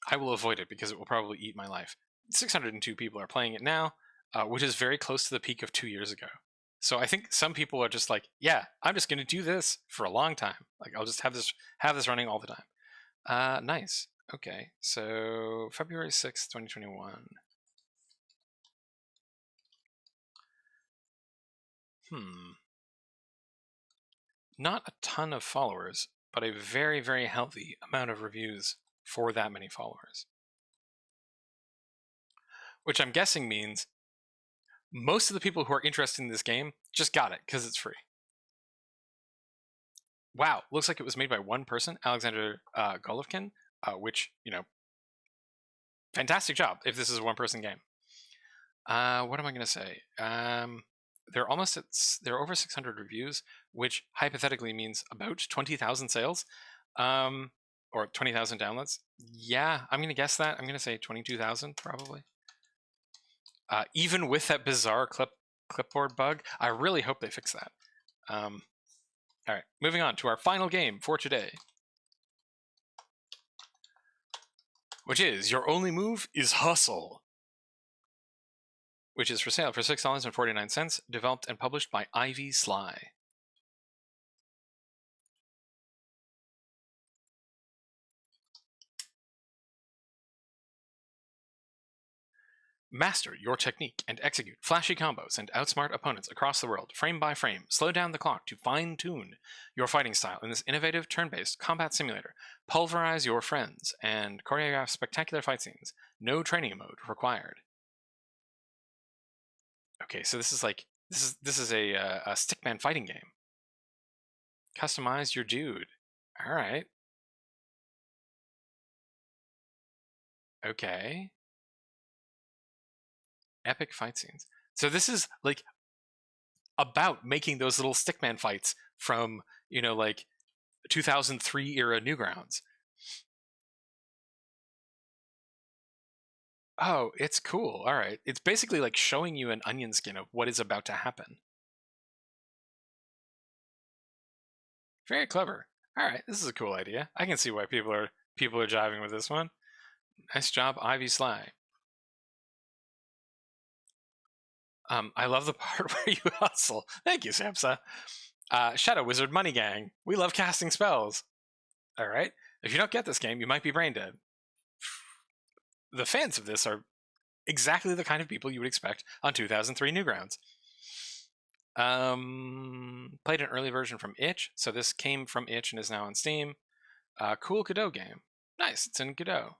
I will avoid it because it will probably eat my life. 602 people are playing it now, which is very close to the peak of 2 years ago. So I think some people are just like, yeah, I'm just going to do this for a long time. Like I'll just have this running all the time. Nice. Okay, so February 6th, 2021. Not a ton of followers, but a very, very healthy amount of reviews for that many followers. Which I'm guessing means most of the people who are interested in this game just got it because it's free. Wow, looks like it was made by one person, Alexander Golovkin, which, fantastic job if this is a one-person game. What am I going to say? They're over 600 reviews, which hypothetically means about 20,000 sales, or 20,000 downloads. Yeah, I'm going to guess that. I'm going to say 22,000 probably. Even with that bizarre clipboard bug, I really hope they fix that. All right, moving on to our final game for today, which is Your Only Move is Hustle, which is for sale for $6.49, developed and published by Ivy Sly. Master your technique and execute flashy combos and outsmart opponents across the world, frame by frame. Slow down the clock to fine-tune your fighting style in this innovative turn-based combat simulator. Pulverize your friends and choreograph spectacular fight scenes. No training mode required. Okay, so this is a stickman fighting game. Customize your dude. All right. Okay. Epic fight scenes. So this is like about making those little stickman fights from, like 2003 era Newgrounds. Oh, it's cool. All right. It's basically like showing you an onion skin of what is about to happen. Very clever. All right, this is a cool idea. I can see why people are jiving with this one. Nice job, Ivy Sly. I love the part where you hustle. Thank you, Samsa. Shadow Wizard Money Gang. We love casting spells. All right. If you don't get this game, you might be brain dead. The fans of this are exactly the kind of people you would expect on 2003 Newgrounds. Played an early version from Itch, so this came from Itch and is now on Steam. Cool Godot game. Nice, it's in Godot.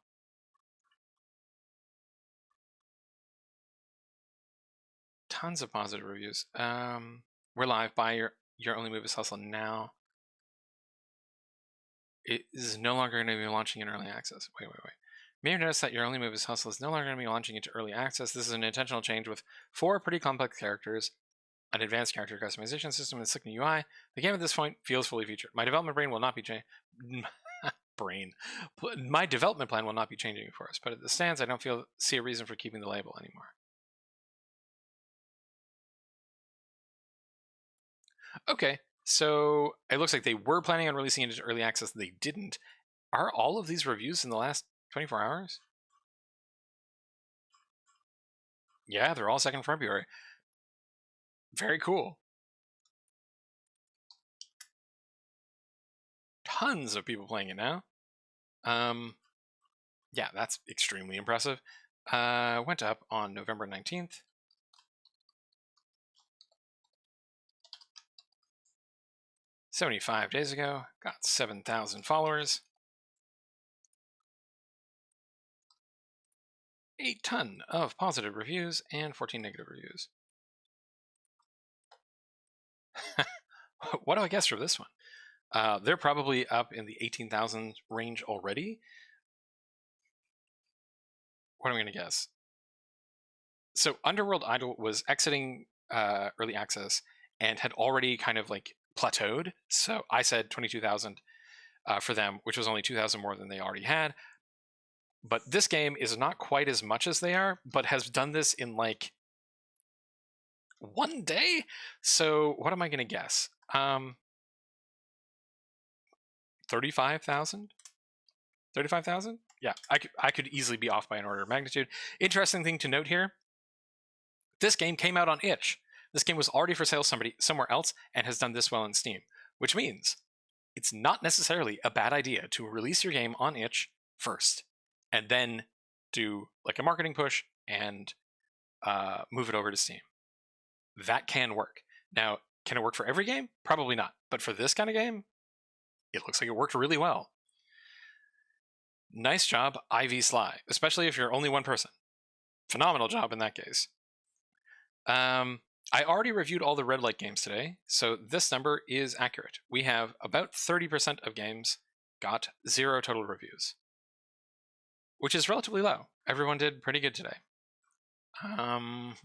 Tons of positive reviews. We're live. Buy your only move is hustle now. It is no longer going to be launching in early access. Wait. May have noticed that your only move is hustle is no longer going to be launching into early access. This is an intentional change with 4 pretty complex characters, an advanced character customization system, and a slick new UI. The game at this point feels fully featured. My development brain will not be changing. My development plan will not be changing for us, but at the stands, I don't see a reason for keeping the label anymore. Okay, so it looks like they were planning on releasing it into early access. They didn't. Are all of these reviews in the last 24 hours? Yeah, they're all 2nd February. Very cool. Tons of people playing it now. Yeah, that's extremely impressive. Went up on November 19th. $75 days ago, got 7,000 followers. A ton of positive reviews and 14 negative reviews. What do I guess for this one? They're probably up in the 18,000 range already. What am I going to guess? So Underworld Idle was exiting early access and had already kind of like plateaued. So I said 22,000 for them, which was only 2,000 more than they already had. But this game is not quite as much as they are, but has done this in like 1 day. So what am I going to guess? 35,000? 35,000? Yeah, I could easily be off by an order of magnitude. Interesting thing to note here, this game came out on Itch. This game was already for sale somewhere else and has done this well in Steam, which means it's not necessarily a bad idea to release your game on Itch first and then do like a marketing push and move it over to Steam. That can work. Now, can it work for every game? Probably not. But for this kind of game, it looks like it worked really well. Nice job, Ivy Sly, especially if you're only one person. Phenomenal job in that case. I already reviewed all the red light games today, so this number is accurate. We have about 30% of games got 0 total reviews, which is relatively low. Everyone did pretty good today. And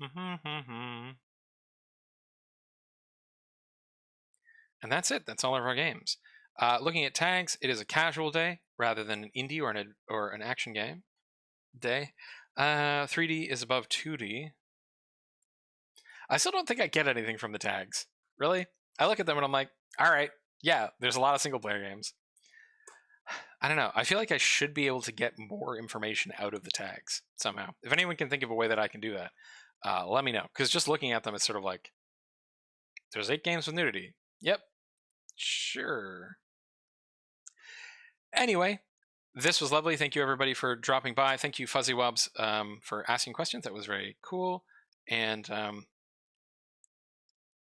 that's it. That's all of our games. Looking at tags, it is a casual day rather than an indie or an action game day. 3D is above 2D. I still don't think I get anything from the tags. Really? I look at them and I'm like, all right, yeah, there's a lot of single player games. I don't know. I feel like I should be able to get more information out of the tags somehow. If anyone can think of a way that I can do that, let me know. Because just looking at them, it's sort of like, there's 8 games with nudity. Yep. Sure. Anyway, this was lovely. Thank you, everybody, for dropping by. Thank you, Fuzzy Wubs, for asking questions. That was very cool. And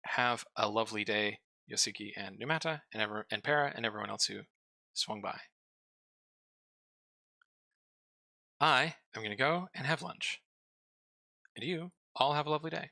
have a lovely day, Yosuke and Numata and Para and everyone else who swung by. I am going to go and have lunch. And you all have a lovely day.